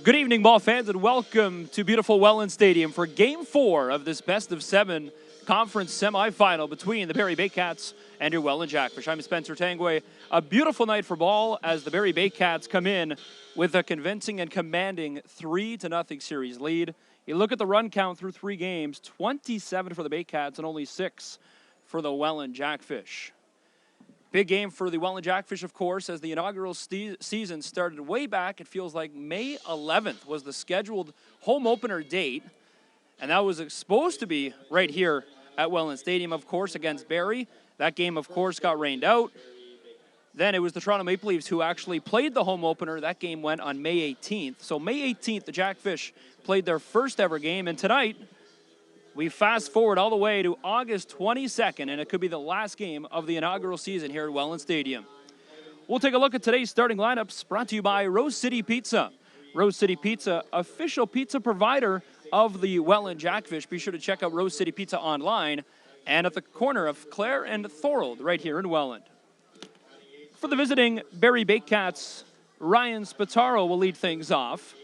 Good evening, ball fans, and welcome to beautiful Welland Stadium for Game 4 of this best-of-7 conference semifinal between the Barrie Baycats and your Welland Jackfish. I'm Spencer Tangway. A beautiful night for ball as the Barrie Baycats come in with a convincing and commanding 3-0 series lead. You look at the run count through 3 games, 27 for the Baycats and only 6 for the Welland Jackfish. Big game for the Welland Jackfish, of course, as the inaugural season started way back. It feels like May 11th was the scheduled home opener date, and that was supposed to be right here at Welland Stadium, of course, against Barrie. That game, of course, got rained out. Then it was the Toronto Maple Leafs who actually played the home opener. That game went on May 18th. So May 18th, the Jackfish played their first ever game, and tonight we fast forward all the way to August 22nd, and it could be the last game of the inaugural season here at Welland Stadium. We'll take a look at today's starting lineups, brought to you by Rose City Pizza. Rose City Pizza, official pizza provider of the Welland Jackfish. Be sure to check out Rose City Pizza online and at the corner of Clare and Thorold right here in Welland. For the visiting Barrie Baycats, Ryan Spataro will lead things off.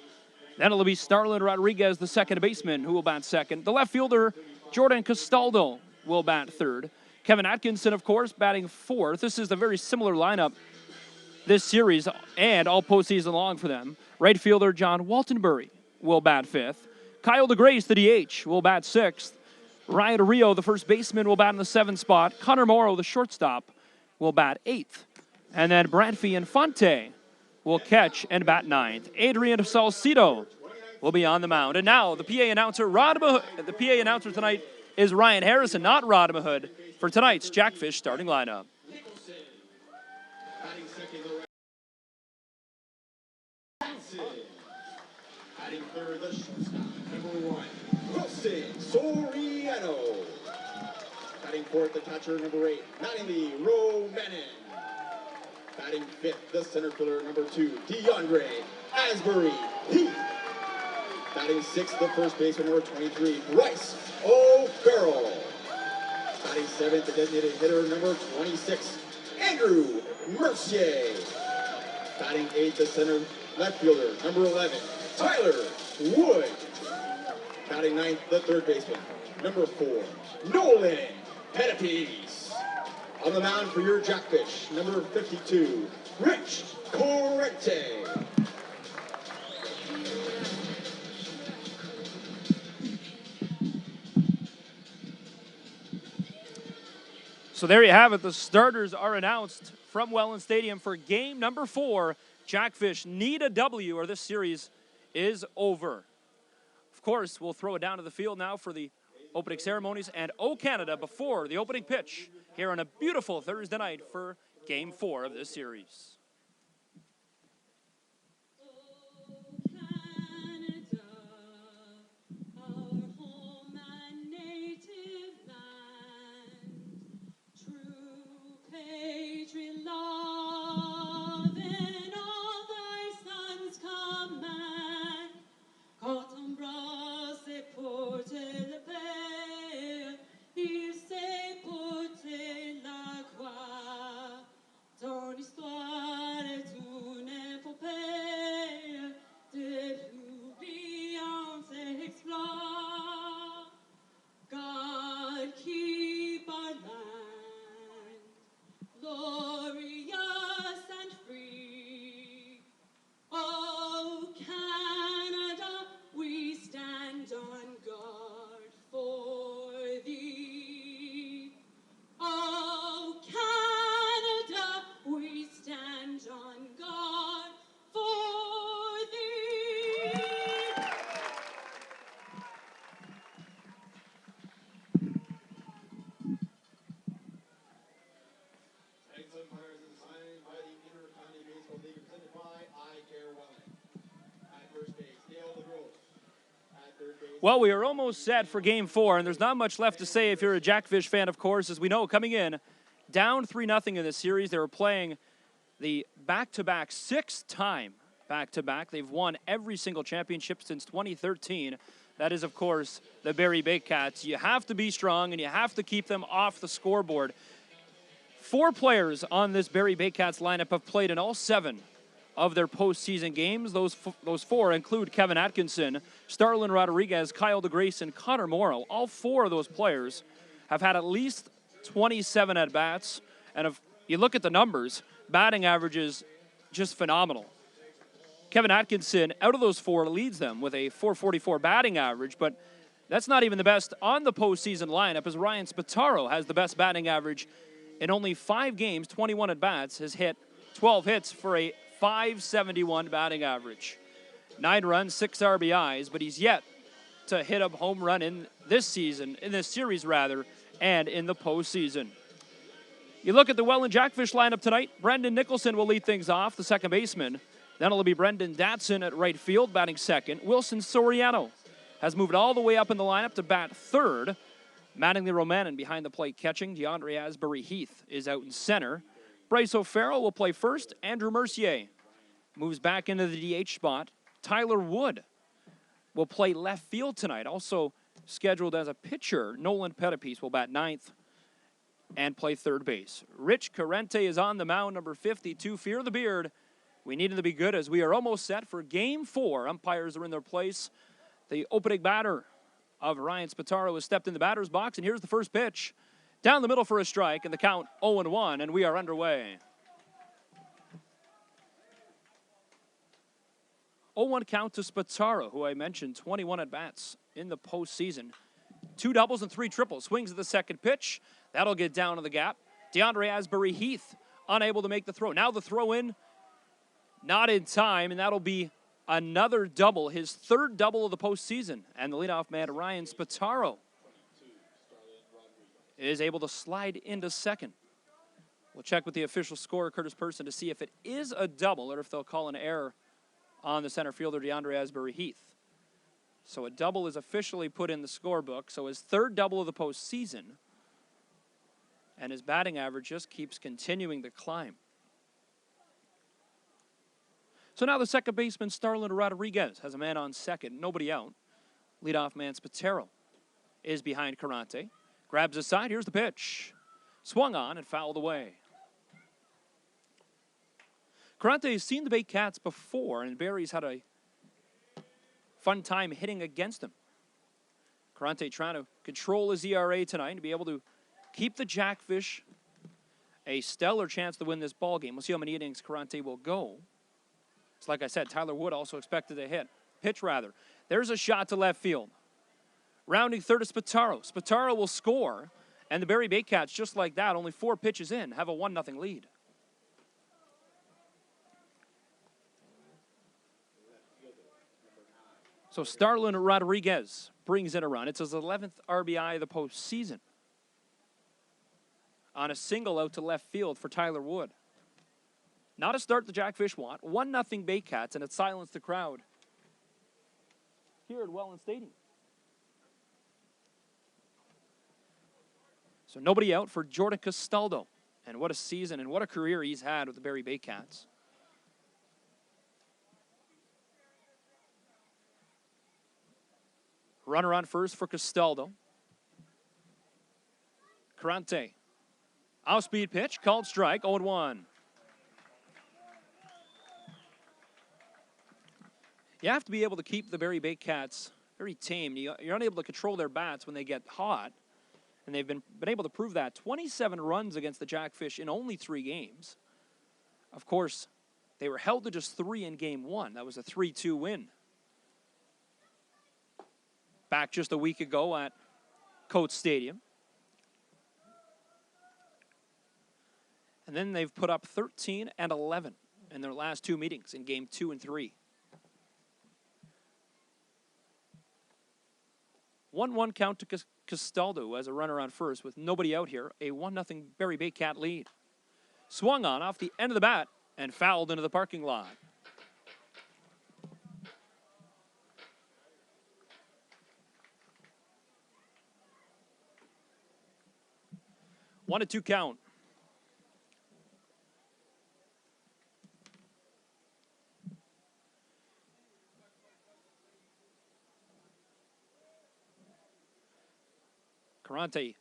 Then it'll be Starlin Rodriguez, the second baseman, who will bat second. The left fielder, Jordan Costello, will bat third. Kevin Atkinson, of course, batting fourth. This is a very similar lineup this series and all postseason long for them. Right fielder, John Waltonbury, will bat fifth. Kyle DeGrace, the DH, will bat sixth. Ryan Rio, the first baseman, will bat in the 7th spot. Connor Morrow, the shortstop, will bat 8th. And then Bradfie Infante will catch and bat 9th. Adrian Salcido will be on the mound. And now the PA announcer, the PA announcer tonight is Ryan Harrison, not Rod Mahood, for tonight's Jackfish starting lineup. Batting third, the shortstop, number 1, Wilson Soriano. Batting fourth, the catcher, number 8, Mattingly Romanen. Batting fifth, the center fielder, number 2, DeAndre Asbury Heath. Batting sixth, the first baseman, number 23, Bryce O'Farrell. Batting seventh, the designated hitter, number 26, Andrew Mercier. Batting eighth, the center left fielder, number 11, Tyler Wood. Batting ninth, the third baseman, number 4, Nolan Pettipies. On the mound for your Jackfish, number 52, Rich Corrente. So there you have it. The starters are announced from Welland Stadium for game number 4. Jackfish need a W or this series is over. Of course, we'll throw it down to the field now for the opening ceremonies and O Canada before the opening pitch here on a beautiful Thursday night for Game 4 of this series. Well, we are almost set for Game 4, and there's not much left to say if you're a Jackfish fan, of course. As we know, coming in, down 3-0 in this series. They were playing the back-to-back 6th-time back-to-back. They've won every single championship since 2013. That is, of course, the Barrie Baycats. You have to be strong, and you have to keep them off the scoreboard. 4 players on this Barrie Baycats lineup have played in all 7 of their postseason games. Those four include Kevin Atkinson, Starlin Rodriguez, Kyle DeGrace, and Connor Morrow. All four of those players have had at least 27 at-bats. And if you look at the numbers, batting average is just phenomenal. Kevin Atkinson, out of those four, leads them with a .444 batting average, but that's not even the best on the postseason lineup, as Ryan Spataro has the best batting average in only 5 games, 21 at-bats, has hit 12 hits for a .571 batting average. 9 runs, 6 RBIs, but he's yet to hit a home run in this season, in this series rather, and in the postseason. You look at the Welland Jackfish lineup tonight. Brendon Nicholson will lead things off, the second baseman. Then it'll be Brendan Datson at right field, batting second. Wilson Soriano has moved all the way up in the lineup to bat third. Mattingly Romanen behind the plate catching. DeAndre Asbury Heath is out in center. Bryce O'Farrell will play first. Andrew Mercier moves back into the DH spot. Tyler Wood will play left field tonight. Also scheduled as a pitcher, Nolan Pettipies will bat ninth and play third base. Rich Carente is on the mound, number 52. Fear the Beard. We need him to be good as we are almost set for Game 4. Umpires are in their place. The opening batter of Ryan Spataro has stepped in the batter's box, and here's the first pitch. Down the middle for a strike, and the count 0-1, and we are underway. 0-1 count to Spataro, who I mentioned, 21 at-bats in the postseason. 2 doubles and 3 triples. Swings at the second pitch. That'll get down to the gap. DeAndre Asbury Heath unable to make the throw. Now the throw in, not in time, and that'll be another double, his third double of the postseason. And the leadoff man, Ryan Spataro, is able to slide into second. We'll check with the official scorer, Curtis Person, to see if it is a double or if they'll call an error on the center fielder, DeAndre Asbury Heath. So a double is officially put in the scorebook. So his third double of the postseason, and his batting average just keeps continuing to climb. So now the second baseman, Starlin Rodriguez, has a man on second, nobody out. Leadoff man Spataro is behind Carante. Grabs his side, here's the pitch. Swung on and fouled away. Carante has seen the Baycats before, and Barrie's had a fun time hitting against him. Carante trying to control his ERA tonight to be able to keep the Jackfish a stellar chance to win this ball game. We'll see how many innings Carante will go. It's like I said, Tyler Wood also expected to pitch rather. There's a shot to left field. Rounding third is Spataro. Spataro will score, and the Barrie Baycats, just like that, only 4 pitches in, have a 1-0 lead. So Starlin Rodriguez brings in a run. It's his 11th RBI of the postseason. On a single out to left field for Tyler Wood. Not a start the Jackfish want. 1-0 Baycats, and it silenced the crowd here at Welland Stadium. So nobody out for Jordan Costello. And what a season and what a career he's had with the Barrie Baycats. Runner on first for Costello. Carante. Off-speed pitch, called strike, 0-1. You have to be able to keep the Barrie Baycats very tame. You're unable to control their bats when they get hot, and they've been able to prove that. 27 runs against the Jackfish in only 3 games. Of course, they were held to just 3 in Game 1. That was a 3-2 win. Back just a week ago at Coates Stadium. And then they've put up 13 and 11 in their last 2 meetings in Game 2 and 3. 1-1 count to Costello as a runner on first with nobody out here. A 1-0 Barrie Baycat lead. Swung on off the end of the bat and fouled into the parking lot. One to 2 count. Carante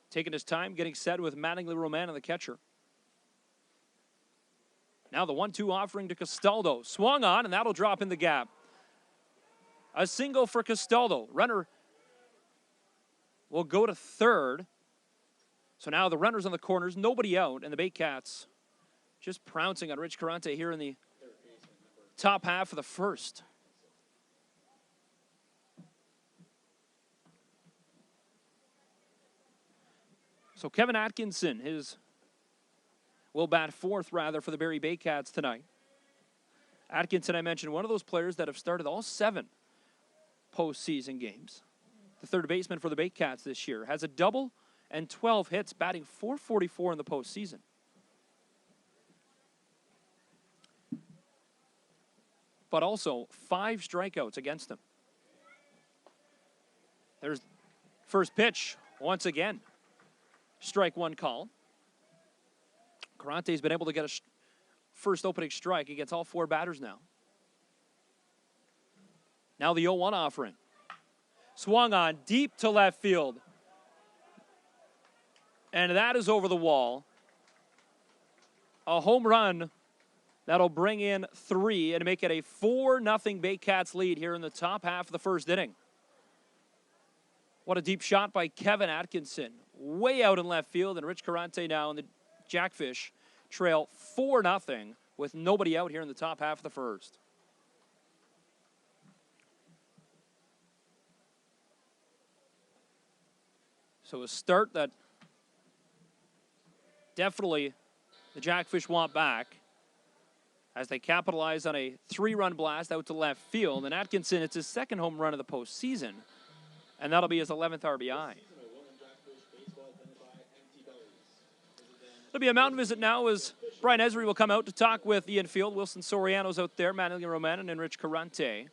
taking his time, getting set with Mattingly Romanen, the catcher. Now the 1-2 offering to Costello. Swung on, and that'll drop in the gap. A single for Costello. Runner will go to third. So now the runners on the corners, nobody out, and the Baycats just pouncing on Rich Carante here in the top half of the first. So Kevin Atkinson will bat fourth, rather, for the Barrie Baycats tonight. Atkinson, I mentioned, one of those players that have started all 7 postseason games. The third baseman for the Baycats this year has a double and 12 hits, batting .444 in the postseason. But also 5 strikeouts against him. There's first pitch once again. Strike one call. Carante's been able to get a first opening strike against all 4 batters now. Now the 0-1 offering. Swung on deep to left field. And that is over the wall. A home run that'll bring in 3 and make it a 4-0 Baycats lead here in the top half of the first inning. What a deep shot by Kevin Atkinson. Way out in left field, and Rich Carante now in the Jackfish trail 4-0 with nobody out here in the top half of the first. So a start that definitely the Jackfish want back as they capitalize on a 3-run blast out to left field. And Atkinson, it's his 2nd home run of the postseason, and that'll be his 11th RBI. It'll be a mountain visit now as Brian Esri will come out to talk with Ian Field. Wilson Soriano's out there, Manilian Romanen, and Rich Carante.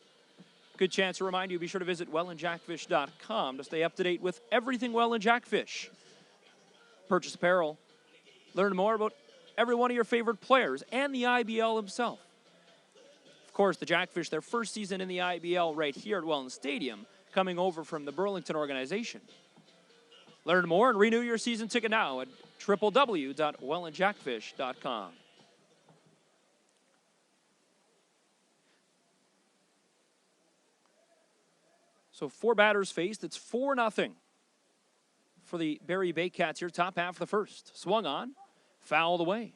Good chance to remind you, be sure to visit wellandjackfish.com to stay up to date with everything Welland Jackfish. Purchase apparel. Learn more about every one of your favorite players and the IBL himself. Of course, the Jackfish, their first season in the IBL right here at Welland Stadium, coming over from the Burlington organization. Learn more and renew your season ticket now at www.wellandjackfish.com. So 4 batters faced. It's 4-0 for the Barrie Baycats here, top half of the first. Swung on, fouled away.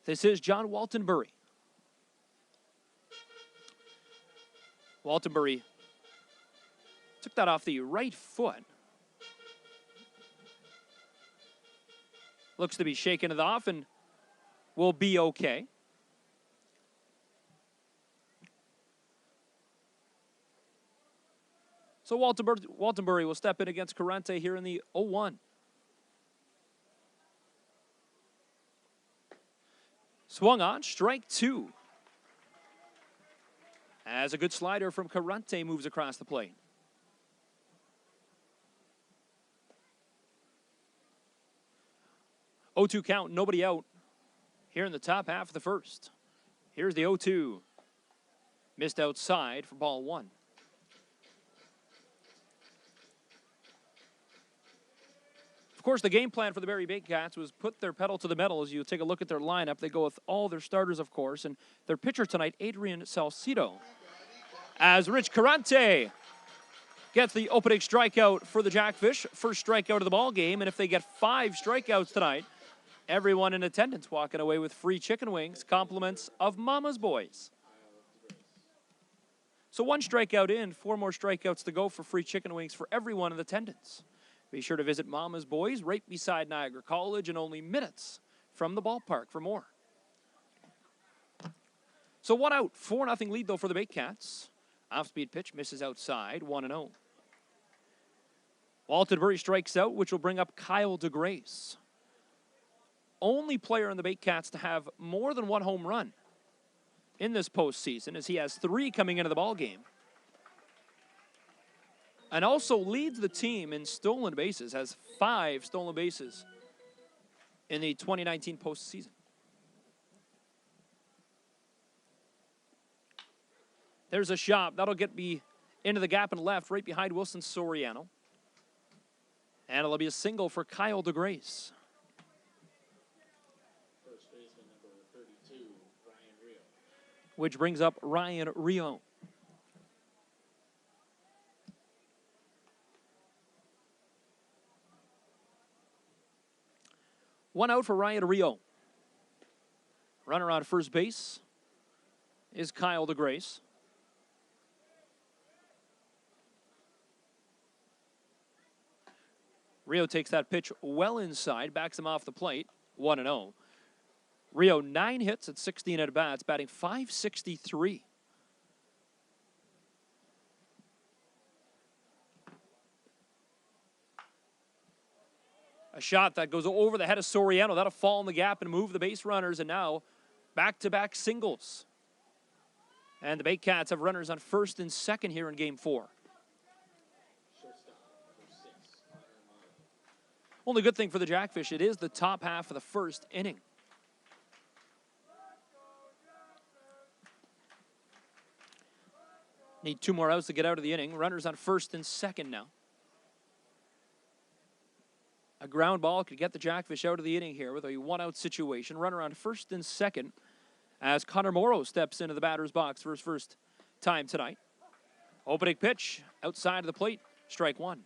This is John Waltonbury. Waltonbury took that off the right foot. Looks to be shaking it off and will be okay. So Waltonbury will step in against Carante here in the 0-1. Swung on, strike 2. As a good slider from Carante moves across the plate. Oh-2 count, nobody out here in the top half of the first. Here's the 0-2. Missed outside for ball 1. Of course, the game plan for the Barrie Baycats was put their pedal to the metal. As you take a look at their lineup, they go with all their starters, of course, and their pitcher tonight, Adrian Salcido. As Rich Carante gets the opening strikeout for the Jackfish, first strikeout of the ball game, and if they get 5 strikeouts tonight, everyone in attendance walking away with free chicken wings, compliments of Mama's Boys. So 1 strikeout in, 4 more strikeouts to go for free chicken wings for everyone in attendance. Be sure to visit Mama's Boys right beside Niagara College and only minutes from the ballpark for more. So 1 out, 4-0 lead though for the Baycats. Off-speed pitch misses outside, 1-0. Waltonbury strikes out, which will bring up Kyle DeGrace. Only player in the Baycats to have more than 1 home run in this postseason, as he has 3 coming into the ballgame. And also leads the team in stolen bases, has 5 stolen bases in the 2019 postseason. There's a shot. That'll get me into the gap and left, right behind Wilson Soriano. And it'll be a single for Kyle DeGrace. which brings up Ryan Rio. One out for Ryan Rio. Runner on first base is Kyle DeGrace. Rio takes that pitch well inside, backs him off the plate, 1-0. Rio 9 hits at 16 at-bats, batting .563. A shot that goes over the head of Soriano. That'll fall in the gap and move the base runners, and now back-to-back singles. And the Baycats have runners on first and second here in Game 4. Only good thing for the Jackfish, it is the top half of the first inning. Need 2 more outs to get out of the inning. Runners on first and second now. A ground ball could get the Jackfish out of the inning here with a 1-out situation. Runner on first and second as Connor Morrow steps into the batter's box for his first time tonight. Opening pitch outside of the plate, strike 1.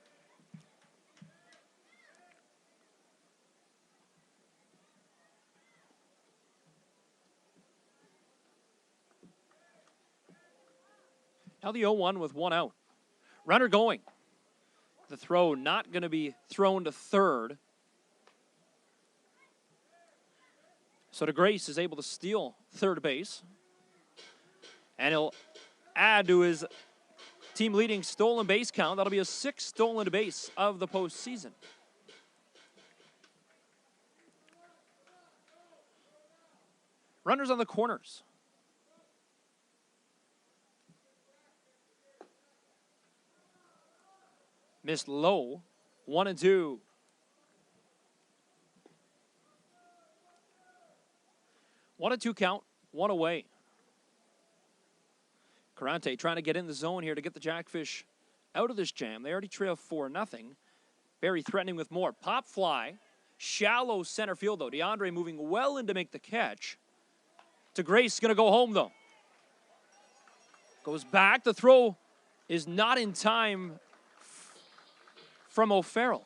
Now the 0-1 with 1 out. Runner going. The throw not going to be thrown to third. So DeGrace is able to steal third base. And he'll add to his team-leading stolen base count. That'll be a 6th stolen base of the postseason. Runners on the corners. Missed low, 1-2. One and two count, 1 away. Carante trying to get in the zone here to get the Jackfish out of this jam. They already trail 4-0. Barrie threatening with more. Pop fly, shallow center field though. DeAndre moving well in to make the catch. DeGrace going to go home though. Goes back, the throw is not in time from O'Farrell.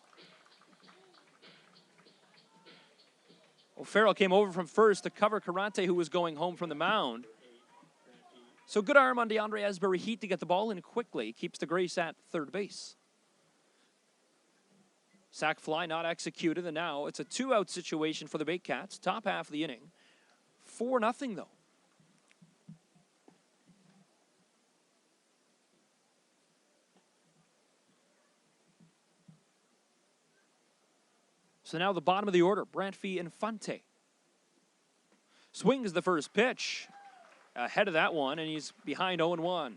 O'Farrell came over from first to cover Carante, who was going home from the mound. So good arm on DeAndre Asbury Heat to get the ball in quickly. Keeps DeGrace at third base. Sac fly not executed, and now it's a 2-out situation for the Baycats. Top half of the inning. 4-0 though. So now the bottom of the order, Brantfee Infante. Swings the first pitch. Ahead of that one, and he's behind 0-1.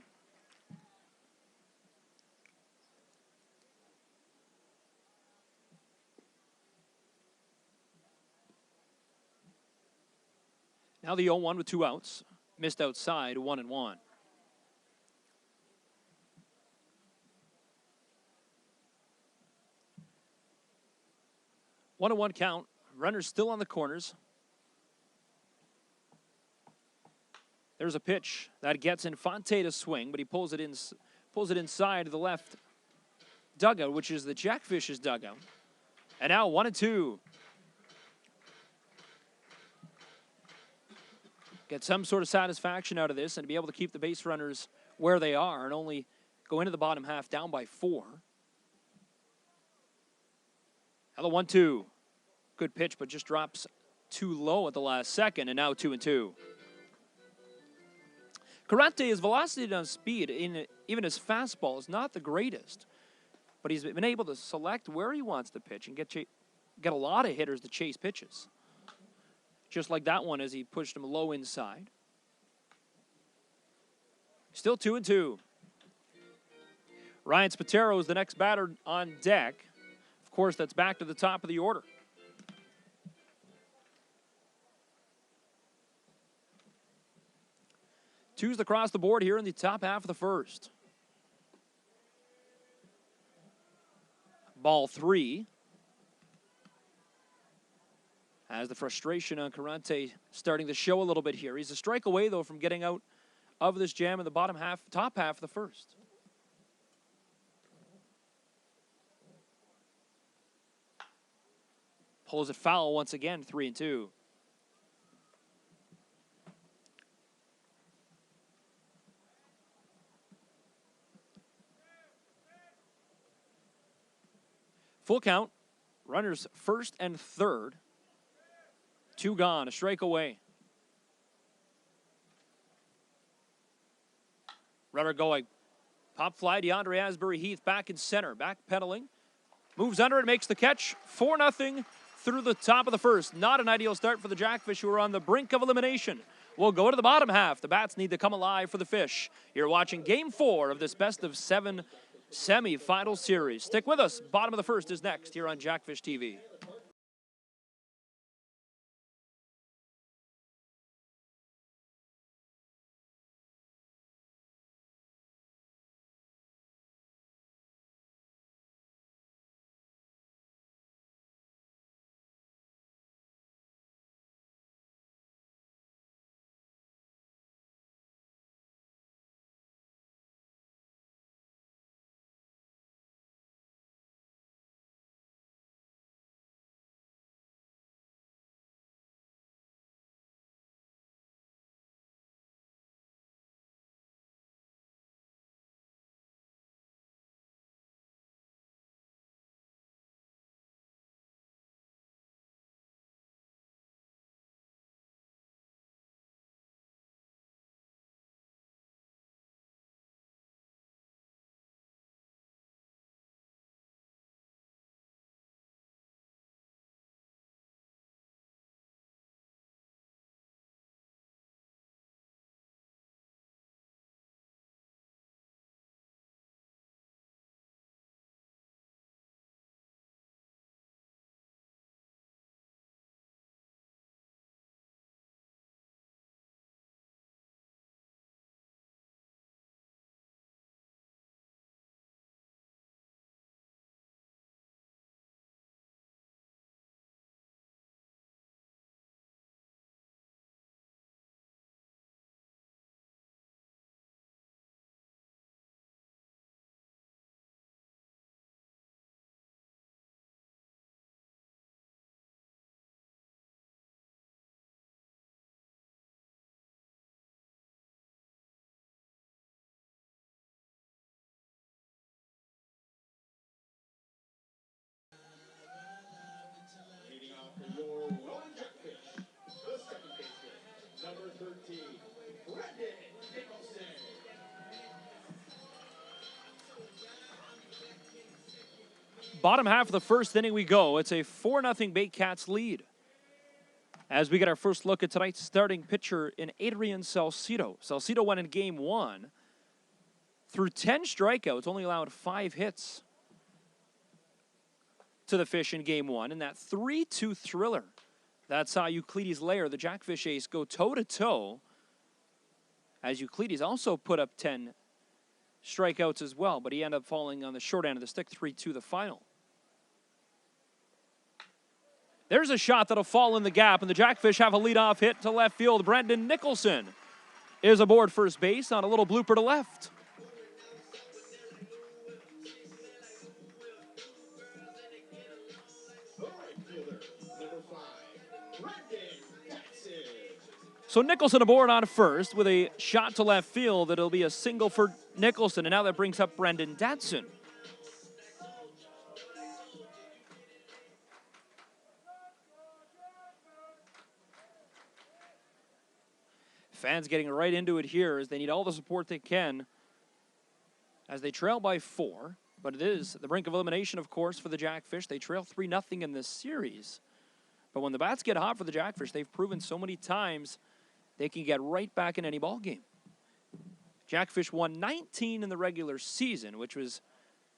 Now the 0-1 with 2 outs. Missed outside, 1-1. One and 1 count. Runners still on the corners. There's a pitch that gets Infante to swing, but he pulls it inside the left dugout, which is the Jackfish's dugout. And now 1-2. Get some sort of satisfaction out of this and to be able to keep the base runners where they are and only go into the bottom half down by 4. Now the 1-2. Good pitch, but just drops too low at the last second, and now 2-2. Carante, his velocity on speed, even his fastball, is not the greatest. But he's been able to select where he wants to pitch and get a lot of hitters to chase pitches. Just like that one as he pushed him low inside. Still 2-2. Ryan Spatero is the next batter on deck. Of course, that's back to the top of the order. Twos across the board here in the top half of the first. Ball 3. As the frustration on Carante starting to show a little bit here. He's a strike away, though, from getting out of this jam in the top half of the first. Pulls it foul once again, 3-2. Full count. Runners first and third. 2 gone, a strike away. Runner going. Pop fly, DeAndre Asbury Heath back in center. Back pedaling. Moves under it, makes the catch. 4-0 through the top of the first. Not an ideal start for the Jackfish, who are on the brink of elimination. We'll go to the bottom half. The Bats need to come alive for the Fish. You're watching Game 4 of this best-of-7 semi-final series. Stick with us. Bottom of the first is next here on Jackfish TV. Leading off for your Welland Jackfish, the second baseman, number 13, Brendon Nicholson. Bottom half of the first inning we go. It's a 4-0 Baycats lead. As we get our first look at tonight's starting pitcher in Adrian Salcido. Salcido went in game 1 through 10 strikeouts, only allowed 5 hits to the Fish in game 1. In that 3-2 thriller, that's how Euclides Lair, the Jackfish ace, go toe-to-toe. As Euclides also put up 10 strikeouts as well, but he ended up falling on the short end of the stick, 3-2 the final. There's a shot that'll fall in the gap, and the Jackfish have a leadoff hit to left field. Brendon Nicholson is aboard first base on a little blooper to left. So Nicholson aboard on first with a shot to left field. It'll be a single for Nicholson, and now that brings up Brendon Nicholson. Fans getting right into it here as they need all the support they can as they trail by 4. But it is the brink of elimination, of course, for the Jackfish. They trail 3-0 in this series. But when the Bats get hot for the Jackfish, they've proven so many times they can get right back in any ball game. Jackfish won 19 in the regular season, which was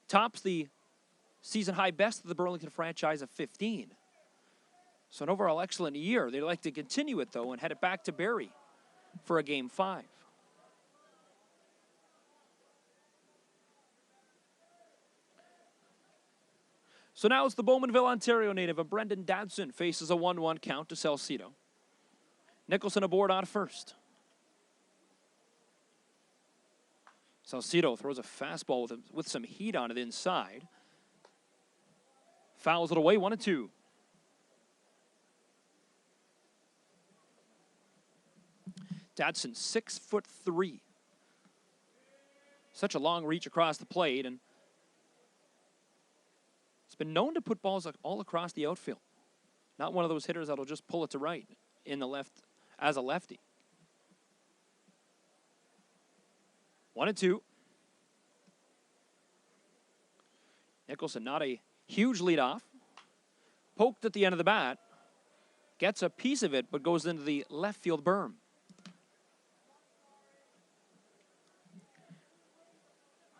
tops the season high best of the Burlington franchise of 15. So an overall excellent year. They'd like to continue it, though, and head it back to Barrie for a game 5. So now it's the Bowmanville, Ontario native of Brendon Nicholson faces a 1-1 count to Salcido. Nicholson aboard on first. Salcido throws a fastball with some heat on it inside. Fouls it away, 1-2. Dadson, 6'3". Such a long reach across the plate, and it's been known to put balls all across the outfield. Not one of those hitters that'll just pull it to right in the left as a lefty. 1-2. Nicholson, not a huge leadoff. Poked at the end of the bat. Gets a piece of it, but goes into the left field berm.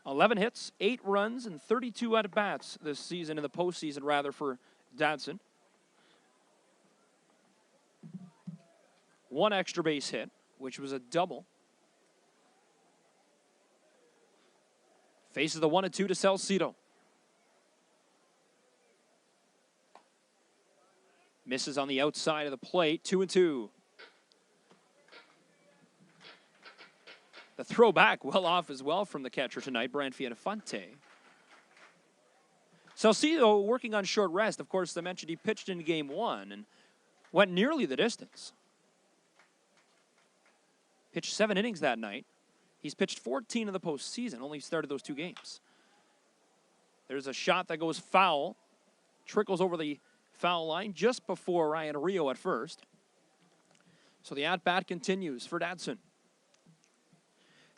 "11 hits, 8 runs, and 32 at-bats this season, in the postseason, rather, for Dadson. 1 extra base hit, which was a double. Faces the 1-2 to Salcido. Misses on the outside of the plate, 2-2. The throwback well off as well from the catcher tonight, Brent Fianfonte. Salcido working on short rest. Of course, I mentioned he pitched in game 1 and went nearly the distance. Pitched 7 innings that night. He's pitched 14 in the postseason, only started those 2 games. There's a shot that goes foul, trickles over the foul line just before Ryan Rio at first. So the at-bat continues for Dadson.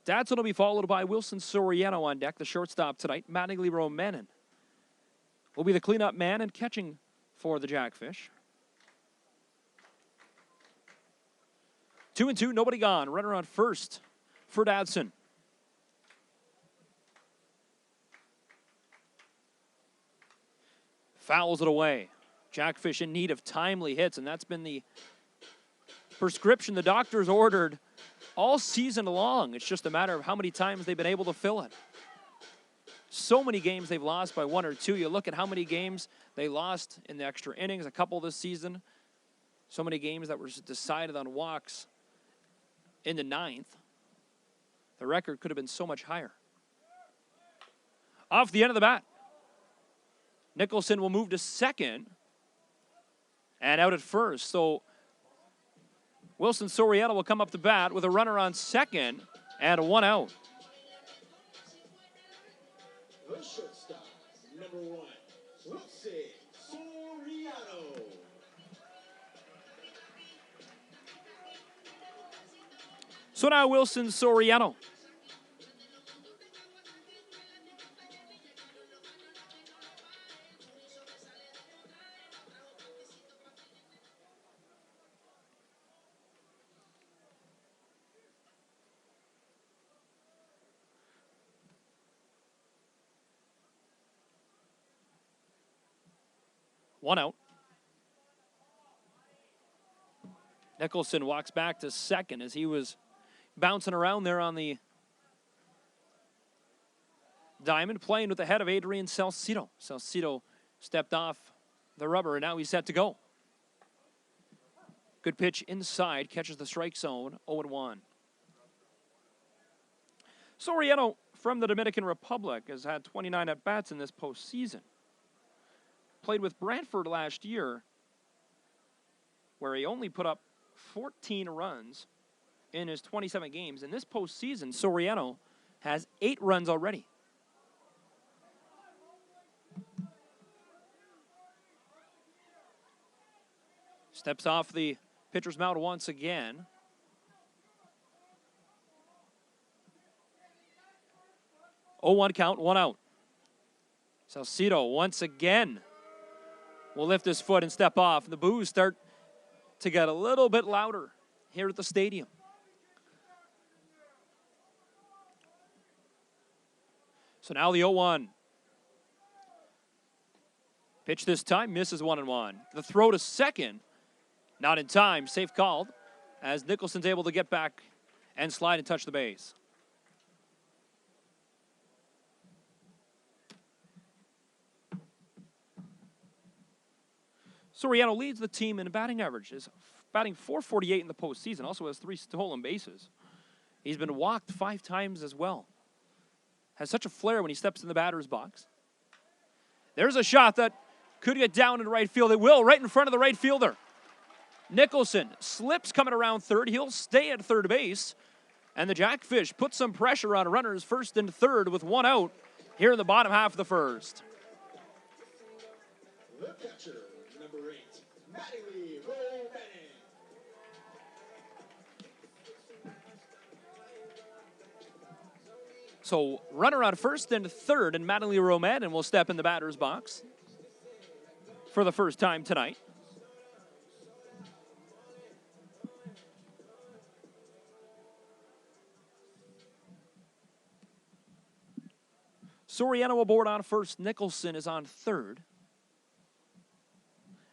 Dadson will be followed by Wilson Soriano on deck, the shortstop tonight. Mattingly Romanen will be the cleanup man and catching for the Jackfish. 2-2, nobody gone. Runner on first for Dadson. Fouls it away. Jackfish in need of timely hits, and that's been the prescription the doctors ordered all season long. It's just a matter of how many times they've been able to fill it. So many games they've lost by 1 or 2. You look at how many games they lost in the extra innings, a couple this season. So many games that were decided on walks in the 9th. The record could have been so much higher. Off the end of the bat, Nicholson will move to second and out at first. So Wilson Soriano will come up to bat with a runner on second and 1 out. The shortstop, number 1, Wilson Soriano. So now Wilson Soriano. One out. Nicholson walks back to second as he was bouncing around there on the diamond, playing with the head of Adrian Salcido. Salcido stepped off the rubber, and now he's set to go. Good pitch inside, catches the strike zone, 0-1. Soriano from the Dominican Republic has had 29 at-bats in this postseason. Played with Brantford last year, where he only put up 14 runs in his 27 games. In this postseason, Soriano has 8 runs already. Steps off the pitcher's mound once again. Oh, 1 count, 1 out. Salcido once again will lift his foot and step off. The boos start to get a little bit louder here at the stadium. So now the 0-1. Pitch this time, misses 1-1. The throw to second, not in time, safe called, as Nicholson's able to get back and slide and touch the base. Soriano leads the team in batting average, is batting .448 in the postseason, also has 3 stolen bases. He's been walked 5 times as well. has such a flair when he steps in the batter's box. There's a shot that could get down in right field. It will, right in front of the right fielder. Nicholson slips coming around third. He'll stay at third base. And the Jackfish put some pressure on runners first and third with one out here in the bottom half of the first. The catcher, number 8, Mattingly Romanning. So runner on first and third, and Mattingly Romanning will step in the batter's box for the first time tonight. Soriano aboard on first. Nicholson is on third.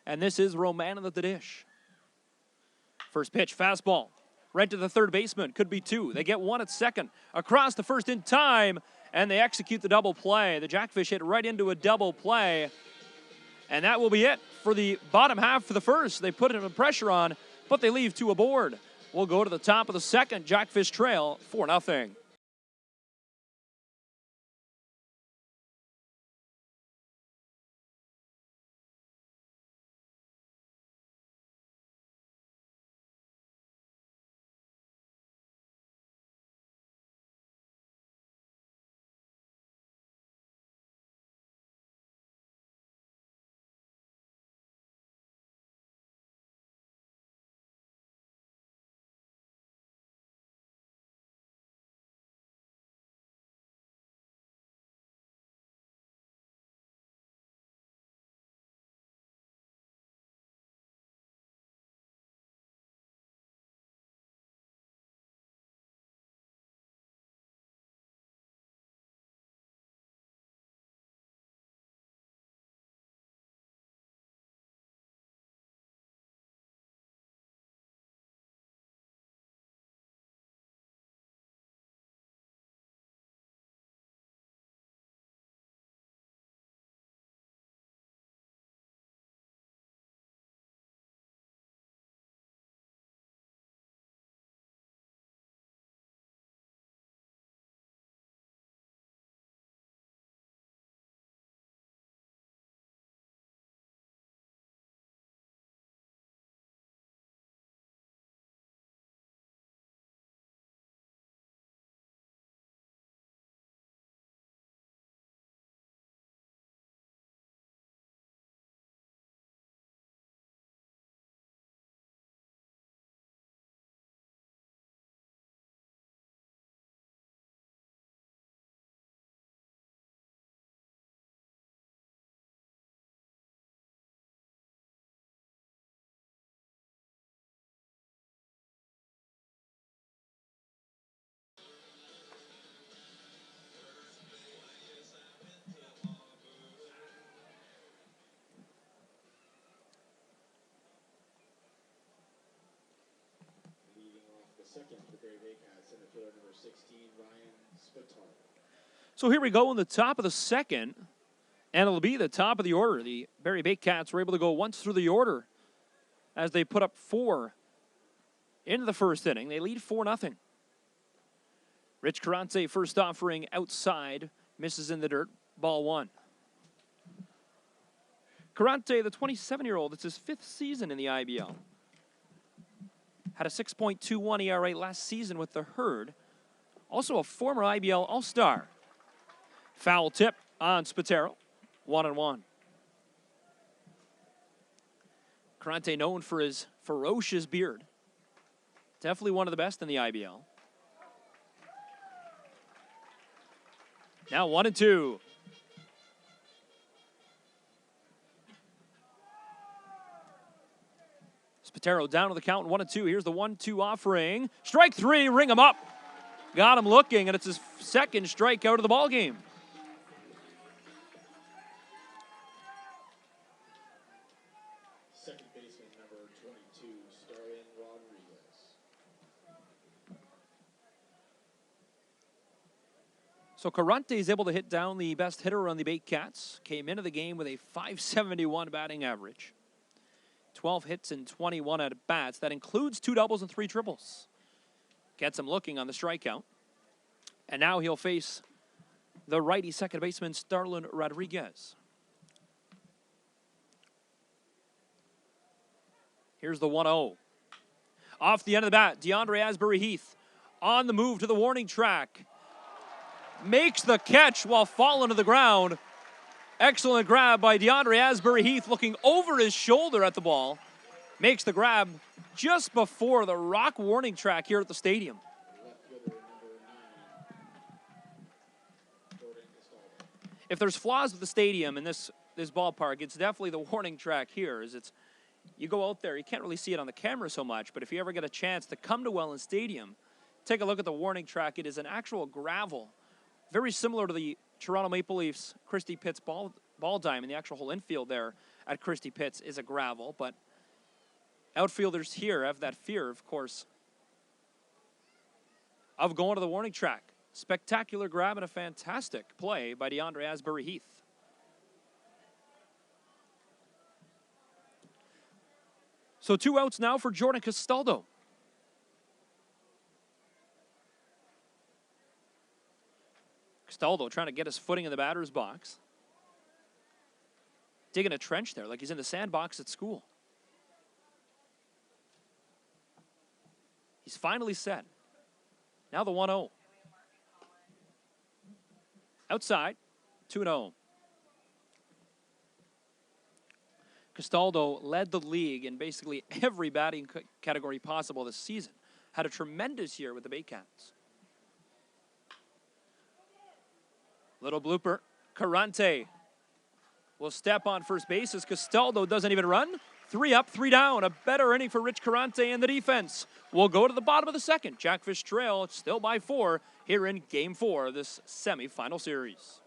And this is Romanning at the dish. First pitch, fastball. Right to the third baseman. Could be two. They get one at second. Across the first in time, and they execute the double play. The Jackfish hit right into a double play. And that will be it for the bottom half for the first. They put some pressure on, but they leave two aboard. We'll go to the top of the second. Jackfish trail 4-0. Second for the Barrie Baycats, center fielder number 16, Ryan Spataro. So here we go in the top of the second, and it'll be the top of the order. The Barrie Baycats were able to go once through the order as they put up 4 into the first inning. They lead 4-0. Rich Carante first offering outside, misses in the dirt, ball 1. Carante, the 27-year-old, it's his 5th season in the IBL. Had a 6.21 ERA last season with the Herd. Also a former IBL All-Star. Foul tip on Spataro. 1-1. Carante known for his ferocious beard. Definitely one of the best in the IBL. Now 1-2. Spataro down to the count, 1-2. Here's the 1-2 offering. Strike 3, ring him up. Got him looking, and it's his second strikeout of the ball game. Second baseman number 22, Starlin Rodriguez. So Carante is able to hit down the best hitter on the Baycats. Came into the game with a .571 batting average. 12 hits and 21 at-bats. That includes 2 doubles and 3 triples. Gets him looking on the strikeout. And now he'll face the righty second baseman, Starlin Rodriguez. Here's the 1-0. Off the end of the bat, DeAndre Asbury-Heath on the move to the warning track. Makes the catch while falling to the ground. Excellent grab by DeAndre Asbury-Heath, looking over his shoulder at the ball. Makes the grab just before the rock warning track here at the stadium. If there's flaws with the stadium in this ballpark, it's definitely the warning track here. You go out there, you can't really see it on the camera so much, but if you ever get a chance to come to Welland Stadium, take a look at the warning track. It is an actual gravel, very similar to the Toronto Maple Leafs Christie Pitts ball diamond. The actual whole infield there at Christie Pitts is a gravel, but outfielders here have that fear, of course, of going to the warning track. Spectacular grab and a fantastic play by DeAndre Asbury-Heath. So 2 outs now for Jordan Costello. Costello trying to get his footing in the batter's box. Digging a trench there like he's in the sandbox at school. He's finally set. Now the 1-0. Outside, 2-0. Costello led the league in basically every batting category possible this season. Had a tremendous year with the Baycats. Little blooper. Carante will step on first base as Costello doesn't even run. 3 up, 3 down. A better inning for Rich Carante and the defense. We'll go to the bottom of the second. Jackfish trail still by 4 here in Game 4 of this semifinal series.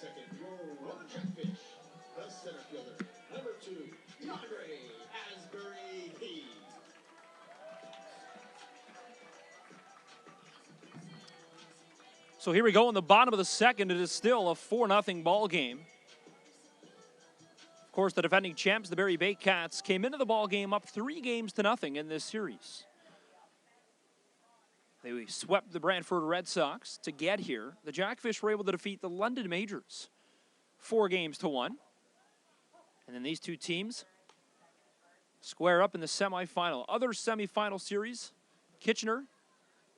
Second, your Welland Jackfish, the center fielder, number 2, DeAndre Asbury-Heath. So here we go in the bottom of the second. It is still a 4-0 ball game. Of course, the defending champs, the Barrie Baycats, came into the ball game up 3-0 in this series. They swept the Brantford Red Sox to get here. The Jackfish were able to defeat the London Majors 4-1. And then these two teams square up in the semifinal. Other semifinal series, Kitchener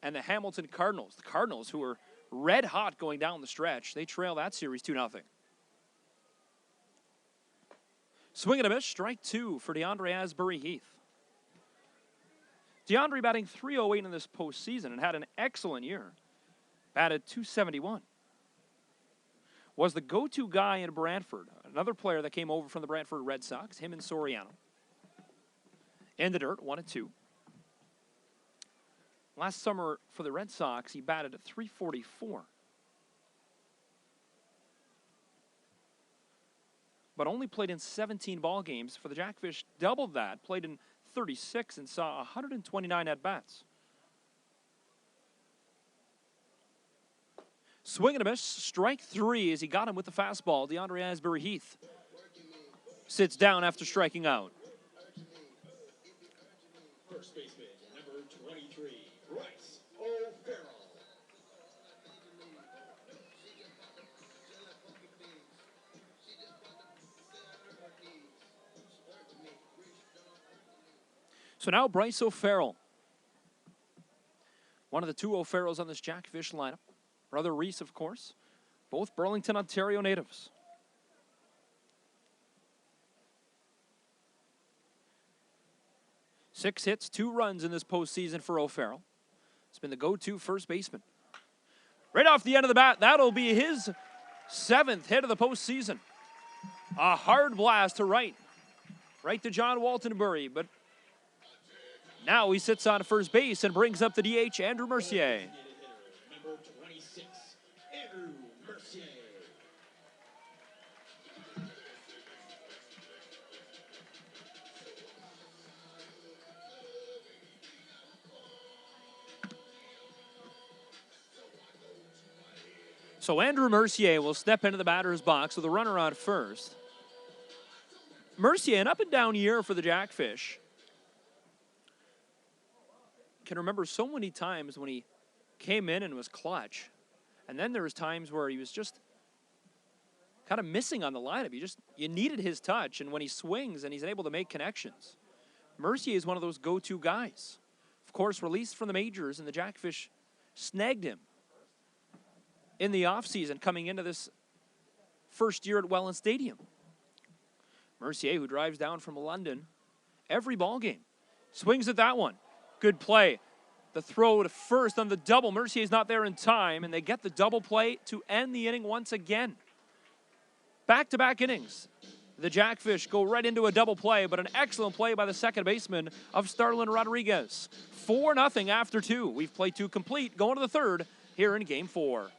and the Hamilton Cardinals. The Cardinals, who were red hot going down the stretch, they trail that series 2-0. Swing and a miss, strike 2 for DeAndre Asbury-Heath. DeAndre batting .308 in this postseason and had an excellent year. Batted .271. Was the go-to guy in Brantford. Another player that came over from the Brantford Red Sox, him and Soriano. In the dirt, 1-2. Last summer for the Red Sox, he batted at .344. But only played in 17 ball games. For the Jackfish, doubled that, played in 36 and saw 129 at-bats. Swing and a miss, strike 3 as he got him with the fastball. DeAndre Asbury-Heath sits down after striking out. First baseman, number 23, Bryce O'Farrell. So now Bryce O'Farrell, one of the 2 O'Farrells on this Jackfish lineup. Brother Reese, of course. Both Burlington, Ontario natives. Six hits, 2 runs in this postseason for O'Farrell. It's been the go-to first baseman. Right off the end of the bat, that'll be his 7th hit of the postseason. A hard blast to right to John Waltonbury, but now he sits on first base and brings up the DH, Andrew Mercier. Number 26, Andrew Mercier. So Andrew Mercier will step into the batter's box with a runner on first. Mercier, an up-and-down year for the Jackfish. Can remember so many times when he came in and was clutch. And then there was times where he was just kind of missing on the lineup. You needed his touch, and when he swings and he's able to make connections. Mercier is one of those go-to guys. Of course, released from the majors, and the Jackfish snagged him in the offseason coming into this first year at Welland Stadium. Mercier, who drives down from London every ball game, swings at that one. Good play. The throw to first on the double. Mercier's not there in time, and they get the double play to end the inning once again. Back-to-back innings. The Jackfish go right into a double play, but an excellent play by the second baseman of Starlin Rodriguez. 4-0 after 2. We've played 2 complete, going to the third here in Game 4.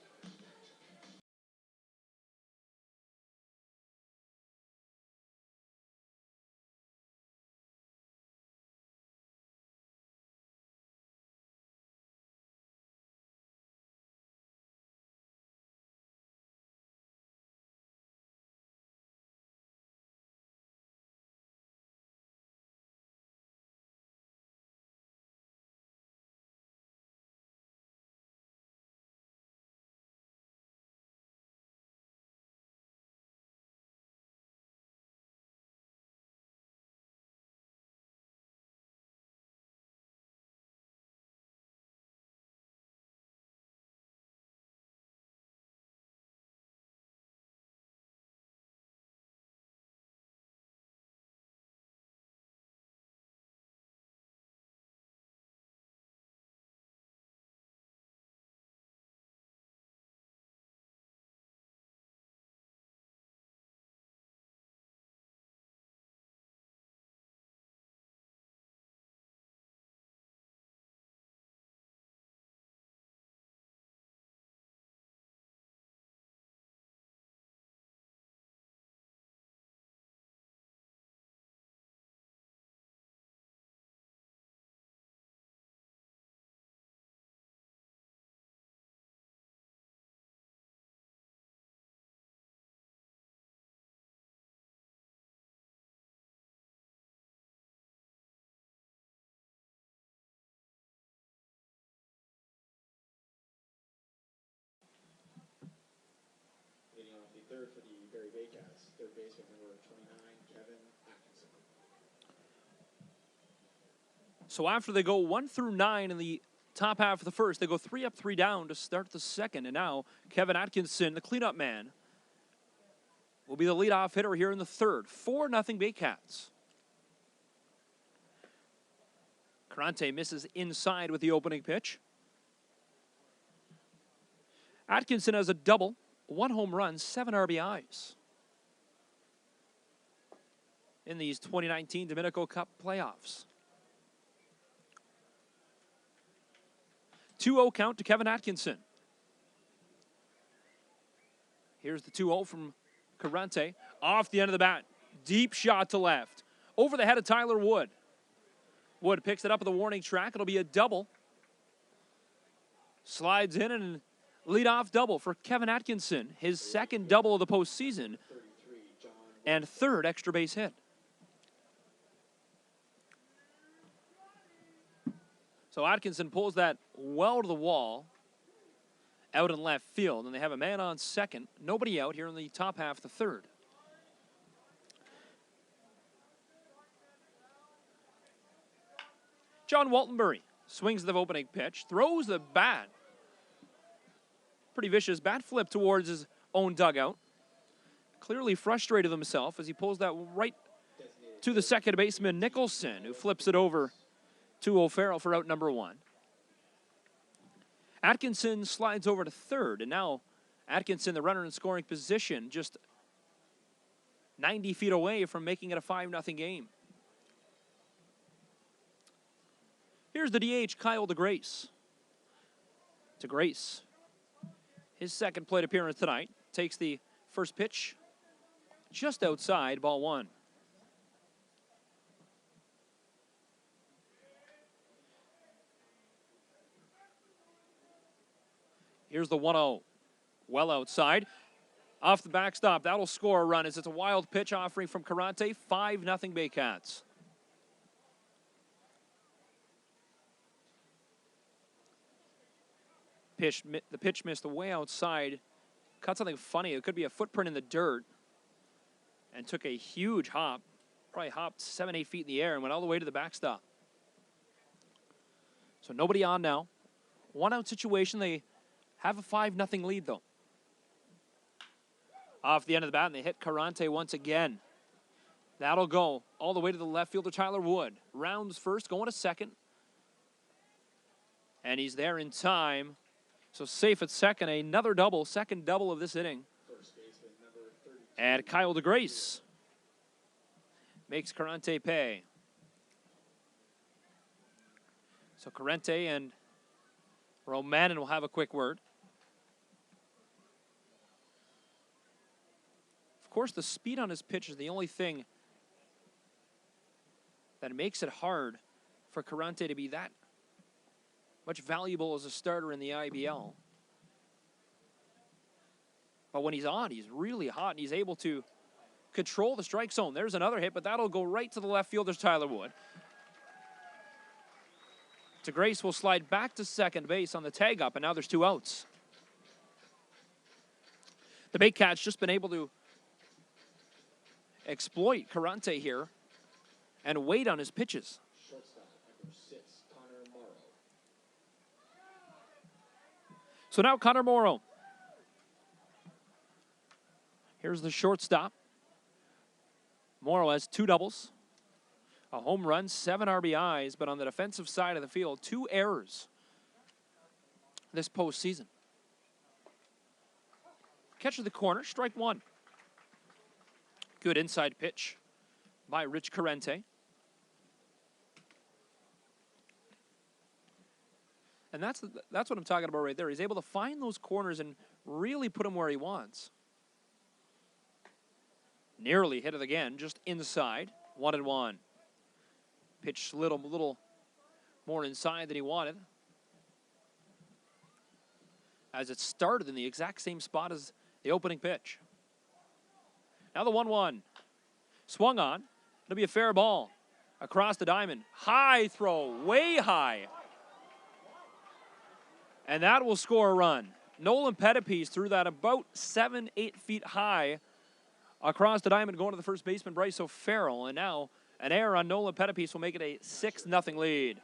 Leading off the third for the Barrie Baycats, third baseman number 29, Kevin Atkinson. So after they go 1 through 9 in the top half of the first, they go 3 up, 3 down to start the second. And now Kevin Atkinson, the cleanup man, will be the leadoff hitter here in the third. 4-0 Baycats. Carante misses inside with the opening pitch. Atkinson has a double, 1 home run, 7 RBIs in these 2019 Dominico Cup playoffs. 2-0 count to Kevin Atkinson. Here's the 2-0 from Carante. Off the end of the bat. Deep shot to left. Over the head of Tyler Wood. Wood picks it up at the warning track. It'll be a double. Slides in and leadoff double for Kevin Atkinson. His second double of the postseason. And third extra base hit. So Atkinson pulls that well to the wall. Out in left field, and they have a man on second. Nobody out here in the top half of the third. John Waltenbury swings the opening pitch, throws the bat. Pretty vicious bat flip towards his own dugout. Clearly frustrated himself as he pulls that right to the second baseman, Nicholson, who flips it over to O'Farrell for out number 1. Atkinson slides over to third, and now Atkinson, the runner in scoring position, just 90 feet away from making it a 5-0 game. Here's the DH, Kyle DeGrace. DeGrace, his second plate appearance tonight, takes the first pitch just outside, ball 1. Here's the 1-0. Well outside. Off the backstop. That'll score a run as it's a wild pitch offering from Carante. 5-0 Baycats. The pitch missed way outside. Cut something funny. It could be a footprint in the dirt. And took a huge hop. Probably hopped 7-8 feet in the air and went all the way to the backstop. So nobody on now. 1-out situation. They have a 5-0 lead, though. Off the end of the bat, and they hit Carante once again. That'll go all the way to the left fielder, Tyler Wood. Rounds first, going to second. And he's there in time. So safe at second, another double, second double of this inning. And Kyle DeGrace makes Carante pay. So Carante and Romanin will have a quick word. Of course, the speed on his pitch is the only thing that makes it hard for Carante to be that much valuable as a starter in the IBL. But when he's on, he's really hot, and he's able to control the strike zone. There's another hit, but that'll go right to the left fielder's Tyler Wood. DeGrace will slide back to second base on the tag up, and now there's 2 outs. The Baycats just been able to exploit Carante here and wait on his pitches. So now Connor Morrow. Here's the shortstop. Morrow has 2 doubles, a home run, 7 RBIs, but on the defensive side of the field, 2 errors this postseason. Catches the corner, strike 1. Good inside pitch by Rich Carante. And that's what I'm talking about right there. He's able to find those corners and really put him where he wants. Nearly hit it again, just inside. 1-1. Pitch slid a little more inside than he wanted, as it started in the exact same spot as the opening pitch. Now the 1-1. Swung on. It'll be a fair ball. Across the diamond. High throw. Way high. And that will score a run. Nolan Pettipies threw that about 7-8 feet high across the diamond, going to the first baseman, Bryce O'Farrell. And now an error on Nolan Pettipies will make it a 6-0 lead.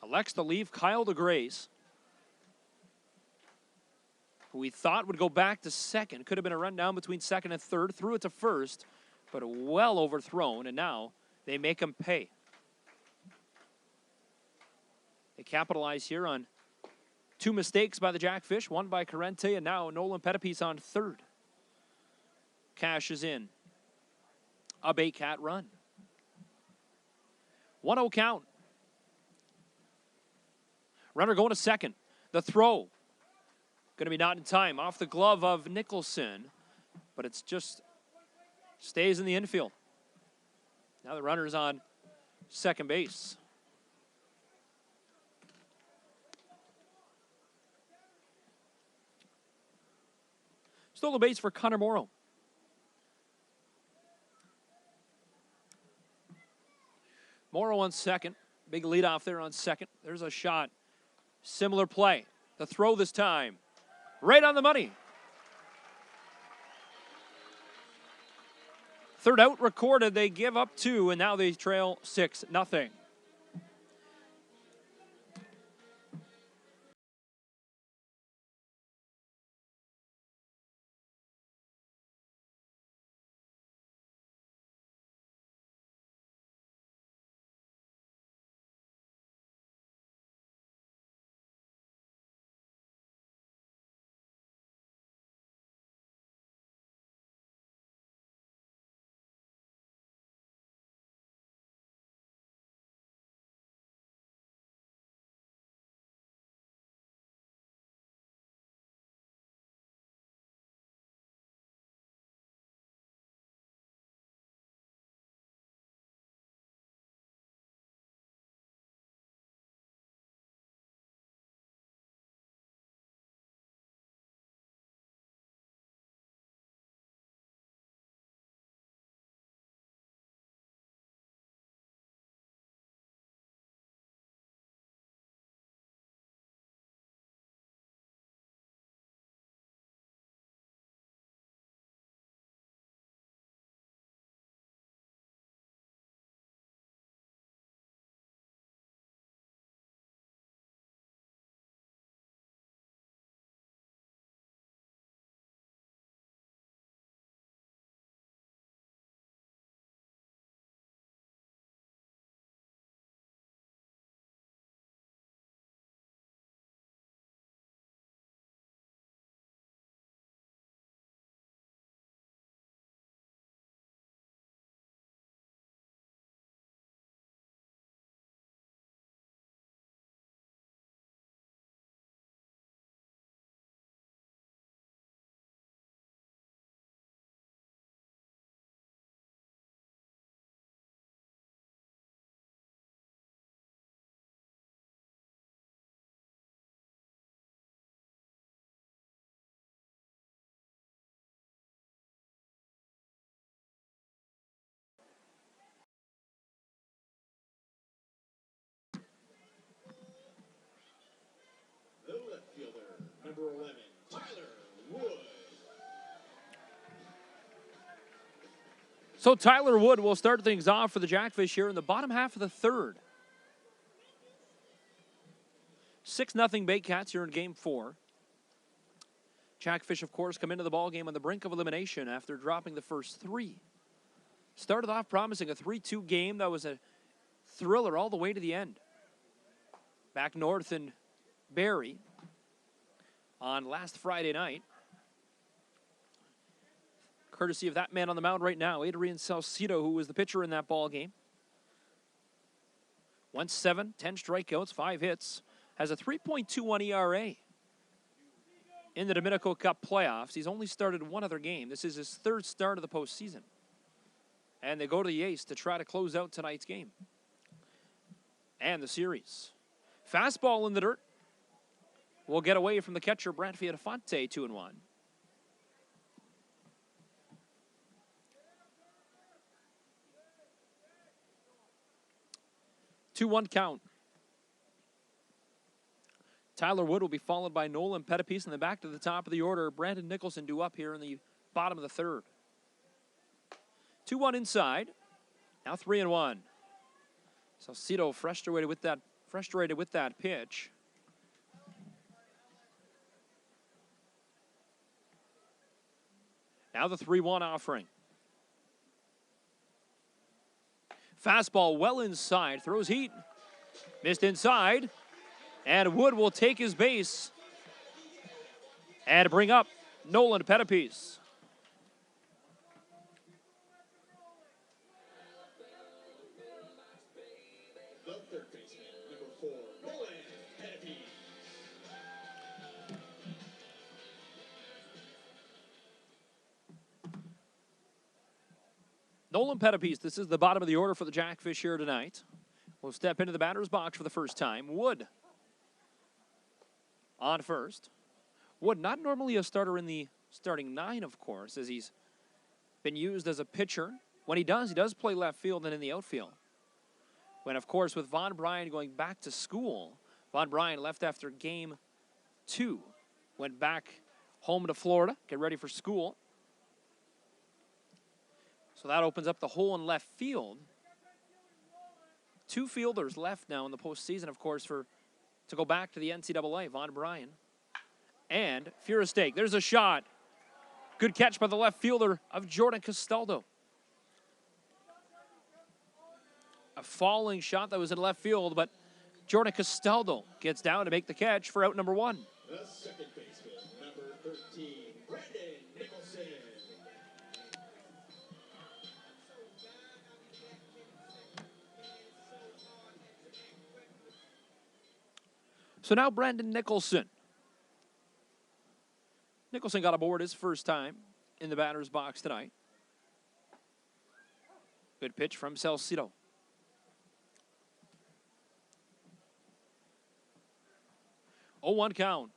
elects to leave Kyle DeGrace, who we thought would go back to second. Could have been a run down between second and third. Threw it to first, but well overthrown, and now they make him pay. They capitalize here on two mistakes by the Jackfish, one by Carente, and now Nolan Pettipies on third. Cashes in. A Baycat run. 1-0 count. Runner going to second. The throw. Going to be not in time. Off the glove of Nicholson, but it's just stays in the infield. Now the runner's on second base. Stole the base for Connor Morrow. Morrow on second. Big leadoff there on second. There's a shot. Similar play. The throw this time. Right on the money. Third out recorded. They give up 2, and now they trail 6-0. The left fielder, number 11, Tyler Wood. So Tyler Wood will start things off for the Jackfish here in the bottom half of the third. 6-0 Baycats here in Game 4. Jackfish, of course, come into the ballgame on the brink of elimination after dropping the first 3. Started off promising a 3-2 game that was a thriller all the way to the end. Back north in Barrie on last Friday night. Courtesy of that man on the mound right now, Adrian Salcido, who was the pitcher in that ball game. Went 7, 10 strikeouts, 5 hits. Has a 3.21 ERA. In the Dominico Cup playoffs, he's only started one other game. This is his third start of the postseason. And they go to the ace to try to close out tonight's game. And the series. Fastball in the dirt. Will get away from the catcher, Brant Fiatafonte, 2-1. 2-1 count. Tyler Wood will be followed by Nolan Pettipies, and then back to the top of the order. Brendon Nicholson due up here in the bottom of the third. 2-1 inside. Now 3-1. Salcido frustrated with that frustrated with that pitch. Now the 3-1 offering. Fastball well inside, throws heat. Missed inside, and Wood will take his base and bring up Nolan Pettipies. The third baseman, number 4, Nolan Pettipies. Nolan Pettipies, this is the bottom of the order for the Jackfish here tonight. Will step into the batter's box for the first time. Wood on first. Wood, not normally a starter in the starting 9, of course, as he's been used as a pitcher. When he does play left field and in the outfield. When, of course, with Von Bryan going back to school, Von Bryan left after game 2, went back home to Florida, get ready for school. So that opens up the hole in left field. 2 fielders left now in the postseason, of course, to go back to the NCAA, Von Bryan and Furistake. There's a shot. Good catch by the left fielder of Jordan Costello. A falling shot that was in left field, but Jordan Costello gets down to make the catch for out number 1. The second baseman, number 13, Brendon Nicholson. So now Brendon Nicholson. Nicholson got aboard his first time in the batter's box tonight. Good pitch from Chesil. Oh, 1 count.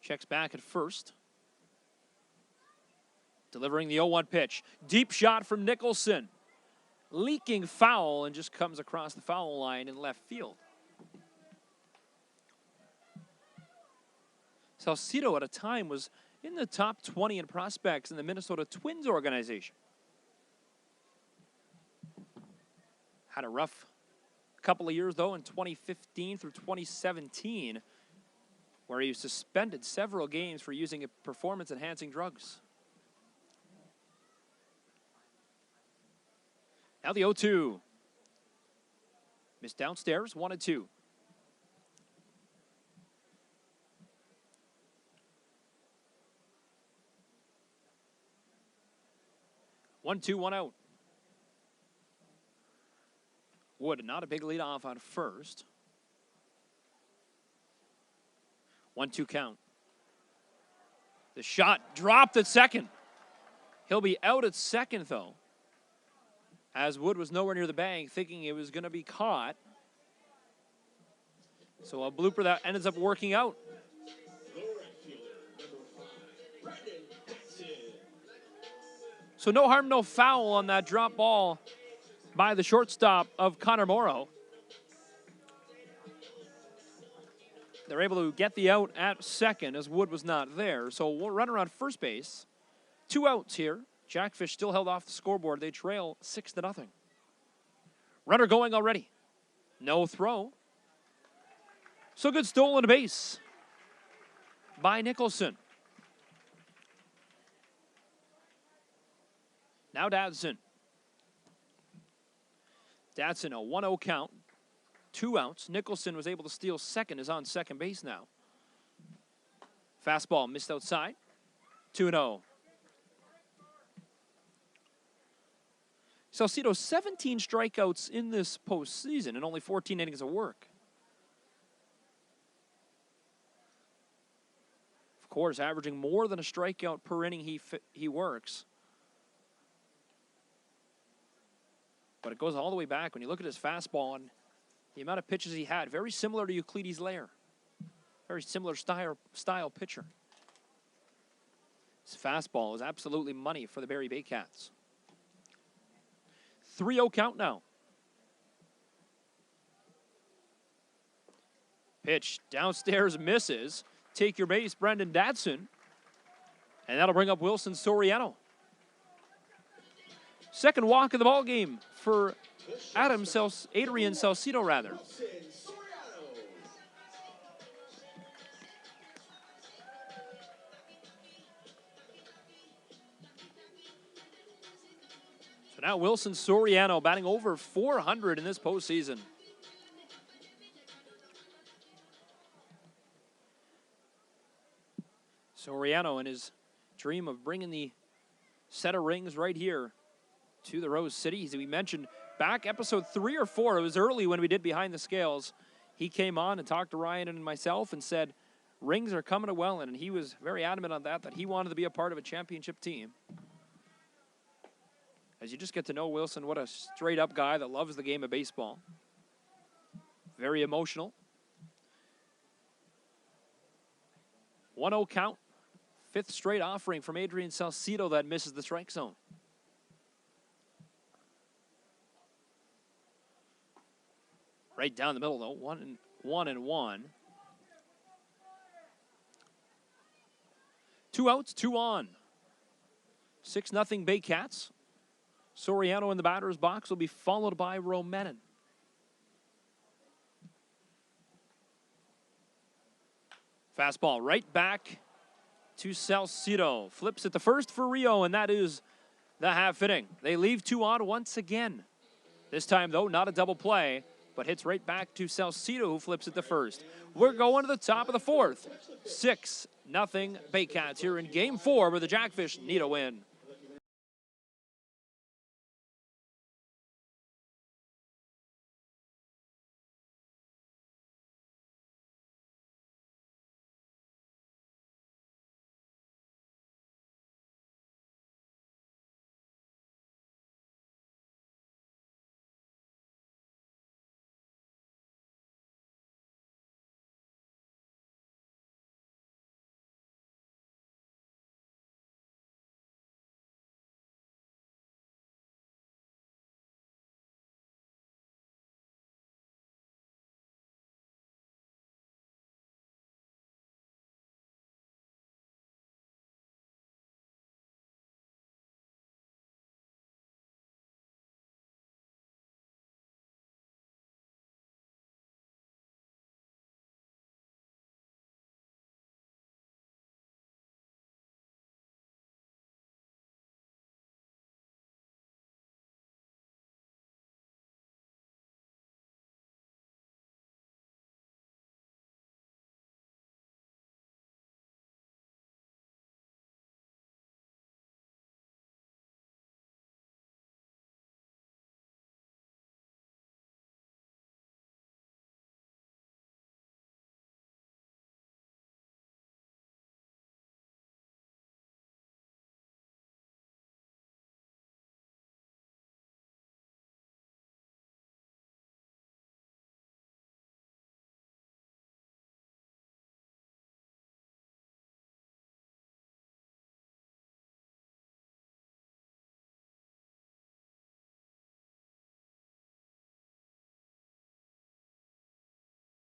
Checks back at first. Delivering the 0-1 pitch. Deep shot from Nicholson. Leaking foul and just comes across the foul line in left field. Chesil at a time was in the top 20 in prospects in the Minnesota Twins organization. Had a rough couple of years, though, in 2015 through 2017, where he was suspended several games for using performance-enhancing drugs. Now the 0-2. Missed downstairs, 1-2. One, 2, 1 out. Wood, not a big lead off on first. 1-2 count. The shot dropped at second. He'll be out at second, though, as Wood was nowhere near the bag, thinking it was going to be caught. So a blooper that ends up working out. So no harm, no foul on that drop ball by the shortstop of Connor Morrow. They're able to get the out at second as Wood was not there. So we'll run around first base. 2 outs here. Jackfish still held off the scoreboard. They trail 6-0. Runner going already. No throw. So good stolen base by Nicholson. Now Dadson. Dadson, a 1-0 count. 2 outs. Nicholson was able to steal second, is on second base now. Fastball missed outside. 2-0. Salcido, 17 strikeouts in this postseason and only 14 innings of work. Of course, averaging more than a strikeout per inning he works. But it goes all the way back. When you look at his fastball and the amount of pitches he had, very similar to Euclides Lair. Very similar style pitcher. His fastball is absolutely money for the Barrie Baycats. 3-0 count now. Pitch downstairs misses. Take your base, Brendan Dadson. And that'll bring up Wilson Soriano. Second walk of the ball game for Adrian Salcido, rather. So now Wilson Soriano batting over 400 in this postseason. Soriano and his dream of bringing the set of rings right here to the Rose City. As we mentioned back episode 3 or 4, it was early when we did Behind the Scales. He came on and talked to Ryan and myself and said, rings are coming to Welland, and he was very adamant on that he wanted to be a part of a championship team. As you just get to know Wilson, what a straight-up guy that loves the game of baseball. Very emotional. 1-0 count. Fifth straight offering from Adrian Salcido that misses the strike zone. Right down the middle, though. 1-1. 2 outs, 2 on. 6-0 Baycats. Soriano in the batter's box will be followed by Romanen. Fastball right back to Salcido. Flips it to first for Rio, and that is the half inning. They leave 2 on once again. This time, though, not a double play, but hits right back to Salcido, who flips it to first. We're going to the top of the 4th. 6-0 Baycats here in Game 4, where the Jackfish need a win.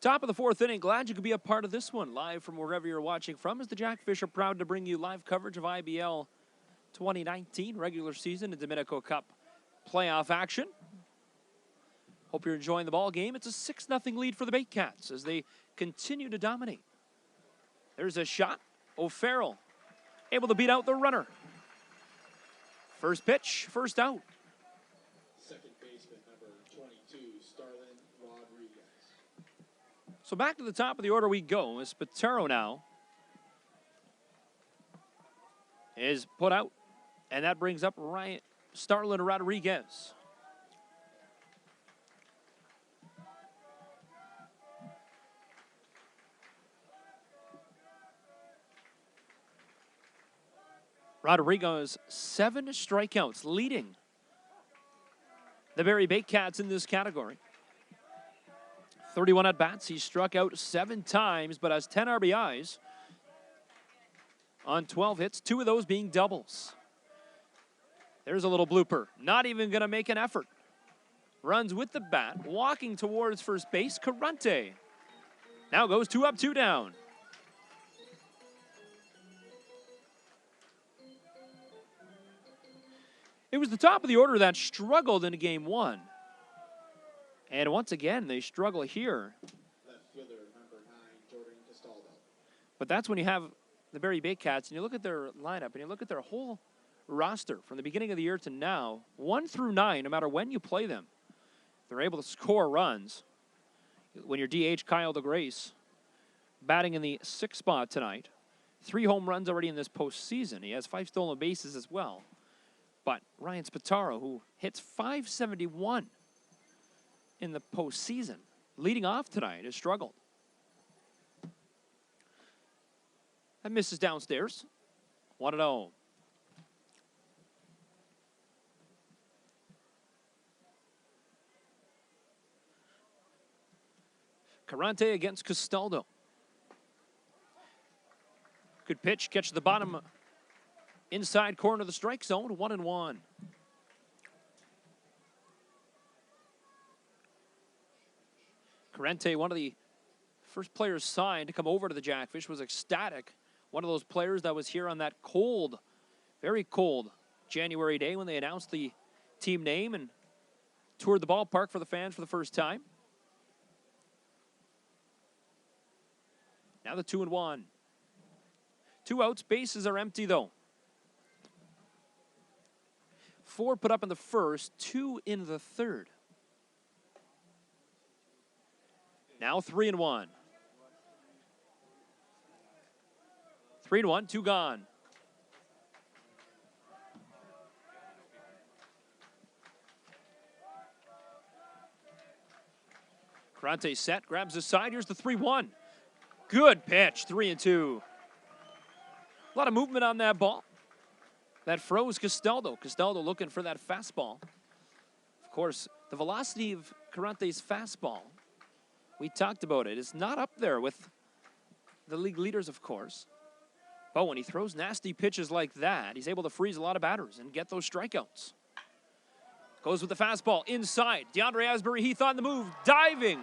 Top of the 4th inning. Glad you could be a part of this one. Live from wherever you're watching from, as the Jackfish are proud to bring you live coverage of IBL 2019 regular season and Domenico Cup playoff action. Hope you're enjoying the ball game. It's a 6-0 lead for the Baycats as they continue to dominate. There's a shot. O'Farrell able to beat out the runner. First pitch, first out. Second baseman, number 22, Starlin Rodriguez. So back to the top of the order we go as Spataro now is put out. And that brings up Starlin Rodriguez. Rodriguez, 7 strikeouts, leading the Barrie Baycats in this category. 31 at-bats. He struck out 7 times, but has 10 RBIs on 12 hits, 2 of those being doubles. There's a little blooper. Not even going to make an effort. Runs with the bat, walking towards first base. Carante now goes 2 up, 2 down. It was the top of the order that struggled in Game 1. And once again, they struggle here. Left fielder number 9, Jordan Costello. But that's when you have the Barrie Baycats, and you look at their lineup, and you look at their whole roster from the beginning of the year to now, 1 through 9, no matter when you play them, they're able to score runs. When your DH, Kyle DeGrace, batting in the 6th spot tonight, 3 home runs already in this postseason. He has 5 stolen bases as well. But Ryan Spataro, who hits .571 in the postseason, leading off tonight, has struggled. That misses downstairs. 1-0. Carante against Costello. Good pitch, catch the bottom inside corner of the strike zone, 1-1. Carante, one of the first players signed to come over to the Jackfish, was ecstatic. One of those players that was here on that cold, very cold January day when they announced the team name and toured the ballpark for the fans for the first time. Now the 2-1. 2 outs, bases are empty though. 4 put up in the first, 2 in the third. Now 3-1. 3-1, 2 gone. Carante set, grabs the side. Here's the 3-1. Good pitch, 3-2. A lot of movement on that ball. That froze Costello. Costello looking for that fastball. Of course, the velocity of Carante's fastball, we talked about it, is not up there with the league leaders, of course. But when he throws nasty pitches like that, he's able to freeze a lot of batters and get those strikeouts. Goes with the fastball inside. DeAndre Asbury-Heath on the move, diving,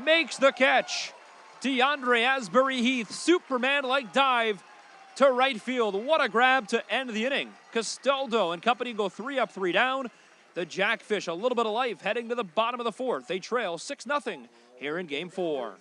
makes the catch. DeAndre Asbury-Heath, Superman-like dive to right field. What a grab to end the inning. Costello and company go 3 up, 3 down. The Jackfish, a little bit of life heading to the bottom of the 4th. They trail 6-0 here in Game 4.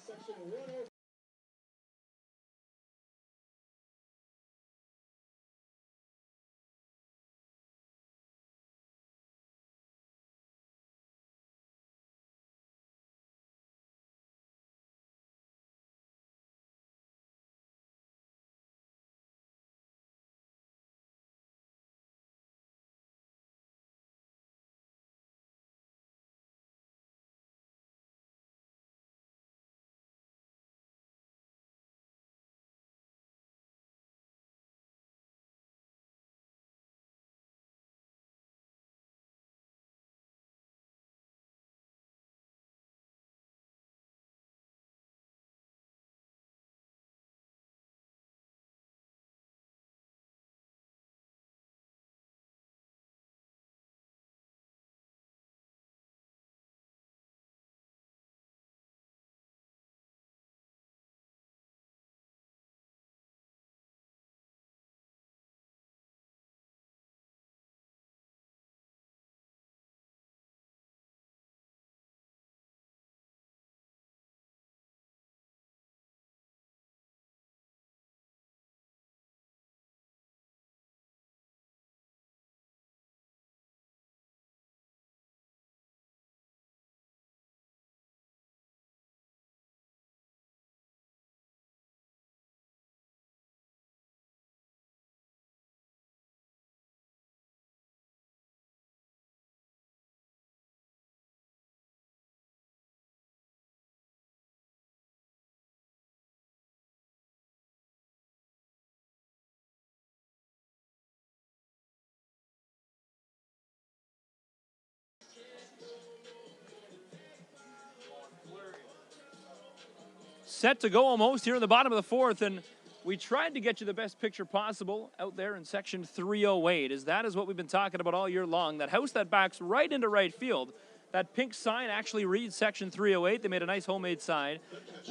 Set to go almost here in the bottom of the 4th, and we tried to get you the best picture possible out there in section 308, as that is what we've been talking about all year long. That house that backs right into right field. That pink sign actually reads section 308. They made a nice homemade sign.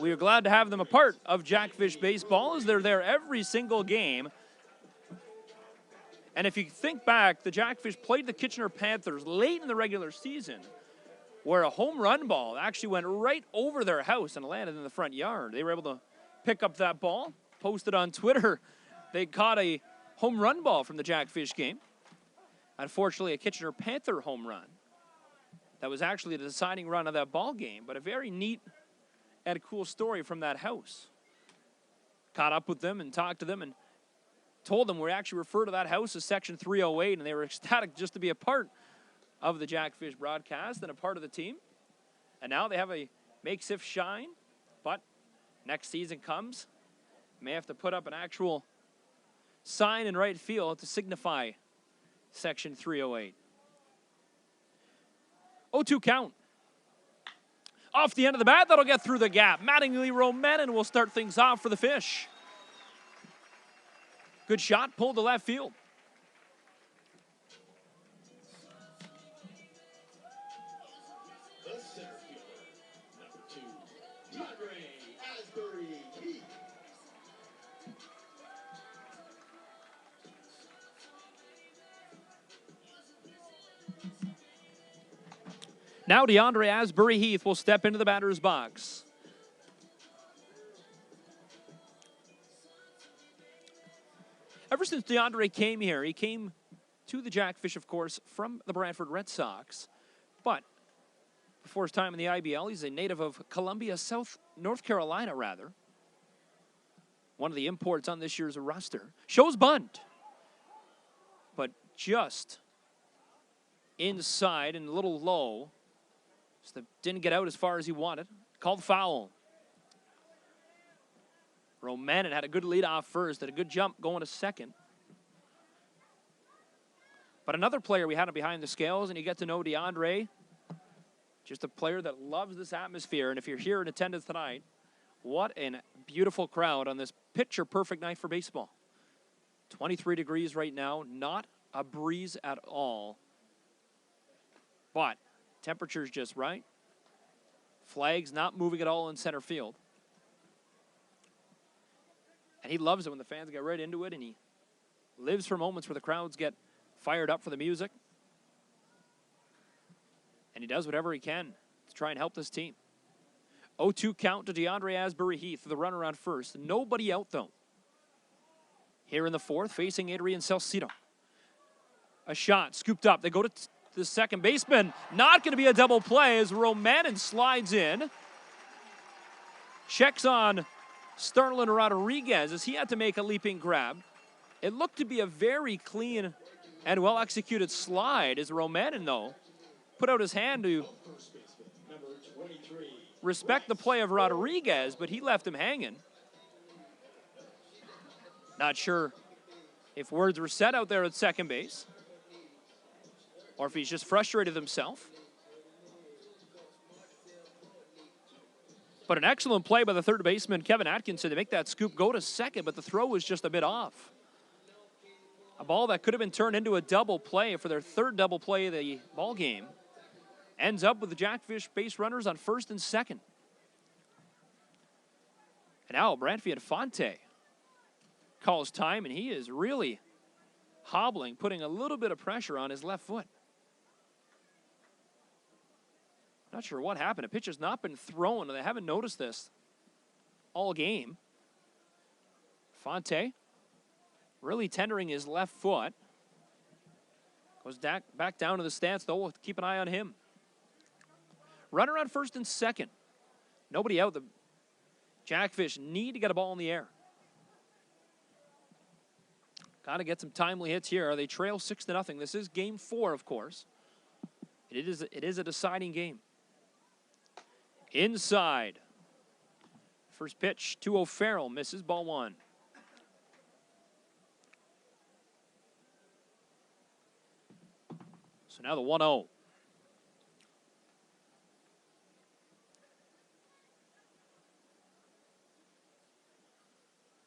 We are glad to have them a part of Jackfish baseball, as they're there every single game. And if you think back, the Jackfish played the Kitchener Panthers late in the regular season, where a home run ball actually went right over their house and landed in the front yard. They were able to pick up that ball, post it on Twitter. They caught a home run ball from the Jackfish game. Unfortunately, a Kitchener Panther home run. That was actually the deciding run of that ball game, but a very neat and cool story from that house. Caught up with them and talked to them and told them we actually refer to that house as Section 308, and they were ecstatic just to be a part of the Jackfish broadcast and a part of the team. And now they have a makeshift shine, but next season comes, may have to put up an actual sign in right field to signify Section 308. 0-2 count. Off the end of the bat, that'll get through the gap. Mattingly Romanen will start things off for the Fish. Good shot, pulled to left field. The center fielder, number 2, Asbury. Now DeAndre Asbury Heath will step into the batter's box. Ever since DeAndre came here, he came to the Jackfish, of course, from the Brantford Red Sox. But before his time in the IBL, he's a native of Columbia, North Carolina, rather. One of the imports on this year's roster. Shows bunt. But just inside and a little low. So didn't get out as far as he wanted. Called foul. Romanen had a good lead off first, had a good jump going to second. But another player we had behind the scales, and you get to know DeAndre, just a player that loves this atmosphere. And if you're here in attendance tonight, what a beautiful crowd on this picture-perfect night for baseball. 23 degrees right now, not a breeze at all. But temperature's just right. Flags not moving at all in center field. And he loves it when the fans get right into it, and he lives for moments where the crowds get fired up for the music. And he does whatever he can to try and help this team. 0-2 count to DeAndre Asbury Heath, the runner on first. Nobody out, though. Here in the fourth, facing Adrian Salcido. A shot, scooped up. They go to the second baseman. Not going to be a double play as Romanen slides in. Checks on Starlin Rodriguez as he had to make a leaping grab. It looked to be a very clean and well-executed slide as Romanen, though, put out his hand to respect the play of Rodriguez, but he left him hanging. Not sure if words were said out there at second base or if he's just frustrated himself. But an excellent play by the third baseman, Kevin Atkinson, to make that scoop go to second, but the throw was just a bit off. A ball that could have been turned into a double play for their third double play of the ball game ends up with the Jackfish base runners on first and second. And now Brantford Fonte calls time, and he is really hobbling, putting a little bit of pressure on his left foot. Not sure what happened. A pitch has not been thrown. They haven't noticed this all game. Fonte really tendering his left foot. Goes back down to the stance, though. We'll keep an eye on him. Runner on first and second. Nobody out. The Jackfish need to get a ball in the air. Got to get some timely hits here. They trail 6-0. This is game 4, of course. It is a deciding game. Inside. First pitch to O'Farrell. Misses, ball 1. So now the 1-0.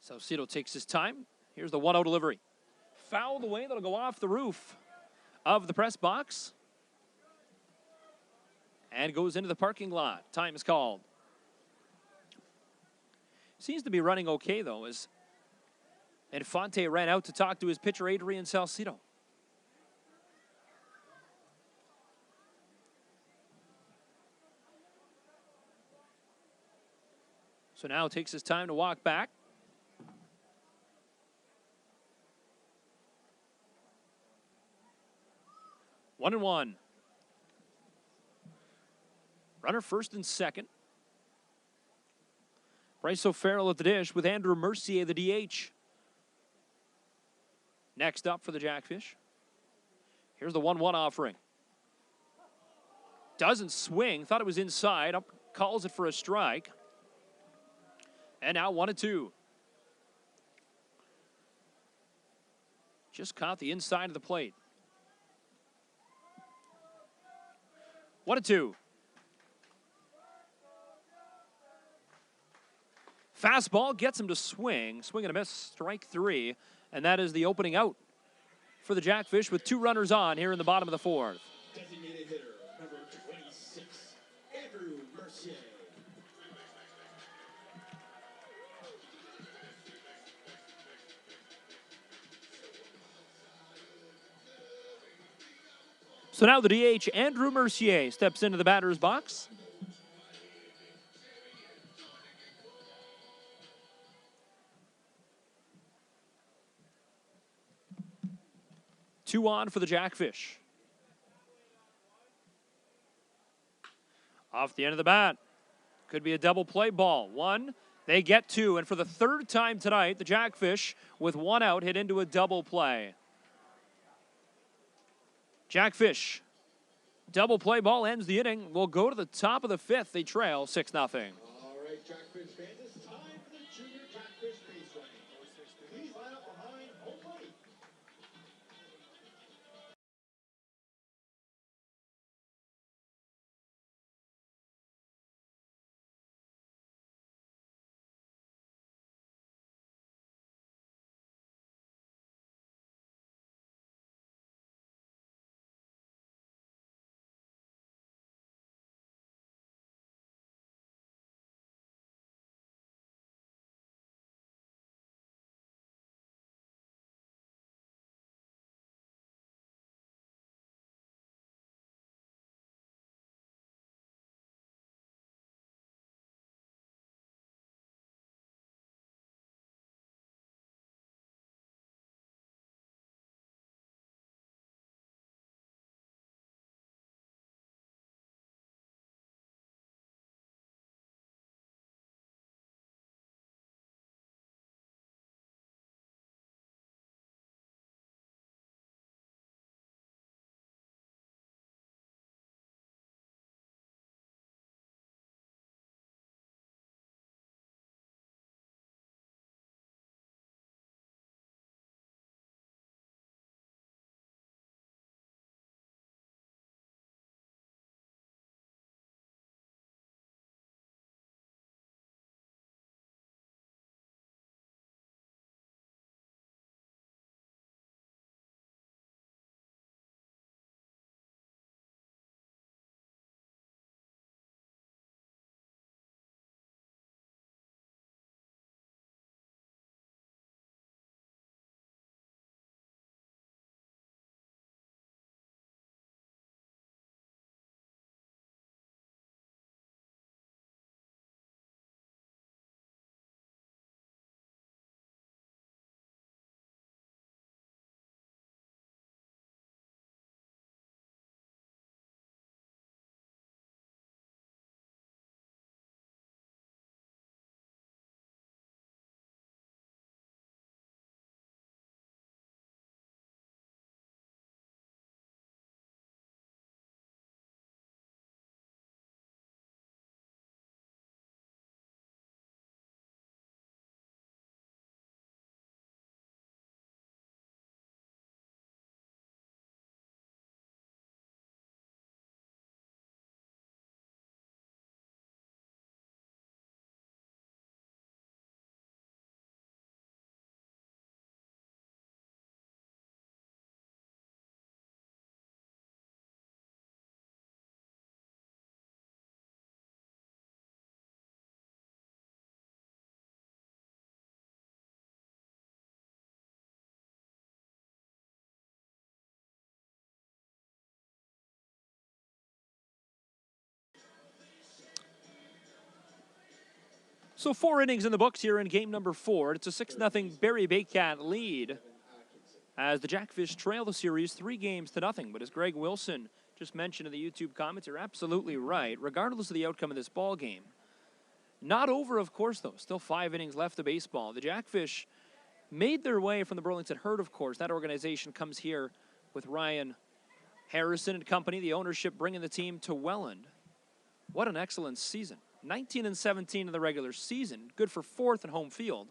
Salcido takes his time. Here's the 1-0 delivery. Fouled away. That'll go off the roof of the press box. And goes into the parking lot. Time is called. Seems to be running okay, though, as And Fonte ran out to talk to his pitcher, Adrian Salcido. So now takes his time to walk back. One and one. Runner first and second. Bryce O'Farrell at the dish with Andrew Mercier, the DH. Next up for the Jackfish. Here's the 1-1 offering. Doesn't swing. Thought it was inside. Up calls it for a strike. And now 1-2. Just caught the inside of the plate. 1-2. Fastball gets him to swing. Swing and a miss, strike 3. And that is the opening out for the Jackfish with 2 runners on here in the bottom of the 4th. Designated hitter, number 26, Andrew Mercier. So now the DH, Andrew Mercier, steps into the batter's box. Two on for the Jackfish. Off the end of the bat. Could be a double play ball. 1, they get 2. And for the 3rd time tonight, the Jackfish, with 1 out, hit into a double play. Jackfish, double play ball ends the inning. We'll go to the top of the 5th. They trail 6-0. All right, Jackfish fans, it's time for the Junior Jackfish base running. Please line up behind home plate. So 4 innings in the books here in game number 4. It's a 6-0 Barrie Baycat lead as the Jackfish trail the series 3-0. But as Greg Wilson just mentioned in the YouTube comments, you're absolutely right. Regardless of the outcome of this ball game, not over, of course, though. Still 5 innings left of baseball. The Jackfish made their way from the Burlington Herd, of course. That organization comes here with Ryan Harrison and company, the ownership bringing the team to Welland. What an excellent season. 19-17 in the regular season. Good for 4th in home field.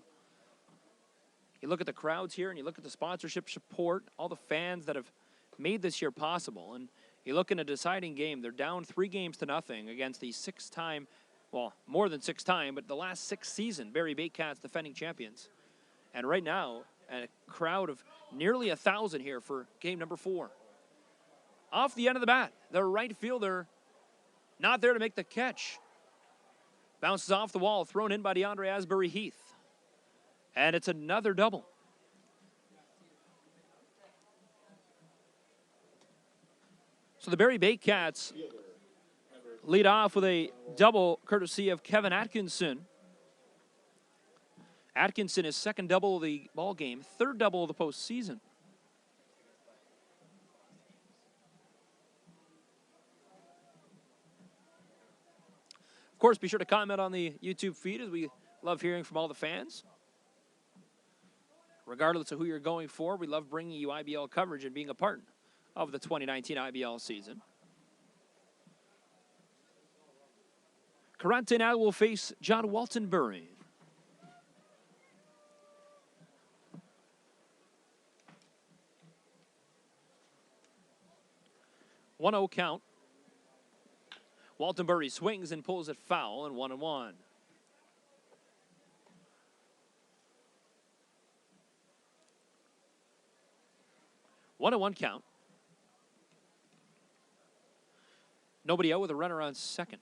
You look at the crowds here and you look at the sponsorship support, all the fans that have made this year possible. And you look in a deciding game, they're down 3-0 against the 6-time, well, more than 6-time, but the last 6 season, Barrie Baycats defending champions. And right now, a crowd of nearly 1,000 here for game number 4. Off the end of the bat, the right fielder not there to make the catch. Bounces off the wall, thrown in by DeAndre Asbury Heath. And it's another double. So the Barrie Baycats lead off with a double courtesy of Kevin Atkinson. Atkinson is 2nd double of the ball game, 3rd double of the postseason. Of course, be sure to comment on the YouTube feed, as we love hearing from all the fans. Regardless of who you're going for, we love bringing you IBL coverage and being a part of the 2019 IBL season. Carante now will face John Waltonbury. 1-0 count. Waltonbury swings and pulls it foul, and 1-1. One and 1 count. Nobody out with a runner on second.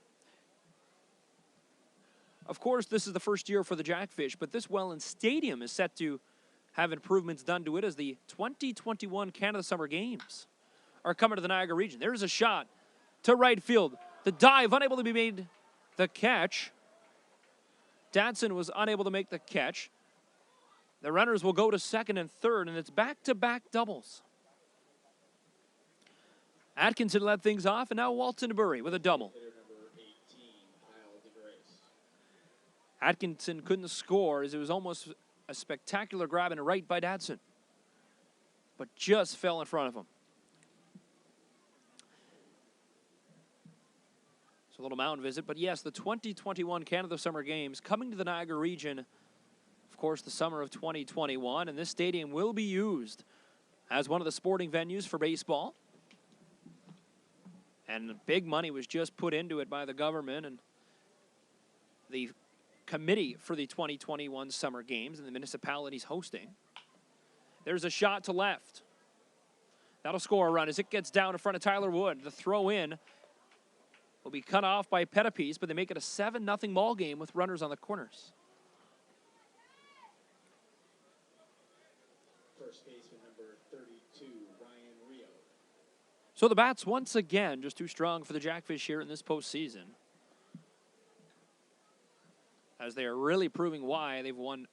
Of course, this is the first year for the Jackfish, but this Welland Stadium is set to have improvements done to it as the 2021 Canada Summer Games are coming to the Niagara region. There's a shot to right field. The dive unable to be made. The catch. Dadson was unable to make the catch. The runners will go to second and third, and it's back-to-back doubles. Atkinson led things off, and now Waltonbury with a double. Atkinson couldn't score as it was almost a spectacular grab and a right by Dadson, but just fell in front of him. It's a little mound visit, but yes, the 2021 Canada Summer Games coming to the Niagara region, of course, the summer of 2021, and this stadium will be used as one of the sporting venues for baseball. And big money was just put into it by the government and the committee for the 2021 Summer Games and the municipalities hosting. There's a shot to left. That'll score a run as it gets down in front of Tyler Wood. The throw in will be cut off by Pettipies, but they make it a 7-0 ball game with runners on the corners. First baseman number 32, Ryan Rio. So the bats once again just too strong for the Jackfish here in this postseason, as they are really proving why they've won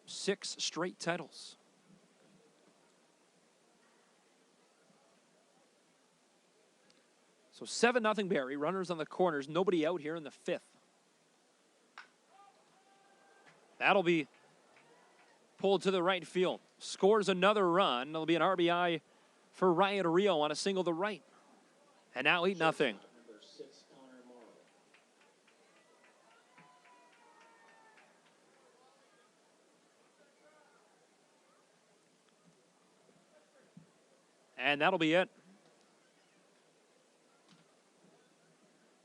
6 straight titles. So 7-0 Barrie, runners on the corners, nobody out here in the 5th. That'll be pulled to the right field. Scores another run. There'll be an RBI for Ryan Rio on a single to right. And now 8-0. Number 6, Connor Morrow. And that'll be it.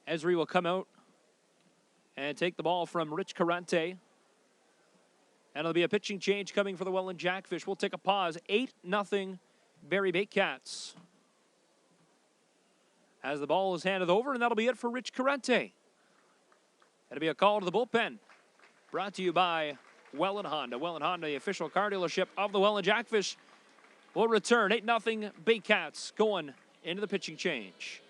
Esri will come out and take the ball from Rich Carante. And it'll be a pitching change coming for the Welland Jackfish. We'll take a pause. 8-0 Barrie Baycats. As the ball is handed over, and that'll be it for Rich Carante. It'll be a call to the bullpen. Brought to you by Welland Honda. Welland Honda, the official car dealership of the Welland Jackfish, will return. 8-0 Baycats going into the pitching change.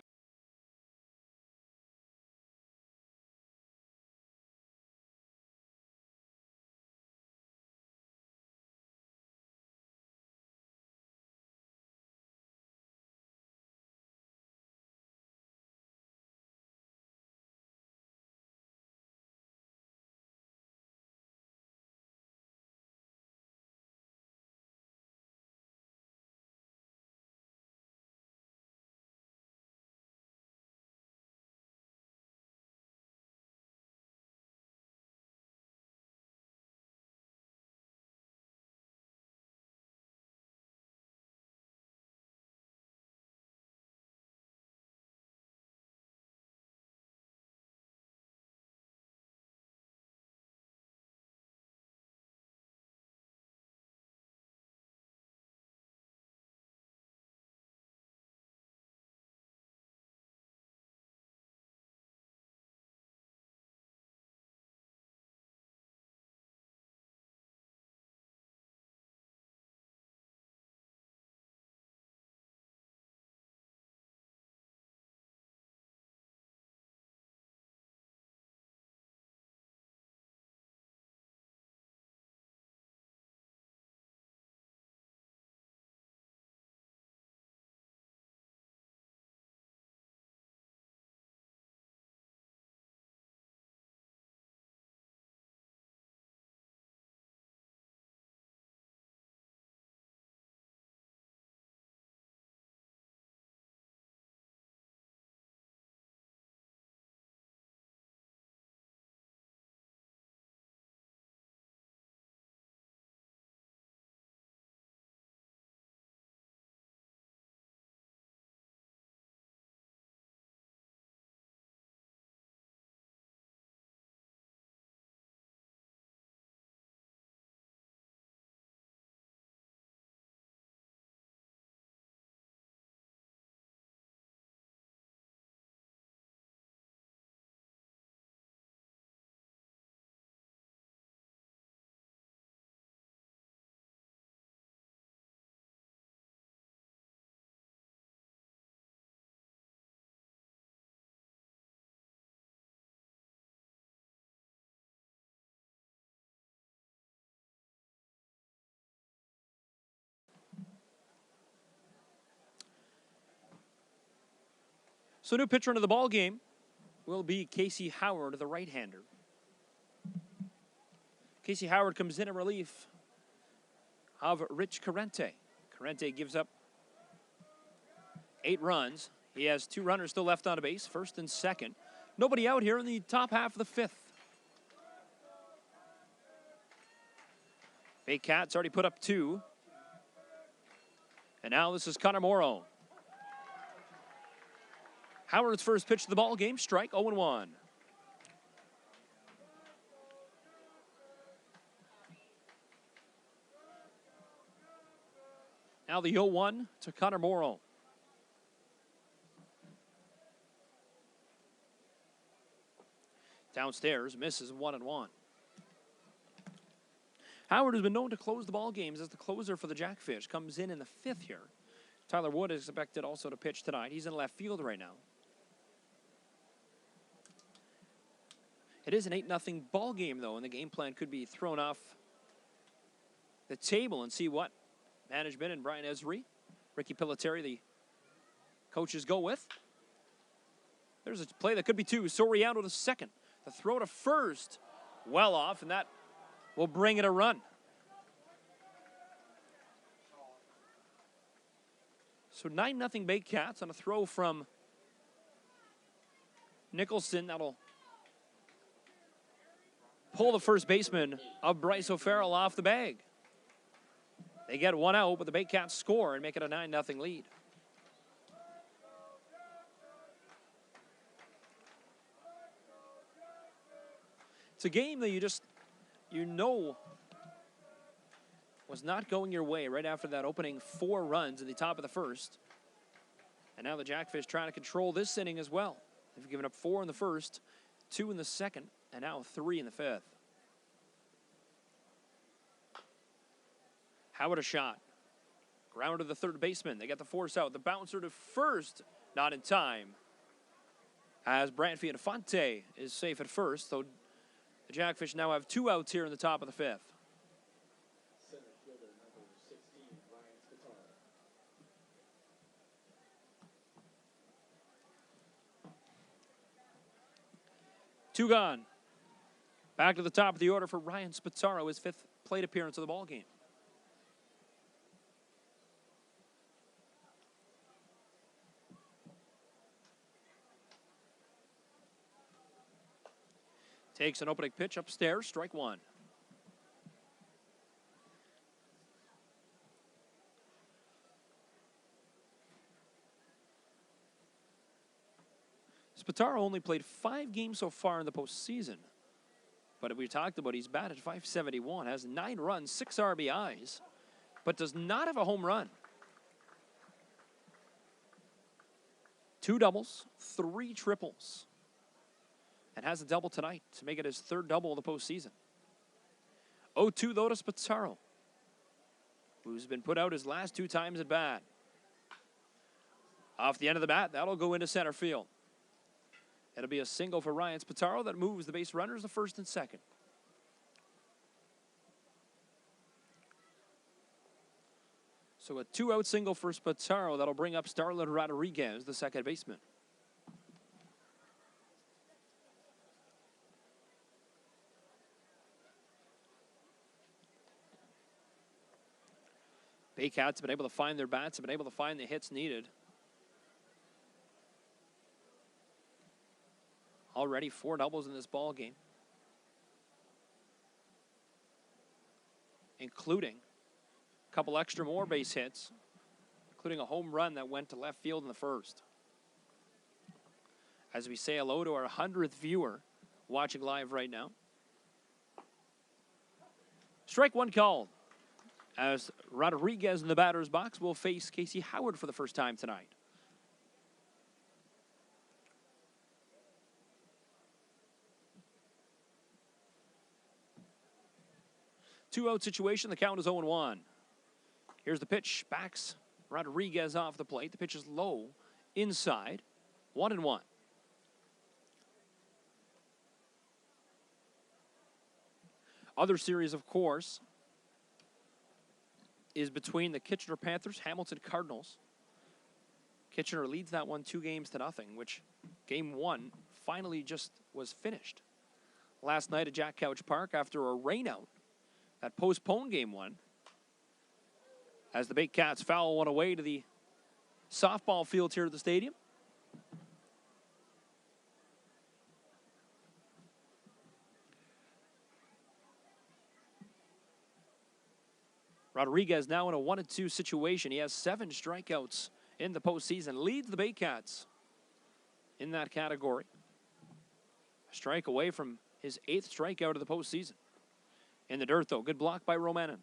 So new pitcher into the ball game will be Casey Howard, the right-hander. Casey Howard comes in relief of Rich Carente. Carente gives up 8 runs. He has 2 runners still left on a base, first and second. Nobody out here in the top half of the 5th. Baycats already put up 2. And now this is Connor Morrow. Howard's first pitch of the ball game, strike 0-1. Now the 0-1 to Connor Morrow. Downstairs, misses 1-1. Howard has been known to close the ball games as the closer for the Jackfish. Comes in the 5th here. Tyler Wood is expected also to pitch tonight. He's in left field right now. It is an 8-0 ball game, though, and the game plan could be thrown off the table and see what management and Brian Esri, Ricky Pillateri, the coaches, go with. There's a play that could be 2. Soriano to second. The throw to first, well off, and that will bring it a run. So 9-0 Baycats on a throw from Nicholson. That'll pull the first baseman of Bryce O'Farrell off the bag. They get 1 out, but the Baycats score and make it a 9-0 lead. It's a game that you know was not going your way right after that opening 4 runs in the top of the first. And now the Jackfish trying to control this inning as well. They've given up 4 in the first, 2 in the second, and now 3 in the 5th. Howard a shot. Ground to the third baseman. They get the force out. The bouncer to first, not in time. As Brantford Infante is safe at first, so the Jackfish now have 2 outs here in the top of the 5th. Center fielder number 16, Ryan Spataro. 2 gone. Back to the top of the order for Ryan Spataro, his 5th plate appearance of the ball game. Takes an opening pitch upstairs, strike 1. Spataro only played 5 games so far in the postseason. But we talked about he's batted .571, has 9 runs, 6 RBIs, but does not have a home run. 2 doubles, 3 triples. And has a double tonight to make it his 3rd double of the postseason. 0-2 though to Spataro, who's been put out his last 2 times at bat. Off the end of the bat, that'll go into center field. It'll be a single for Ryan Spataro that moves the base runners to first and second. So a 2-out single for Spataro that'll bring up Starlin Rodriguez, the second baseman. Baycats have been able to find their bats, have been able to find the hits needed. Already 4 doubles in this ball game, including a couple extra more base hits, including a home run that went to left field in the first. As we say hello to our 100th viewer watching live right now. Strike 1 called, as Rodriguez in the batter's box will face Casey Howard for the first time tonight. Two-out situation. The count is 0-1. Here's the pitch. Backs Rodriguez off the plate. The pitch is low inside. 1-1. Other series, of course, is between the Kitchener Panthers, Hamilton Cardinals. Kitchener leads that one 2-0, which game 1 finally just was finished last night at Jack Couch Park after a rainout that postponed game 1. As the Baycats foul one away to the softball fields here at the stadium. Rodriguez now in a 1-2 situation. He has 7 strikeouts in the postseason. Leads the Baycats in that category. A strike away from his 8th strikeout of the postseason. In the dirt, though. Good block by Romanen.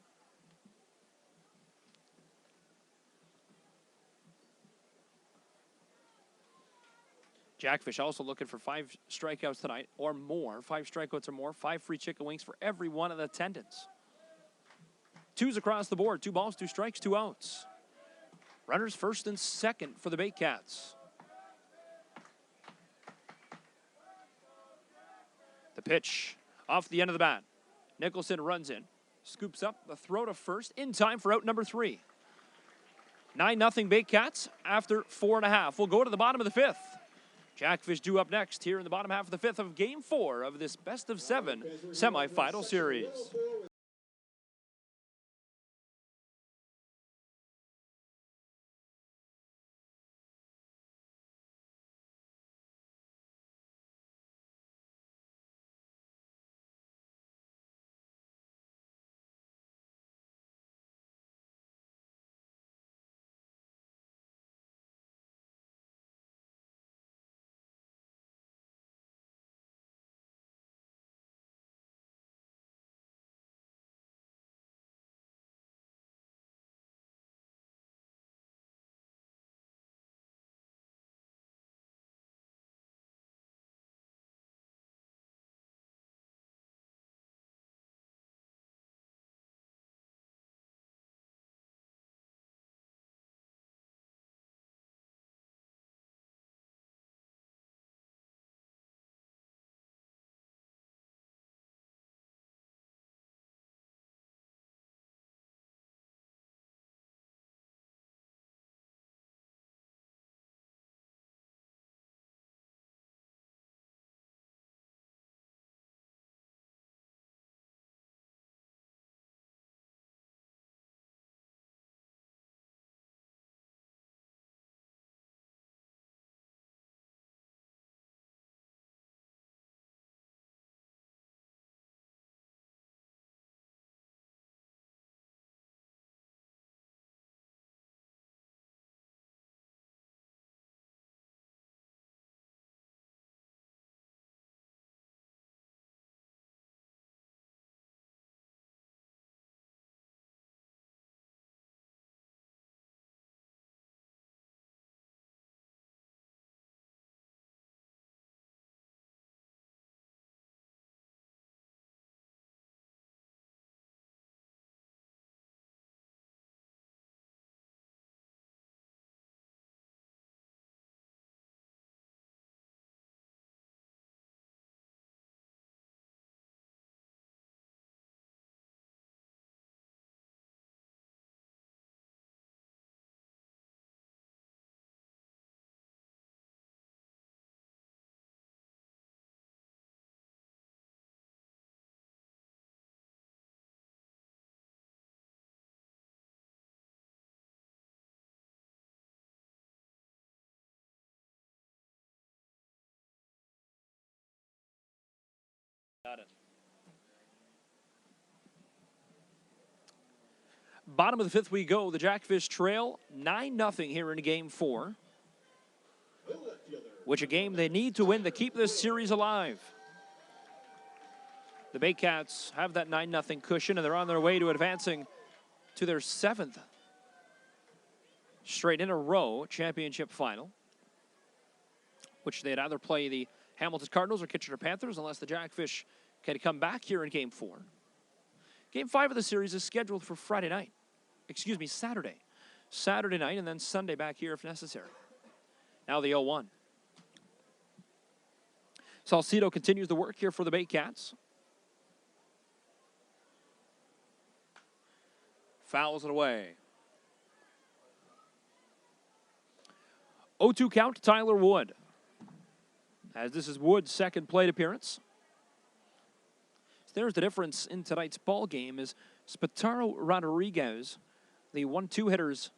Jackfish also looking for 5 strikeouts tonight or more. 5 strikeouts or more. 5 free chicken wings for every one of the attendants. 2s across the board. 2 balls, 2 strikes, 2 outs. Runners first and second for the Baycats. The pitch off the end of the bat. Nicholson runs in. Scoops up the throw to first in time for out number 3. 9-0 Baycats after 4.5. We'll go to the bottom of the 5th. Jackfish due up next here in the bottom half of the 5th of Game 4 of this best-of-7 semifinal series. Got it. Bottom of the 5th we go. The Jackfish trail 9-0 here in Game 4. Which a game they need to win to keep this series alive. The Baycats have that 9-0 cushion, and they're on their way to advancing to their 7th straight in a row championship final, which they'd either play the Hamilton Cardinals or Kitchener Panthers unless the Jackfish can come back here in Game 4. Game 5 of the series is scheduled for Friday night. Excuse me, Saturday. Saturday night, and then Sunday back here if necessary. Now the 0-1. Salcido continues the work here for the Baycats. Fouls it away. 0-2 count to Tyler Wood. As this is Wood's second plate appearance. So there's the difference in tonight's ball game is Spataro Rodriguez, the 1-2 hitters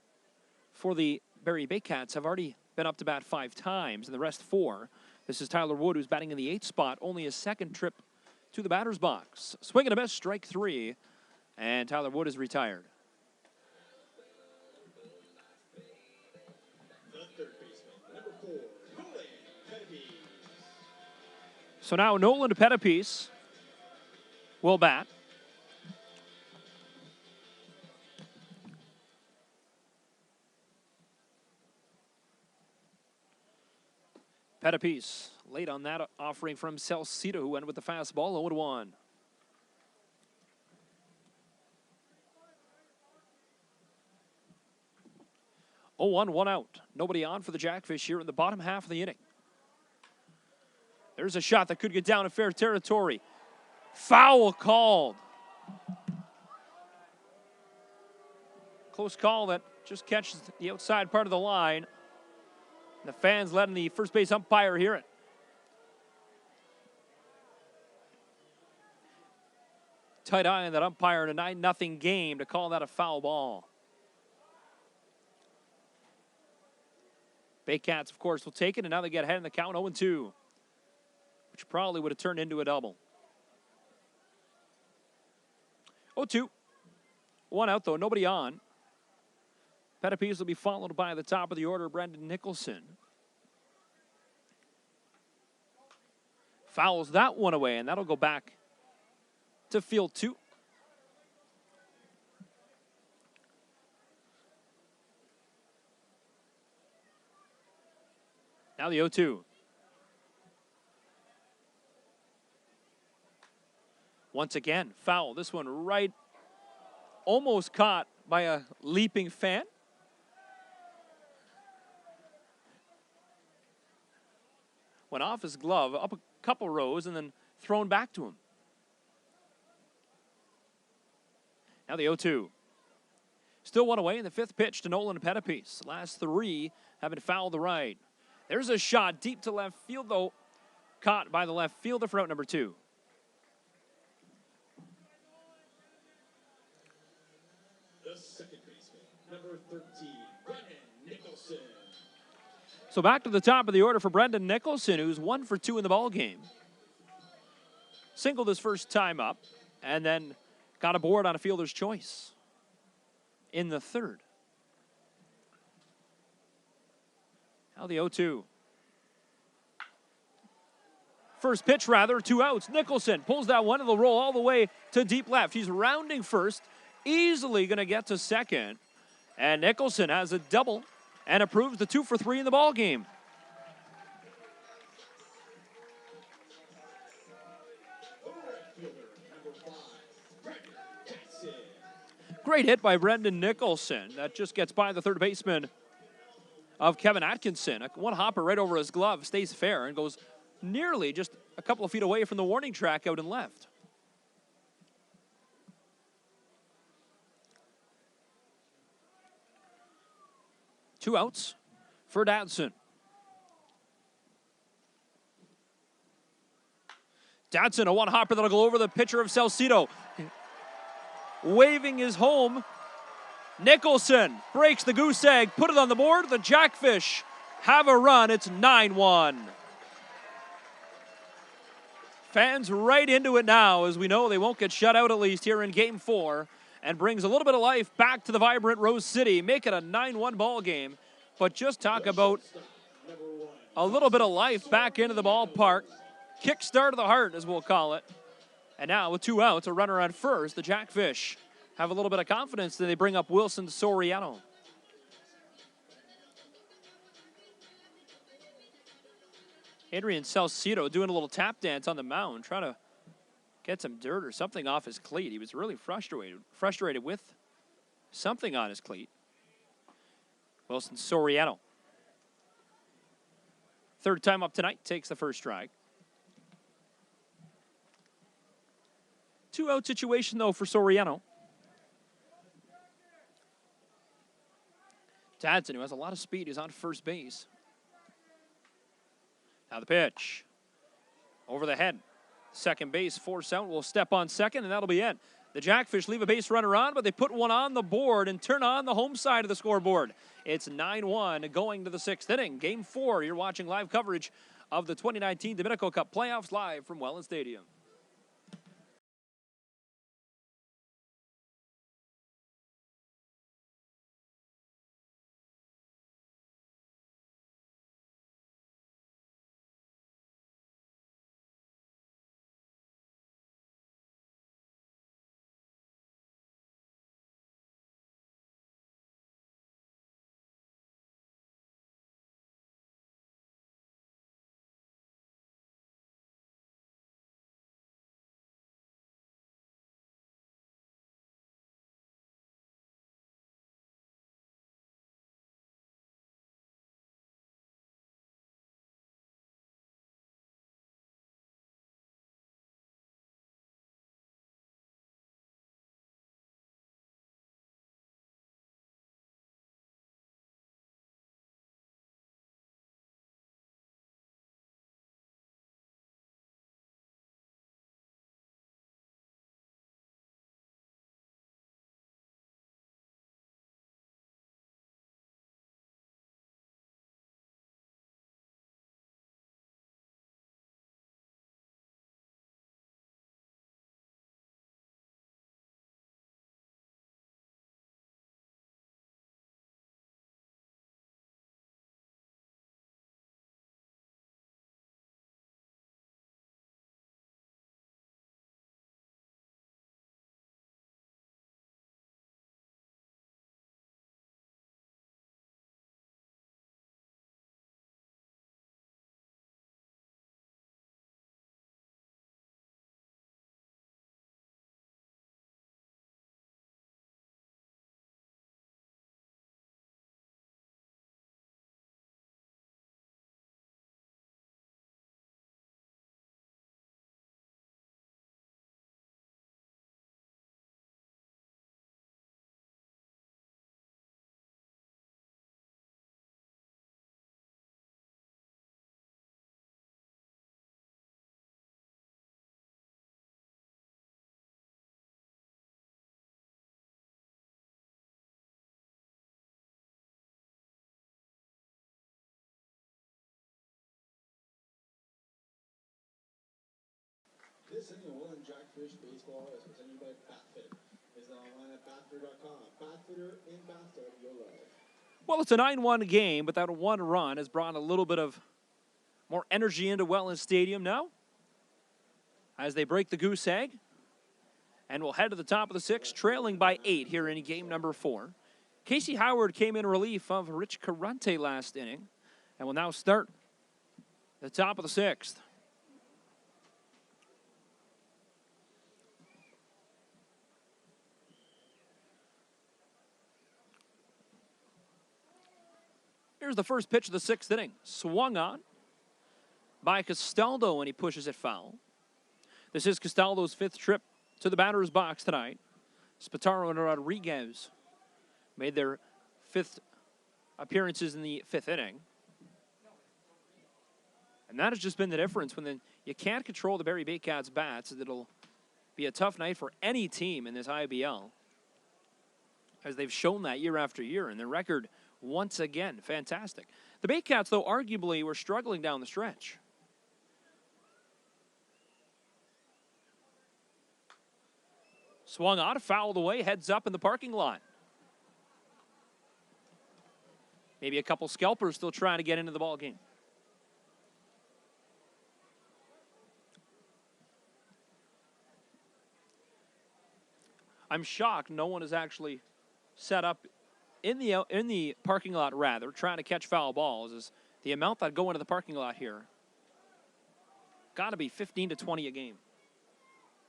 for the Barrie Baycats, have already been up to bat 5 times, and the rest 4. This is Tyler Wood, who's batting in the 8th spot, only his second trip to the batter's box. Swing and a miss, strike 3, and Tyler Wood is retired. The third baseman, number 4, Nolan Pettipies. So now Nolan Pettipies will bat. Pettipies late on that offering from Celcito, who went with the fastball, 0-1. Oh, 1 out. Nobody on for the Jackfish here in the bottom half of the inning. There's a shot that could get down in fair territory. Foul called. Close call that just catches the outside part of the line. The fans letting the first base umpire hear it. Tight eye on that umpire in a 9-0 game to call that a foul ball. Baycats, of course, will take it, and now they get ahead in the count 0-2, which probably would have turned into a double. 0-2. 1 out, though. Nobody on. Pettipies will be followed by the top of the order, Brendon Nicholson. Fouls that one away, and that'll go back to field 2. Now the 0-2. Once again, foul. This one right, almost caught by a leaping fan. Went off his glove, up a couple rows, and then thrown back to him. Now the 0-2. Still 1 away in the 5th pitch to Nolan Pettipies. The last 3 have been fouled to right. There's a shot deep to left field, though, caught by the left fielder for out number 2. The second baseman, number 13, Brendon Nicholson. So back to the top of the order for Brendon Nicholson, who's 1 for 2 in the ball game. Singled his first time up, and then got aboard on a fielder's choice in the 3rd. Now the 0-2. First pitch, rather, 2 outs. Nicholson pulls that one, and they'll roll all the way to deep left. He's rounding first, easily going to get to second. And Nicholson has a double and approves the 2 for 3 in the ball game. Great hit by Brendon Nicholson. That just gets by the third baseman of Kevin Atkinson. One hopper right over his glove, stays fair, and goes nearly just a couple of feet away from the warning track out and left. Two outs for Dadson. Dadson, a one hopper that'll go over the pitcher of Celcito. Waving his home. Nicholson breaks the goose egg, put it on the board. The Jackfish have a run. It's 9-1. Fans right into it now, as we know they won't get shut out at least here in Game 4, and brings a little bit of life back to the vibrant Rose City. Make it a 9-1 ball game, but just talk about a little bit of life back into the ballpark. Kickstart of the heart, as we'll call it. And now with 2 outs, a runner on first, the Jackfish have a little bit of confidence that they bring up Wilson Soriano. Adrian Celcito doing a little tap dance on the mound, trying to get some dirt or something off his cleat. He was really frustrated with something on his cleat. Wilson Soriano, third time up tonight, takes the first strike. 2-out situation, though, for Soriano. Dadson, who has a lot of speed, is on first base. Now the pitch. Over the head. Second base, force out, will step on second, and that'll be it. The Jackfish leave a base runner on, but they put one on the board and turn on the home side of the scoreboard. It's 9-1 going to the sixth inning. Game 4, you're watching live coverage of the 2019 Dominico Cup playoffs live from Welland Stadium. This inning of Welland Jackfish baseball is presented by Batfitter. Visit online at batfitter.com. Batfitter in bathtub you'll love. Well, it's a 9-1 game, but that one run has brought a little bit of more energy into Welland Stadium now as they break the goose egg. And we'll head to the top of the sixth, trailing by 8 here in game number 4. Casey Howard came in relief of Rich Carante last inning and will now start the top of the sixth. Here's the first pitch of the sixth inning. Swung on by Costello, and he pushes it foul. This is Costello's 5th trip to the batter's box tonight. Spataro and Rodriguez made their 5th appearances in the 5th inning. And that has just been the difference. When you can't control the Barrie Baycats bats, it'll be a tough night for any team in this IBL, as they've shown that year after year, and their record once again fantastic. The Baycats, though, arguably were struggling down the stretch. Swung on, fouled away, heads up in the parking lot. Maybe a couple scalpers still trying to get into the ball game. I'm shocked no one is actually set up in the parking lot, rather, trying to catch foul balls. Is the amount that go into the parking lot here got to be 15 to 20 a game.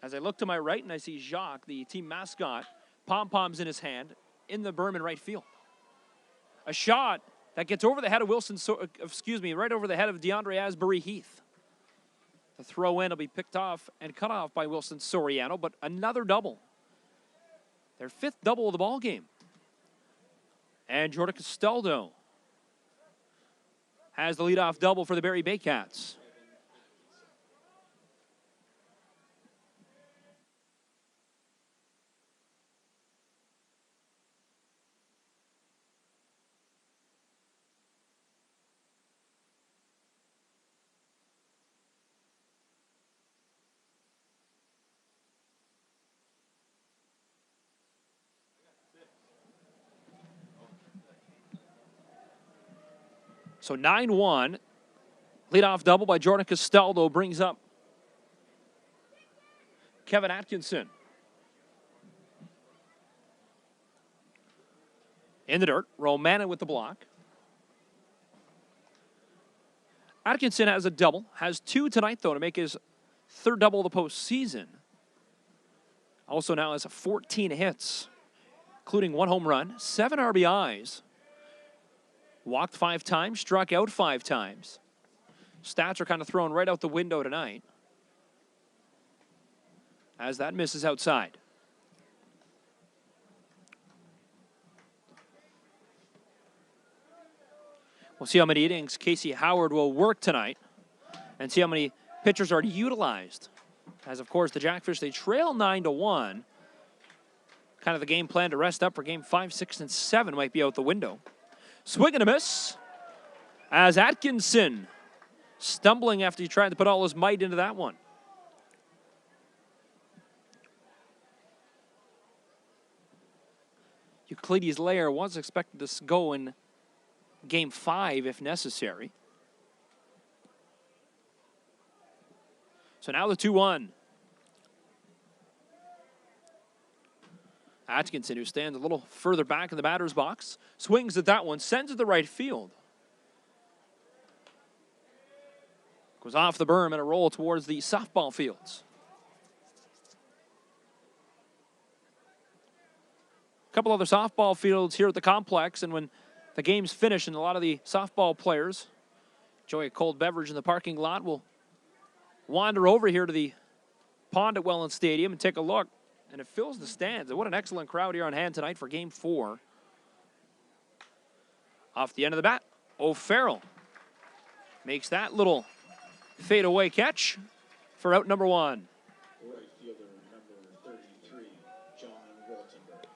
As I look to my right and I see Jacques, the team mascot, pom-poms in his hand, in the berm in right field. A shot that gets over the head of right over the head of DeAndre Asbury Heath. The throw in will be picked off and cut off by Wilson Soriano, but another double. Their 5th double of the ball game. And Jordan Costello has the leadoff double for the Barrie Baycats. So 9-1. Leadoff double by Jordan Costello brings up Kevin Atkinson. In the dirt, Romana with the block. Atkinson has a double, has 2 tonight, though, to make his 3rd double of the postseason. Also now has 14 hits, including 1 home run, 7 RBIs. Walked 5 times, struck out 5 times. Stats are kind of thrown right out the window tonight, as that misses outside. We'll see how many innings Casey Howard will work tonight and see how many pitchers are utilized. As, of course, the Jackfish, they trail 9-1. Kind of the game plan to rest up for game 5, 6, and 7 might be out the window. Swing and a miss as Atkinson stumbling after he tried to put all his might into that one. Euclides Lair was expected to go in game 5 if necessary. So now the 2-1. Atkinson, who stands a little further back in the batter's box, swings at that one, sends it to right field. Goes off the berm and a roll towards the softball fields. A couple other softball fields here at the complex, and when the game's finished and a lot of the softball players enjoy a cold beverage in the parking lot, will wander over here to the pond at Welland Stadium and take a look. And it fills the stands. And what an excellent crowd here on hand tonight for game 4. Off the end of the bat, O'Farrell makes that little fadeaway catch for out number 1. Right fielder number 33, John Waltenberg.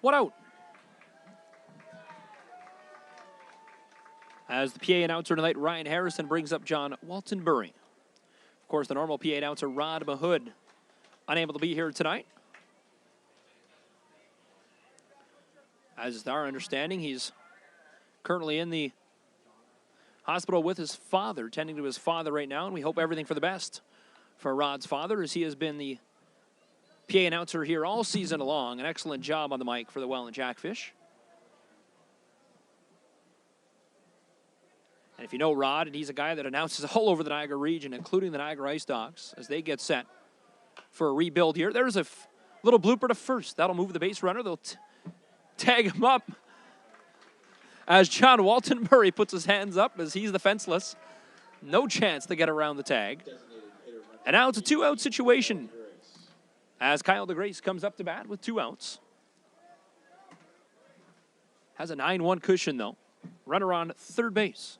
One out. As the PA announcer tonight, Ryan Harrison brings up John Waltenbury. Of course, the normal PA announcer, Rod Mahood, unable to be here tonight. As is our understanding, he's currently in the hospital with his father, tending to his father right now, and we hope everything for the best for Rod's father, as he has been the PA announcer here all season long. An excellent job on the mic for the Welland Jackfish. And if you know Rod, and he's a guy that announces all over the Niagara region, including the Niagara Ice Dogs, as they get set for a rebuild here. There's a little blooper to first. That'll move the base runner. They'll tag him up as John Waltenbury puts his hands up as he's the fenceless. No chance to get around the tag. And now it's a 2-out situation as Kyle DeGrace comes up to bat with 2 outs. Has a 9-1 cushion, though. Runner on third base.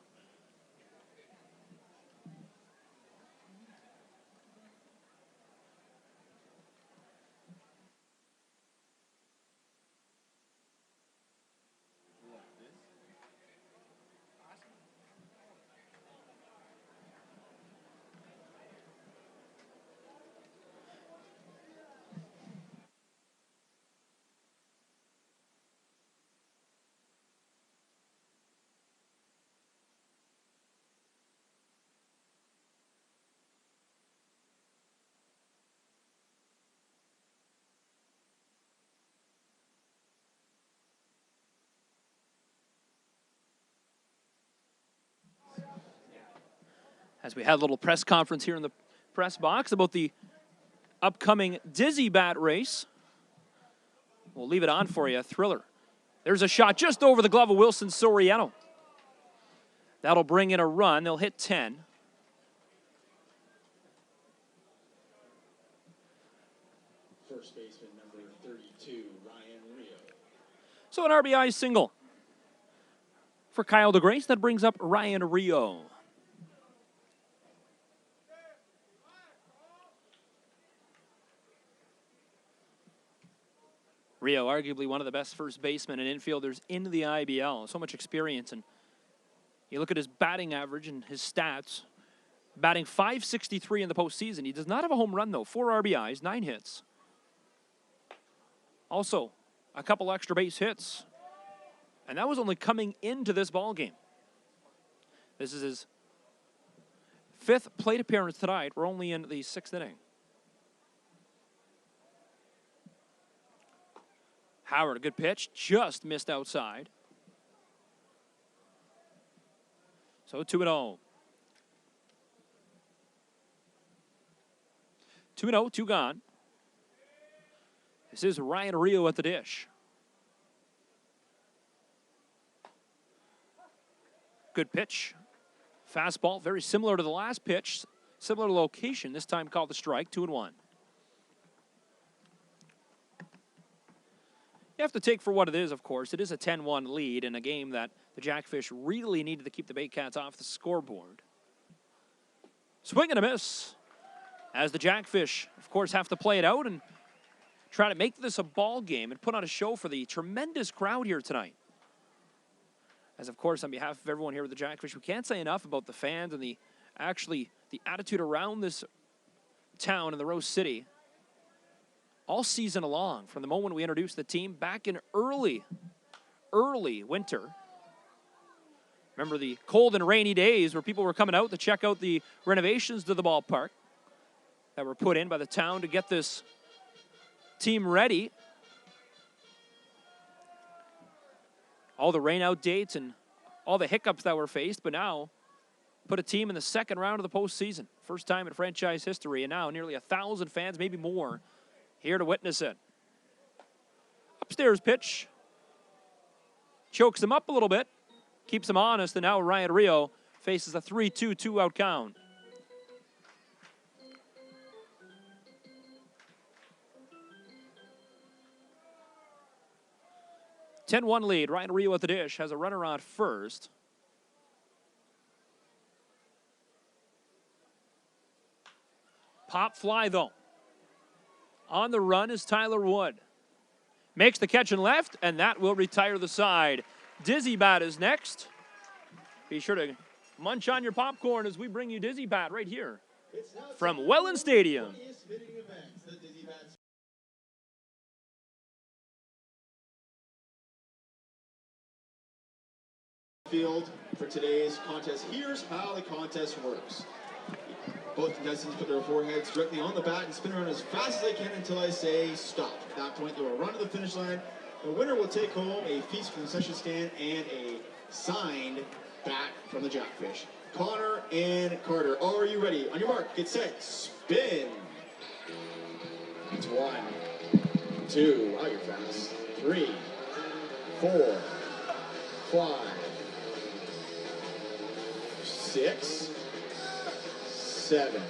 As we had a little press conference here in the press box about the upcoming Dizzy Bat race. We'll leave it on for you, a thriller. There's a shot just over the glove of Wilson Soriano. That'll bring in a run. They'll hit 10. First base So an RBI single for Kyle DeGrace. That brings up Ryan Rio. Rio, arguably one of the best first basemen and infielders in the IBL. So much experience. And you look at his batting average and his stats. Batting .563 in the postseason. He does not have a home run, though. 4 RBIs, 9 hits. Also, a couple extra base hits. And that was only coming into this ball game. This is his 5th plate appearance tonight. We're only in the 6th inning. Howard, a good pitch. Just missed outside. So 2-0. 2-0, 2 gone. This is Ryan Rio at the dish. Good pitch. Fastball, very similar to the last pitch. Similar location, this time called the strike, 2-1. You have to take for what it is, of course. It is a 10-1 lead in a game that the Jackfish really needed to keep the Baycats off the scoreboard. Swing and a miss. As the Jackfish, of course, have to play it out and try to make this a ball game and put on a show for the tremendous crowd here tonight. As, of course, on behalf of everyone here with the Jackfish, we can't say enough about the fans and the attitude around this town and the Rose City all season long, from the moment we introduced the team back in early winter. Remember the cold and rainy days where people were coming out to check out the renovations to the ballpark that were put in by the town to get this team ready. All the rain-out dates and all the hiccups that were faced, but now put a team in the second round of the postseason. First time in franchise history, and now nearly 1,000 fans, maybe more, here to witness it. Upstairs pitch. Chokes him up a little bit. Keeps him honest, and now Ryan Rio faces a 3-2 two-out count. (10-1) lead. Ryan Rio at the dish has a runner on first. Pop fly, though. On the run is Tyler Wood. Makes the catch in left, and that will retire the side. Dizzy Bat is next. Be sure to munch on your popcorn as we bring you Dizzy Bat right here from Welland Stadium. Field for today's contest. Here's how the contest works. Both contestants put their foreheads directly on the bat and spin around as fast as they can until I say stop. At that point, they will run to the finish line. The winner will take home a feast from the concession stand and a signed bat from the Jackfish. Connor and Carter, are you ready? On your mark, get set, spin. It's 1, 2, out you're fast. 3, 4, 5, 6, 7,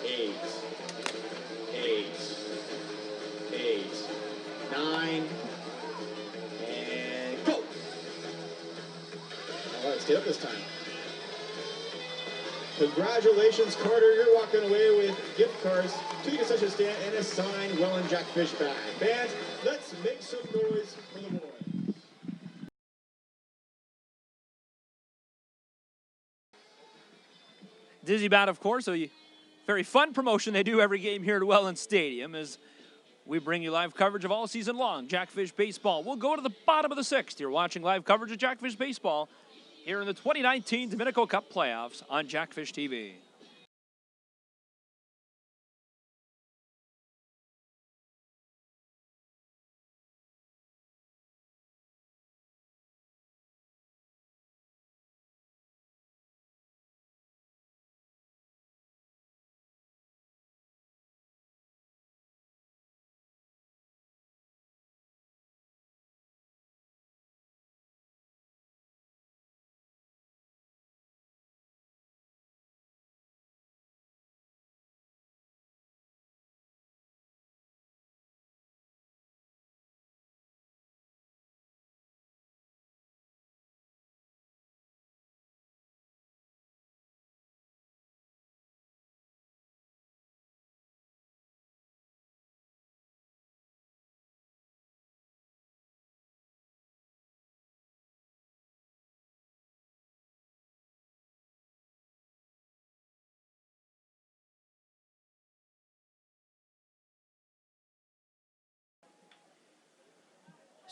8, 9, and go. All right, let's get up this time. Congratulations, Carter. You're walking away with gift cards to the concession stand and a signed Welland Jackfish bag. Fans, let's make some noise for the boys. Dizzy Bat, of course, a very fun promotion they do every game here at Welland Stadium as we bring you live coverage of all season long Jackfish baseball. We'll go to the bottom of the 6th. You're watching live coverage of Jackfish baseball here in the 2019 Dominico Cup playoffs on Jackfish TV.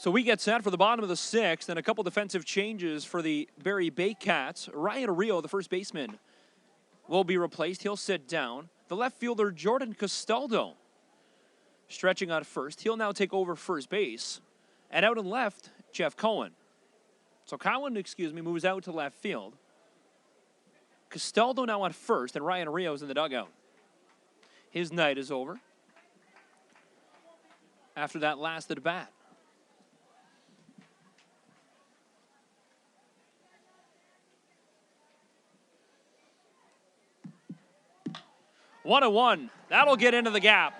So we get set for the bottom of the 6th, and a couple defensive changes for the Barrie Baycats. Ryan Rio, the first baseman, will be replaced. He'll sit down. The left fielder, Jordan Costello, stretching on first. He'll now take over first base. And out in left, Jeff Cohen. So Cohen, moves out to left field. Costello now on first, and Ryan Rio's in the dugout. His night is over after that last at bat. One and one. That'll get into the gap.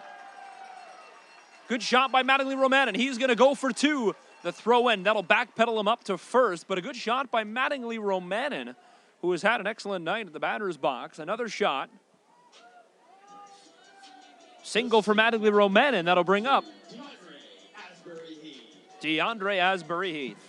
Good shot by Mattingly Romanen. He's going to go for 2. The throw in. That'll backpedal him up to first, but a good shot by Mattingly Romanen, who has had an excellent night at the batter's box. Another shot. Single for Mattingly Romanen. That'll bring up DeAndre Asbury-Heath.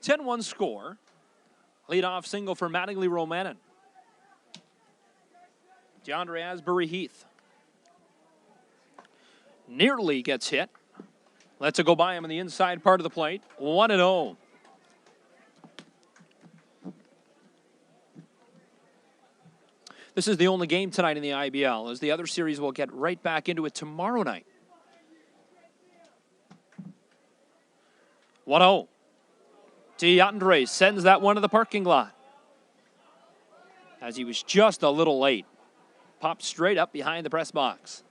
(10-1) score. Leadoff single for Mattingly Romanen. DeAndre Asbury-Heath nearly gets hit. Lets it go by him on the inside part of the plate. 1-0. This is the only game tonight in the IBL, as the other series will get right back into it tomorrow night. 1-0. DeAndre sends that one to the parking lot, as he was just a little late. Popped straight up behind the press box.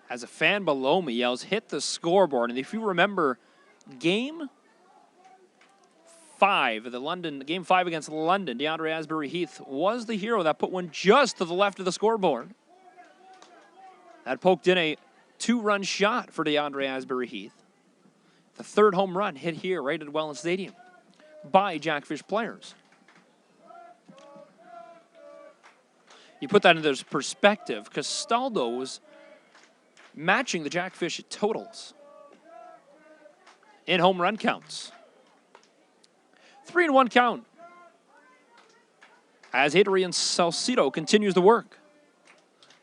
As a fan below me yells, "Hit the scoreboard." And if you remember, Game 5 against London, DeAndre Asbury-Heath was the hero that put one just to the left of the scoreboard. That poked in a 2-run shot for DeAndre Asbury-Heath. The 3rd home run hit here right at Welland Stadium by Jackfish players. You put that into perspective, Costello was matching the Jackfish totals in home run counts. 3-1 count as Adrian Salcido continues to work.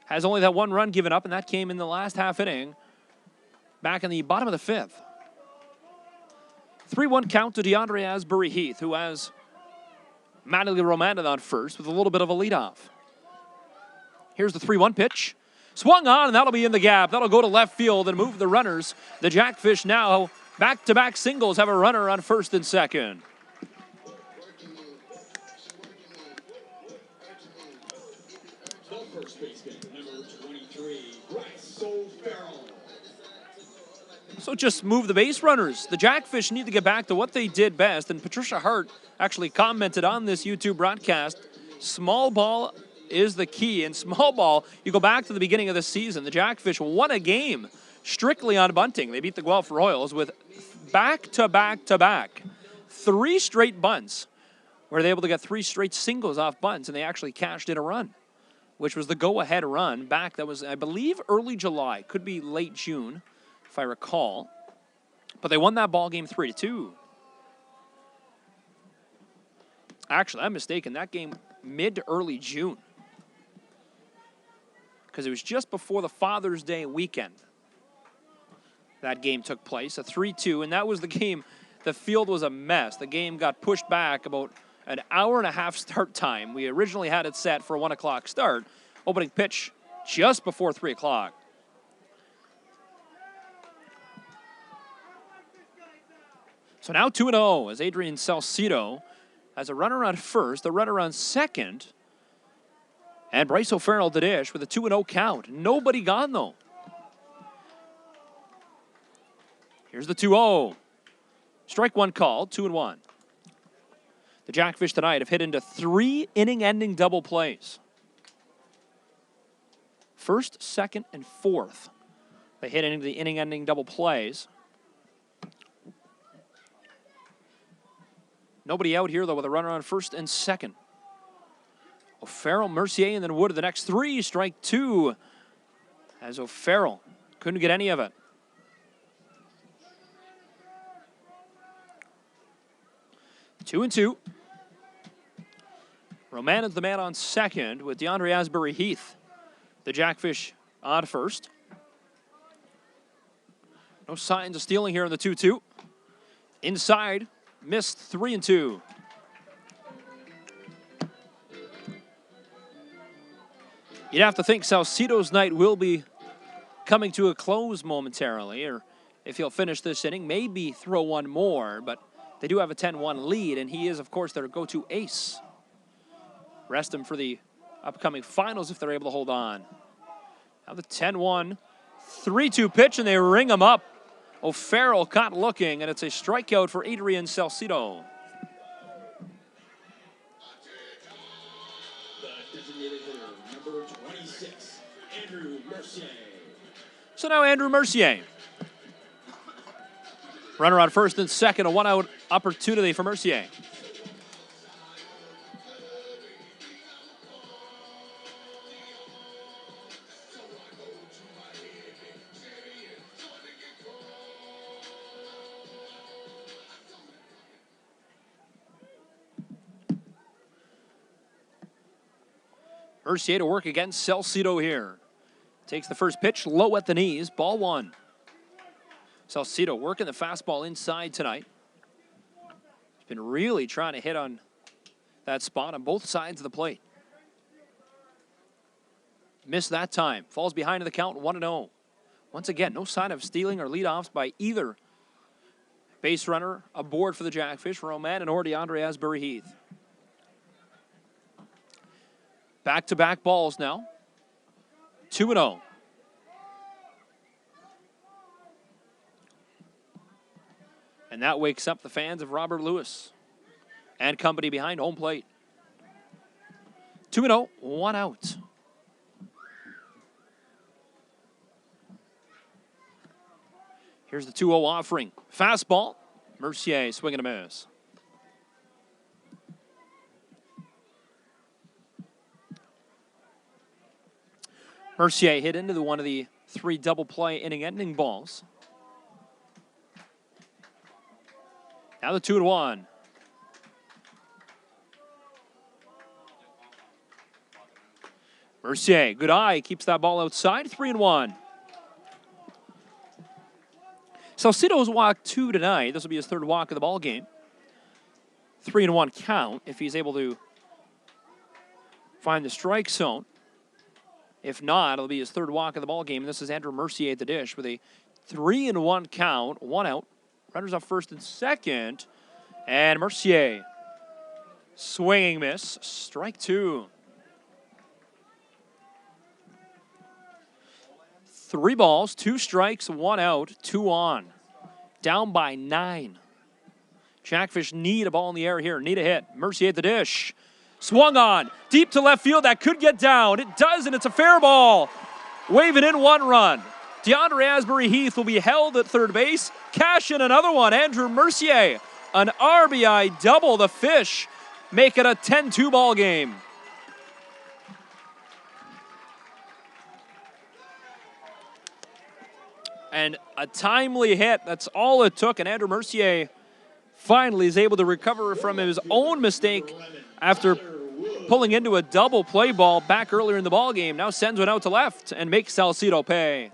Has only that 1 run given up, and that came in the last half inning back in the bottom of the 5th. 3-1 count to DeAndre Asbury-Heath, who has Mattingly Romanen on first with a little bit of a leadoff. Here's the 3-1 pitch. Swung on, and that'll be in the gap. That'll go to left field and move the runners. The Jackfish now back-to-back singles have a runner on first and second. First baseman, number 23, Bryce O'Farrell. So just move the base runners. The Jackfish need to get back to what they did best, and Patricia Hart actually commented on this YouTube broadcast. Small ball is the key. In small ball, you go back to the beginning of the season. The Jackfish won a game strictly on bunting. They beat the Guelph Royals with back-to-back-to-back 3 straight bunts, where they were able to get 3 straight singles off bunts, and they actually cashed in a run, which was the go-ahead run back. That was, I believe, early July. Could be late June, if I recall. But they won that ball game 3-2. Actually, I'm mistaken. That game mid to early June, because it was just before the Father's Day weekend that game took place, a 3-2, and that was the game. The field was a mess. The game got pushed back about an hour and a half start time. We originally had it set for a 1 o'clock start. Opening pitch just before 3 o'clock. So now 2-0 as Adrian Salcido has a runner on first, a runner on second, and Bryce O'Farrell to dish with a 2-0 count. Nobody gone, though. Here's the 2-0. Strike one call, 2-1. The Jackfish tonight have hit into 3 inning-ending double plays. First, second, and fourth. They hit into the inning-ending double plays. Nobody out here, though, with a runner on first and second. O'Farrell, Mercier, and then Wood of the next three. Strike two as O'Farrell couldn't get any of it. 2-2. Romanen's the man on second with DeAndre Asbury Heath, the Jackfish, on first. No signs of stealing here in the 2-2. Inside, missed 3-2. You'd have to think Salcedo's night will be coming to a close momentarily, or if he'll finish this inning, maybe throw one more, but they do have a 10-1 lead, and he is, of course, their go-to ace. Rest him for the upcoming finals if they're able to hold on. Now the 10-1, 3-2 pitch, and they ring him up. O'Farrell caught looking, and it's a strikeout for Adrian Salcedo. The designated hitter, number 26, Andrew Mercier. So now Andrew Mercier. Runner on first and second, a one-out opportunity for Mercier. Mercier to work against Salcedo here. Takes the first pitch, low at the knees, ball one. Salcedo working the fastball inside tonight. He's been really trying to hit on that spot on both sides of the plate. Missed that time. Falls behind in the count, 1-0. Once again, no sign of stealing or leadoffs by either base runner aboard for the Jackfish, Romanen or DeAndre Asbury Heath. Back-to-back balls now. 2-0. And that wakes up the fans of Robert Lewis and company behind home plate. 2-0, one out. Here's the 2-0 offering. Fastball. Mercier swinging a miss. Mercier hit into one of the three double play inning-ending balls. Now the 2-1. Mercier, good eye, keeps that ball outside, 3-1. Salcedo's walked two tonight. This will be his third walk of the ball game. 3-1 count if he's able to find the strike zone. If not, it'll be his third walk of the ball game. And this is Andrew Mercier at the dish with a 3-1 count, one out. Runners up first and second. And Mercier, swinging miss, strike two. 3 balls, 2 strikes, 1 out, 2 on. Down by 9. Jackfish need a ball in the air here, need a hit. Mercier at the dish. Swung on, deep to left field, that could get down. It does, and it's a fair ball. Waving in 1 run. DeAndre Asbury Heath will be held at third base. Cash in another one, Andrew Mercier. An RBI double, the Fish make it a 10-2 ball game. And a timely hit, that's all it took, and Andrew Mercier finally is able to recover from his own mistake after pulling into a double play ball back earlier in the ball game. Now sends one out to left and makes Salcedo pay.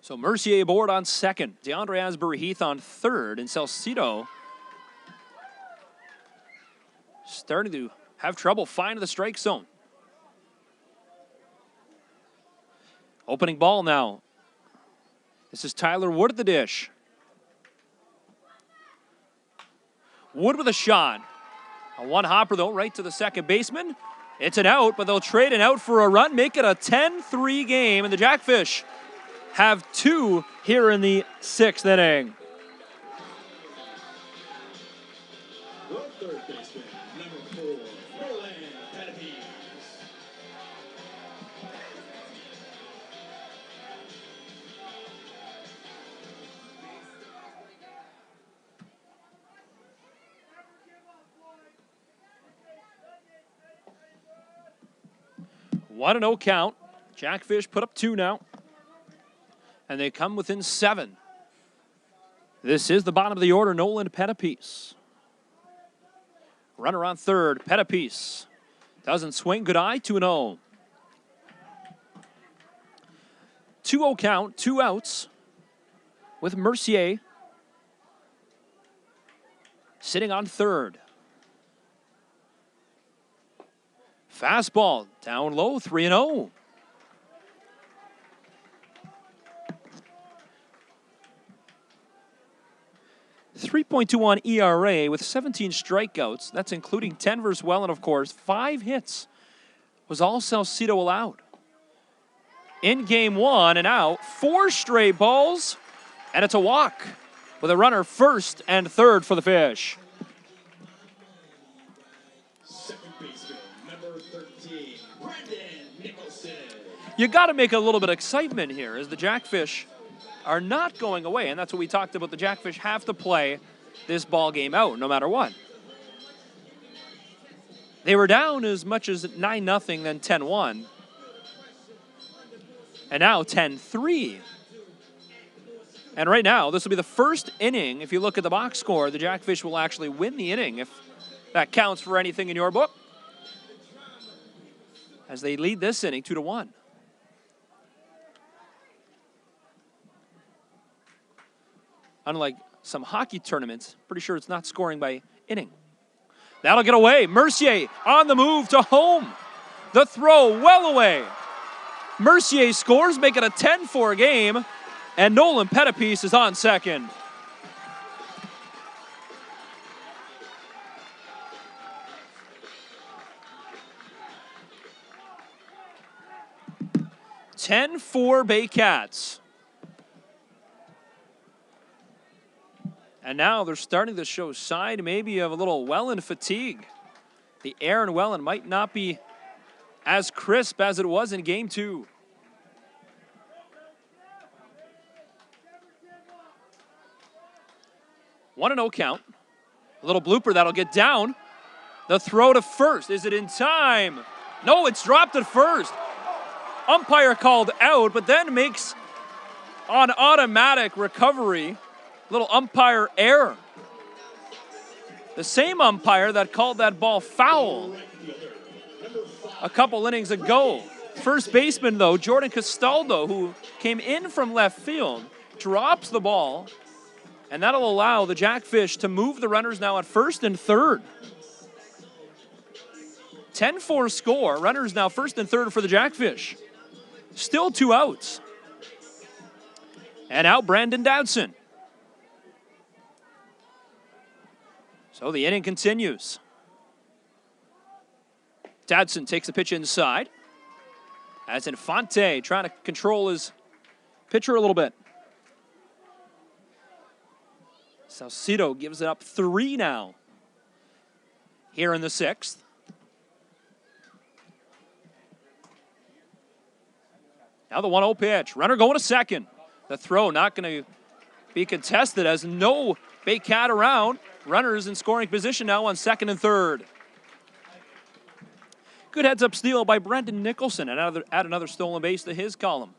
So Mercier aboard on second, DeAndre Asbury Heath on third, and Salcedo starting to have trouble finding the strike zone. Opening ball now. This is Tyler Wood at the dish. Wood with a shot. A one hopper though, right to the second baseman. It's an out, but they'll trade an out for a run, make it a 10-3 game, and the Jackfish have 2 here in the 6th inning. The third 1-0 count. Jackfish put up 2 now. And they come within 7. This is the bottom of the order, Nolan Pettipiece. Runner on third, Pettipiece. Doesn't swing, good eye, 2-0. 2-0 count, 2 outs with Mercier sitting on third. Fastball down low, 3-0. .21 ERA with 17 strikeouts. That's including 10 versus Welland, of course. 5 hits was all Salcido allowed. In game 1 and out, 4 straight balls, and it's a walk with a runner first and third for the Fish. Second baseman, number 13, Brendon Nicholson. You got to make a little bit of excitement here as the Jackfish are not going away, and that's what we talked about. The Jackfish have to play this ball game out no matter what. They were down as much as 9-0, then 10-1. And now 10-3. And right now, this will be the first inning. If you look at the box score, the Jackfish will actually win the inning, if that counts for anything in your book, as they lead this inning 2-1. Unlike some hockey tournaments, pretty sure it's not scoring by inning. That'll get away. Mercier on the move to home. The throw well away. Mercier scores, make it a 10-4 game, and Nolan Pettipiece is on second. (10-4) Baycats. And now they're starting to show sign maybe of a little Welland fatigue. The air in Welland might not be as crisp as it was in game 2. One and 0 count. A little blooper that'll get down. The throw to first. Is it in time? No, it's dropped at first. Umpire called out, but then makes an automatic recovery. Little umpire error. The same umpire that called that ball foul a couple innings ago. First baseman, though, Jordan Costello, who came in from left field, drops the ball, and that'll allow the Jackfish to move the runners now at first and third. 10-4 score. Runners now first and third for the Jackfish. Still 2 outs. And out Brandon Dowdson. So the inning continues. Dowdson takes the pitch inside. As Infante trying to control his pitcher a little bit. Salcido gives it up 3 now. Here in the 6th. Now the 1-0 pitch. Runner going to second. The throw not going to be contested as no Baycat around. Runners in scoring position now on second and third. Good heads-up steal by Brendon Nicholson and add another stolen base to his column.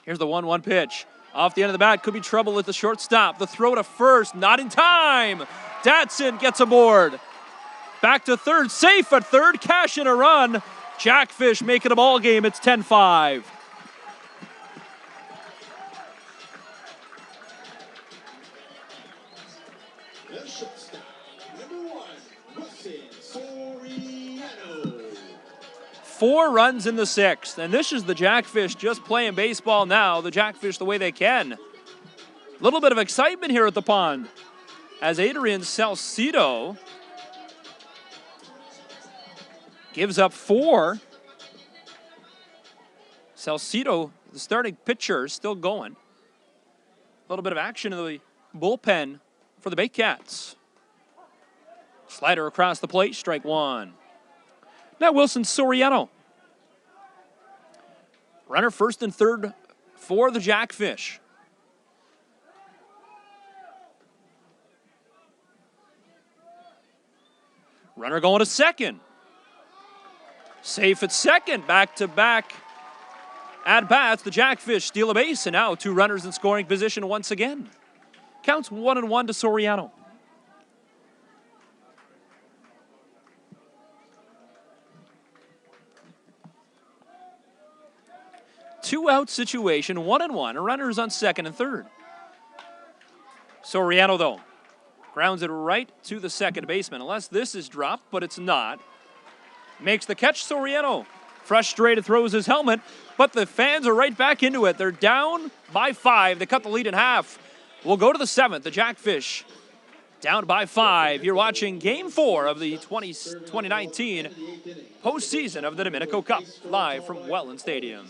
Here's the 1-1 pitch. Off the end of the bat, could be trouble at the shortstop. The throw to first, not in time. Dowdson gets aboard. Back to third, safe at third, cash in a run. Jackfish making a ball game, it's 10-5. The shortstop, number 1, Soriano. 4 runs in the 6th, and this is the Jackfish just playing baseball now. The Jackfish the way they can. A little bit of excitement here at the pond as Adrian Salcido gives up 4. Salcido, the starting pitcher, is still going. A little bit of action in the bullpen for the Baycats. Slider across the plate, strike 1. Now Wilson Soriano. Runner first and third for the Jackfish. Runner going to second. Safe at second. Back-to-back at-bats. The Jackfish steal a base, and now 2 runners in scoring position once again. Counts 1-1 to Soriano. Two-out situation, 1-1. Runners on second and third. Soriano, though, grounds it right to the second baseman. Unless this is dropped, but it's not. Makes the catch, Soriano. Frustrated, throws his helmet, but the fans are right back into it. They're down by 5. They cut the lead in half. We'll go to the 7th. The Jackfish down by 5. You're watching Game 4 of the 2019 postseason of the Dominico Cup, live from Welland Stadium.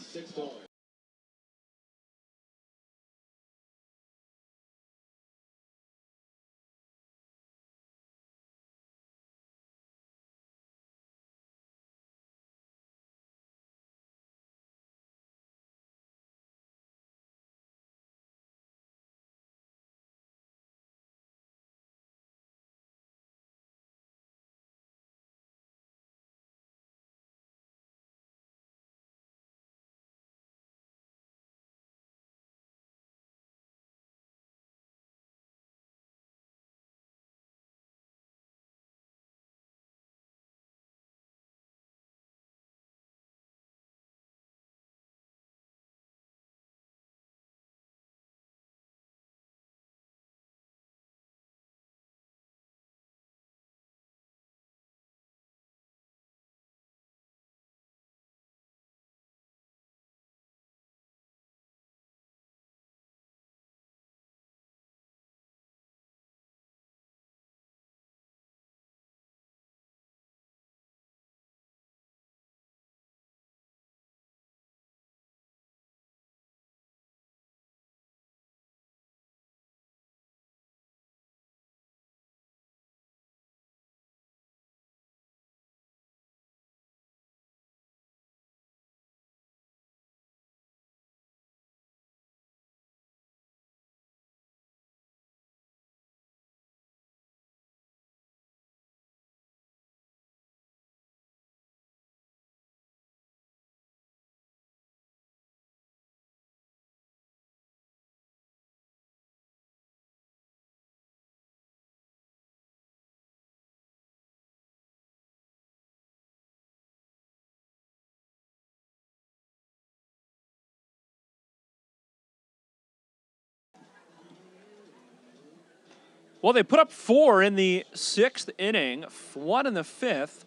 Well, they put up 4 in the 6th inning, 1 in the 5th,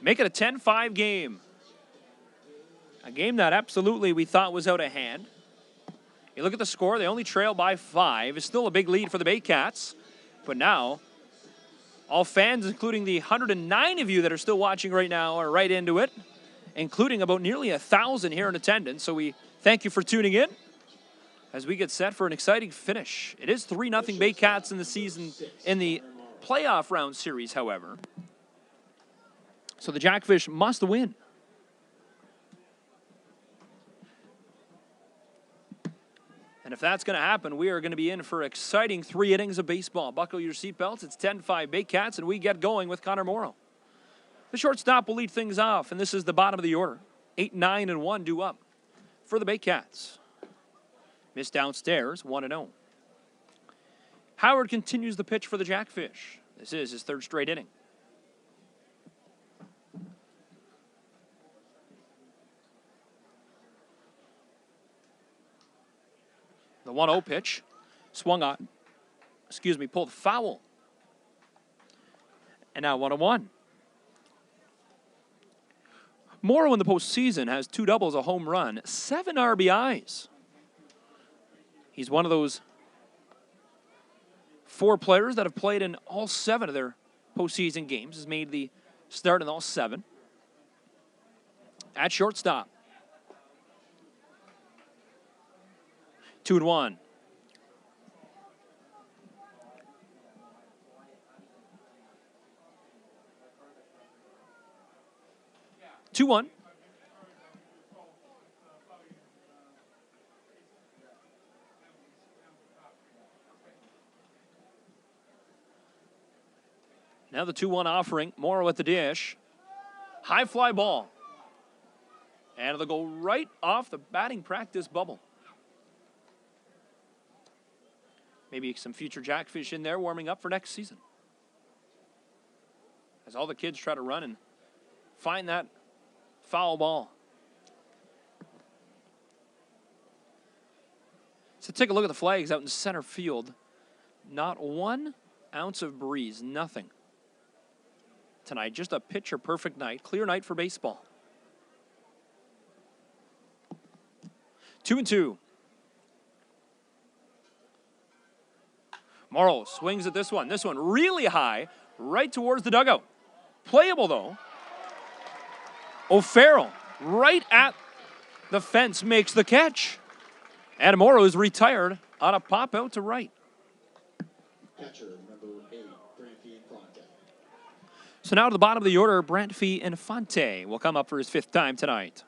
make it a 10-5 game. A game that absolutely we thought was out of hand. You look at the score, they only trail by 5. It's still a big lead for the Baycats. But now, all fans, including the 109 of you that are still watching right now, are right into it, including about nearly 1,000 here in attendance. So we thank you for tuning in as we get set for an exciting finish. It is 3-0 Baycats in the season, in the playoff round series, however. So the Jackfish must win. And if that's going to happen, we are going to be in for exciting 3 innings of baseball. Buckle your seatbelts. It's 10-5 Baycats, and we get going with Connor Morrow. The shortstop will lead things off, and this is the bottom of the order. 8, 9, and 1 due up for the Baycats. Missed downstairs, 1-0. Howard continues the pitch for the Jackfish. This is his 3rd straight inning. The 1-0 pitch, swung on, pulled foul. And now 1-1. Morrow in the postseason has 2 doubles, a home run, 7 RBIs. He's one of those 4 players that have played in all 7 of their postseason games, has made the start in all 7. At shortstop. 2-1. Now the 2-1 offering. Morrow at the dish. High fly ball. And it'll go right off the batting practice bubble. Maybe some future Jackfish in there warming up for next season. As all the kids try to run and find that foul ball. So take a look at the flags out in center field. Not 1 ounce of breeze, nothing. Tonight, just a picture-perfect night. Clear night for baseball. 2-2. Morrow swings at this one. This one really high, right towards the dugout. Playable, though. O'Farrell, right at the fence, makes the catch. And Morrow is retired on a pop out to right. Catcher number 8, Brendon Infante. So now to the bottom of the order, Brendon Infante will come up for his 5th time tonight.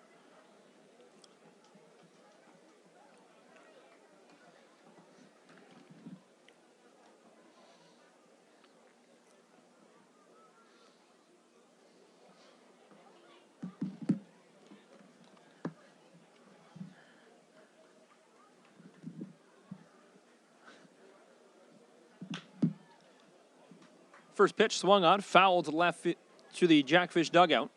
First pitch swung on, foul to left to the Jackfish dugout.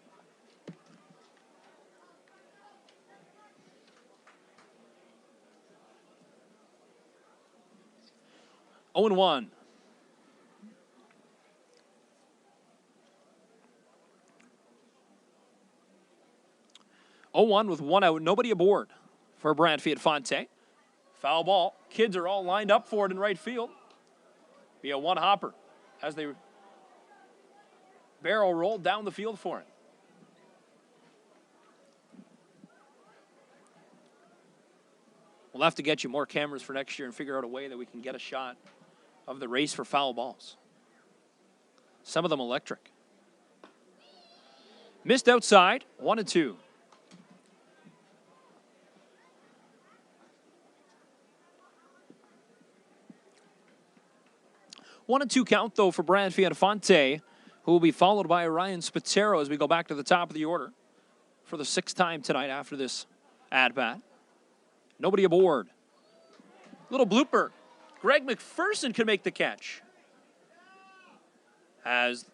Oh and 1. Oh 1 with 1 out, nobody aboard for Brendon Infante. Foul ball. Kids are all lined up for it in right field. Be a one hopper as they barrel roll down the field for it. We'll have to get you more cameras for next year and figure out a way that we can get a shot of the race for foul balls. Some of them electric. Missed outside, 1-2. One and 2 count, though, for Brendon Infante, who will be followed by Ryan Spatero as we go back to the top of the order for the 6th time tonight after this at-bat. Nobody aboard. Little blooper. Greg McPherson can make the catch. As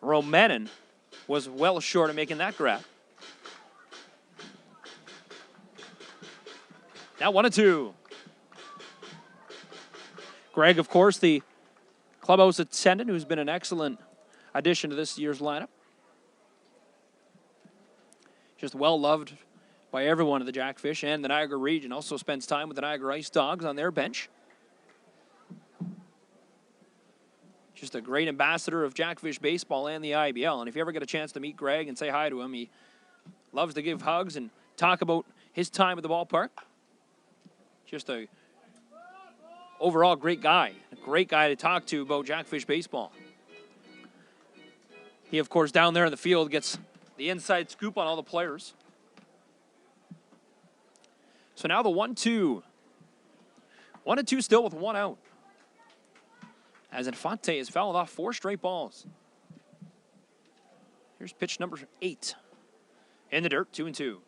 Romanen was well short of making that grab. Now 1-2. Greg, of course, the clubhouse attendant, who's been an excellent addition to this year's lineup. Just well loved by everyone in the Jackfish and the Niagara region. Also spends time with the Niagara Ice Dogs on their bench. Just a great ambassador of Jackfish baseball and the IBL. And if you ever get a chance to meet Greg and say hi to him, he loves to give hugs and talk about his time at the ballpark. Just a overall great guy. A great guy to talk to about Jackfish baseball. He, of course, down there in the field gets the inside scoop on all the players. So now the 1-2. 1-2 still with 1 out. As Infante has fouled off 4 straight balls. Here's pitch number 8. In the dirt, 2-2.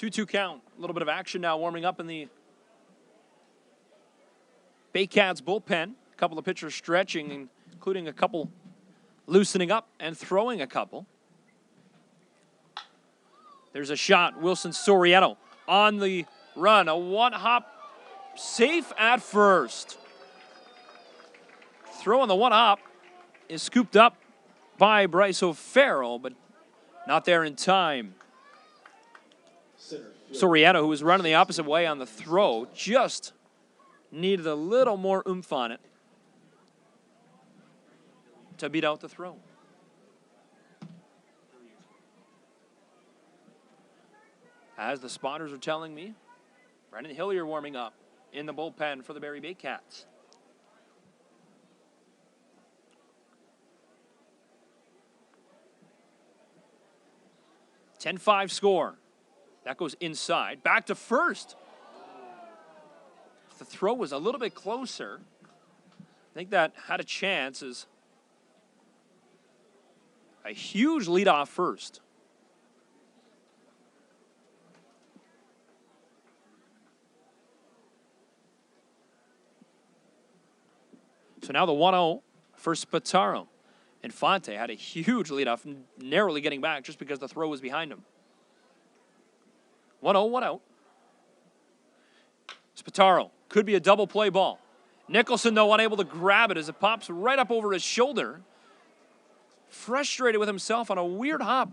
Two count. A little bit of action now warming up in the Baycats bullpen. A couple of pitchers stretching, including a couple loosening up and throwing a couple. There's a shot. Wilson Soriano on the run. A one-hop safe at first. Throw on the one-hop is scooped up by Bryce O'Farrell, but not there in time. Soriano, who was running the opposite way on the throw, just needed a little more oomph on it to beat out the throw. As the spotters are telling me, Brendan Hillier warming up in the bullpen for the Barrie Baycats. 10-5 score. That goes inside. Back to first. If the throw was a little bit closer, I think that had a chance as a huge lead off first. So now the 1-0 for Spataro. Infante had a huge leadoff, narrowly getting back just because the throw was behind him. 1-0, 1 out. Spataro could be a double play ball. Nicholson, though, unable to grab it as it pops right up over his shoulder. Frustrated with himself on a weird hop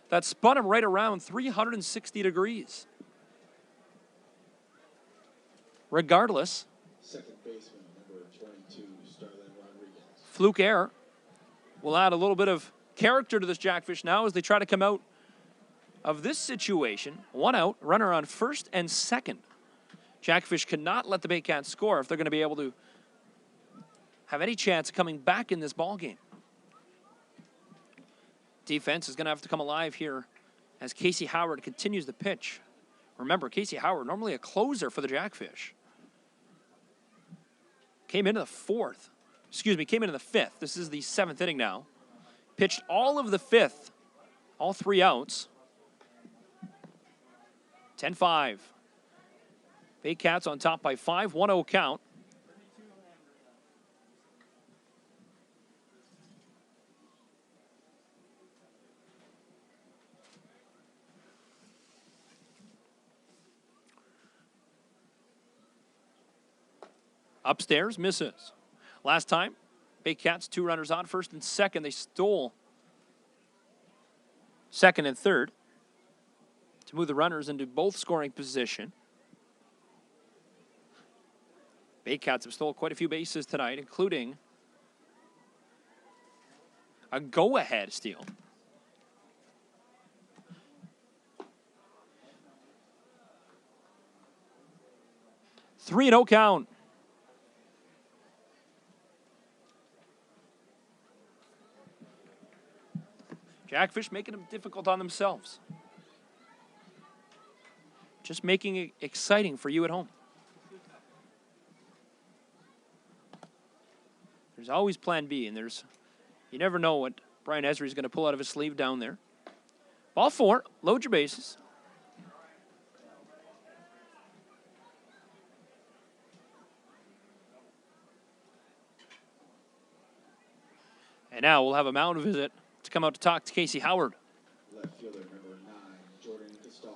that spun him right around 360 degrees. Regardless, Second baseman, number 22, Starlin Rodriguez. fluke error will add a little bit of character to this Jackfish now as they try to come out of this situation. 1 out, runner on first and second. Jackfish cannot let the Baycats score if they're going to be able to have any chance of coming back in this ball game. Defense is going to have to come alive here as Casey Howard continues the pitch. Remember, Casey Howard, normally a closer for the Jackfish. Came into the fifth. This is the seventh inning now. Pitched all of the fifth, all 3 outs. 10-5. Baycats on top by 5, 1-0 count. Upstairs, misses. Last time, Baycats 2 runners on, first and second. They stole second and third to move the runners into both scoring position. Baycats have stolen quite a few bases tonight, including a go-ahead steal. Three and 0 count. Jackfish making them difficult on themselves. Just making it exciting for you at home. There's always plan B, and you never know what Brian Esri is going to pull out of his sleeve down there. Ball 4, load your bases. And now we'll have a mound visit to come out to talk to Casey Howard. Left fielder, number 9, Jordan Costello.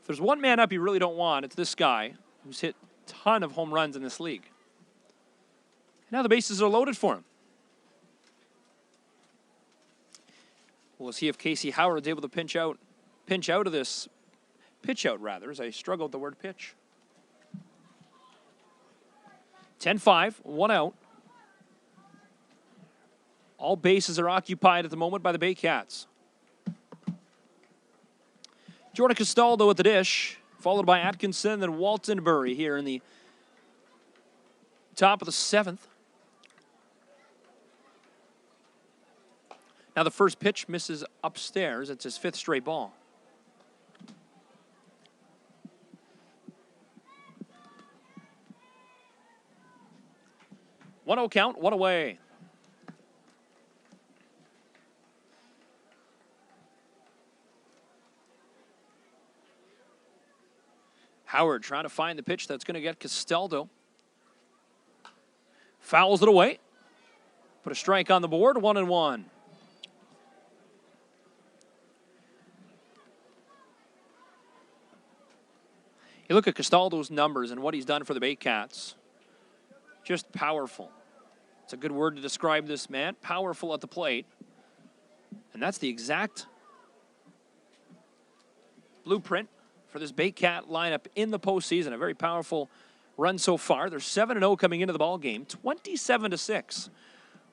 If there's one man up you really don't want, it's this guy who's hit a ton of home runs in this league. Now the bases are loaded for him. We'll see if Casey Howard's able to pitch out of this. Pitch out, rather, as I struggle with the word pitch. 10-5, 1 out. All bases are occupied at the moment by the Baycats. Jordan Costello at the dish, followed by Atkinson and Walton Barrie here in the top of the 7th. Now the first pitch misses upstairs. It's his 5th straight ball. One 0 count, 1 away. Howard trying to find the pitch that's going to get Costello. Fouls it away. Put a strike on the board, 1-1. You look at Costello's numbers and what he's done for the Baycats. Just powerful. It's a good word to describe this man. Powerful at the plate. And that's the exact blueprint for this Baycat lineup in the postseason. A very powerful run so far. They're 7-0 coming into the ball game. 27-6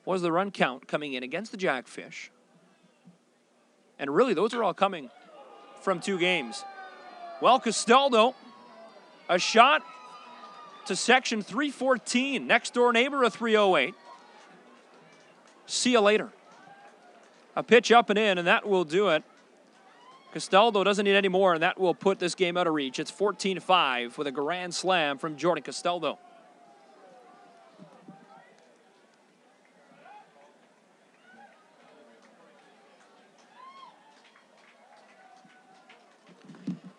was the run count coming in against the Jackfish. And really, those are all coming from 2 games. Well, Costello, a shot to section 314. Next door neighbor, a 308. See you later. A pitch up and in, and that will do it Costello doesn't need any more, and that will put this game out of reach. It's 14-5 with a grand slam from Jordan Costello.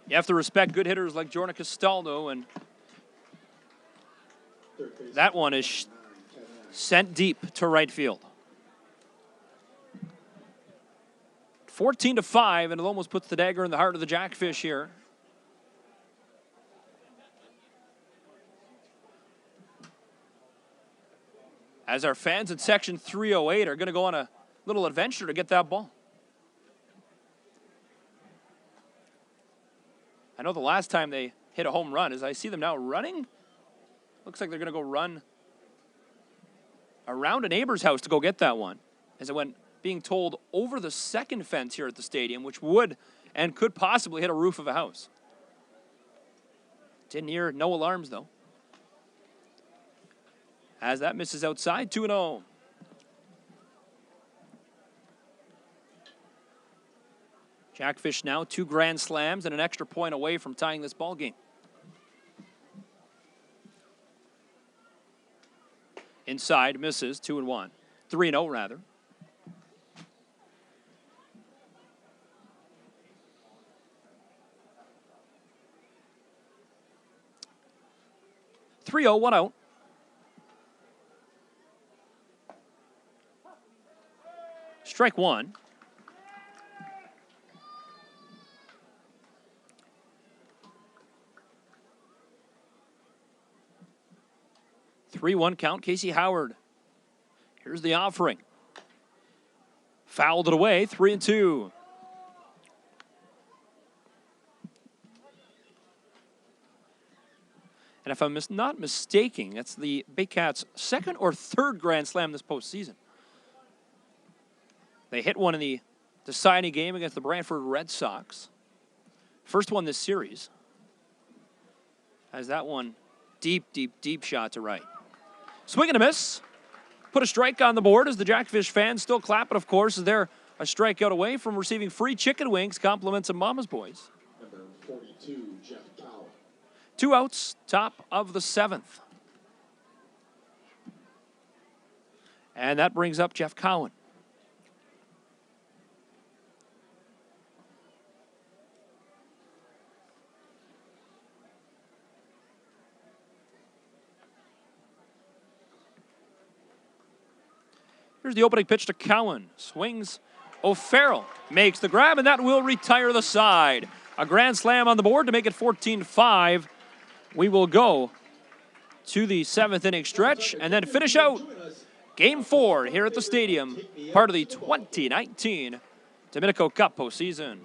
You have to respect good hitters like Jordan Costello, and that one is sent deep to right field. 14-5, and it almost puts the dagger in the heart of the Jackfish here. As our fans in section 308 are going to go on a little adventure to get that ball. I know the last time they hit a home run, as I see them now running, looks like they're going to go run around a neighbor's house to go get that one, as it went being told over the second fence here at the stadium, which would and could possibly hit a roof of a house. Didn't hear no alarms, though. As that misses outside, 2-0. Jackfish now 2 grand slams and an extra point away from tying this ball game. Inside, misses, 2-1. 3-0, rather. One out. Strike one. Three-one count, Casey Howard. Here's the offering. Fouled it away, 3-2. And if I'm not mistaken, that's the Baycats' second or third grand slam this postseason. They hit one in the deciding game against the Brantford Red Sox. First one this series. As that one deep, deep, deep shot to right. Swing and a miss. Put a strike on the board as the Jackfish fans still clapping, of course, as they're a strikeout away from receiving free chicken wings, compliments of Mama's Boys. Number 42, Jeff Cowan. 2 outs, top of the 7th. And that brings up Jeff Cowan. Here's the opening pitch to Cowan. Swings. O'Farrell makes the grab, and that will retire the side. A grand slam on the board to make it 14-5. We will go to the 7th inning stretch and then finish out Game 4 here at the stadium, part of the 2019 Dominico Cup postseason.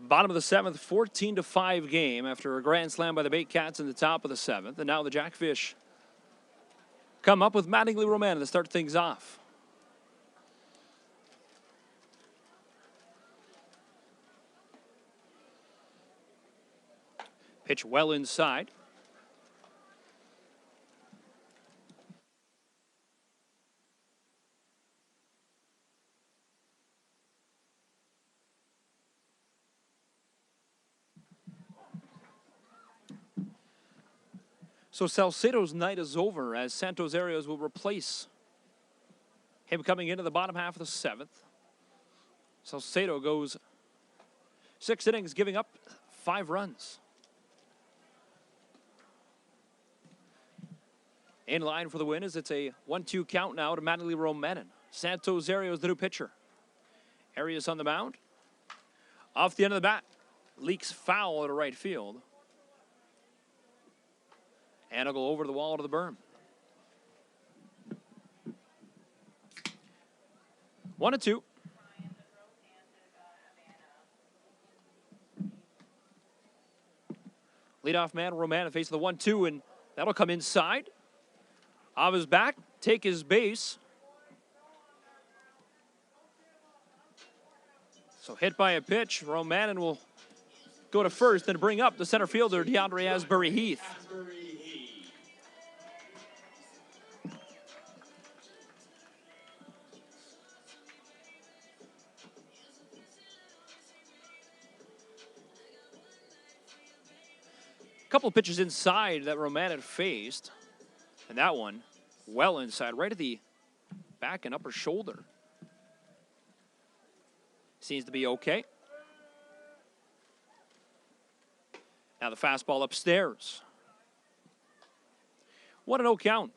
Bottom of the 7th, 14-5 game after a grand slam by the Baycats in the top of the 7th. And now the Jackfish come up with Mattingly Roman to start things off. Pitch well inside. So Salcedo's night is over as Santos Arias will replace him coming into the bottom half of the 7th. Salcedo goes 6 innings, giving up 5 runs. In line for the win as it's a 1-2 count now to Mattingly Romanen. Santos Arias, the new pitcher. Arias on the mound. Off the end of the bat. Leaks foul to right field. And it'll go over the wall to the berm. 1-2. Leadoff man Roman faces the 1-2, and that'll come inside. Off his back, take his base. So hit by a pitch, Romanen will go to first and bring up the center fielder, DeAndre Asbury Heath. A couple of pitches inside that Romanen faced. And that one, well inside, right at the back and upper shoulder. Seems to be okay. Now the fastball upstairs. 1-0 count.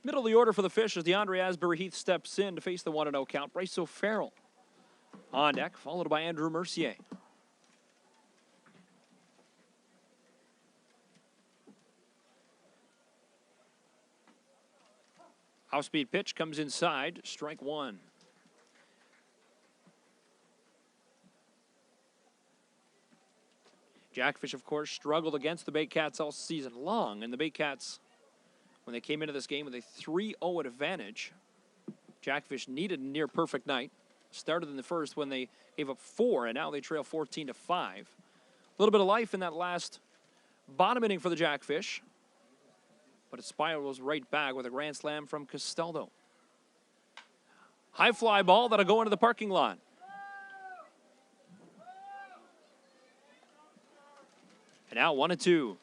Middle of the order for the Fish as DeAndre Asbury Heath steps in to face the 1-0 count. Bryce O'Farrell on deck, followed by Andrew Mercier. Off-speed pitch comes inside, strike 1. Jackfish, of course, struggled against the Baycats all season long, and the Baycats, when they came into this game with a 3-0 advantage, Jackfish needed a near-perfect night. Started in the first when they gave up 4, and now they trail 14-5. A little bit of life in that last bottom inning for the Jackfish, but it spirals right back with a grand slam from Costello. High fly ball that'll go into the parking lot. And now 1-2.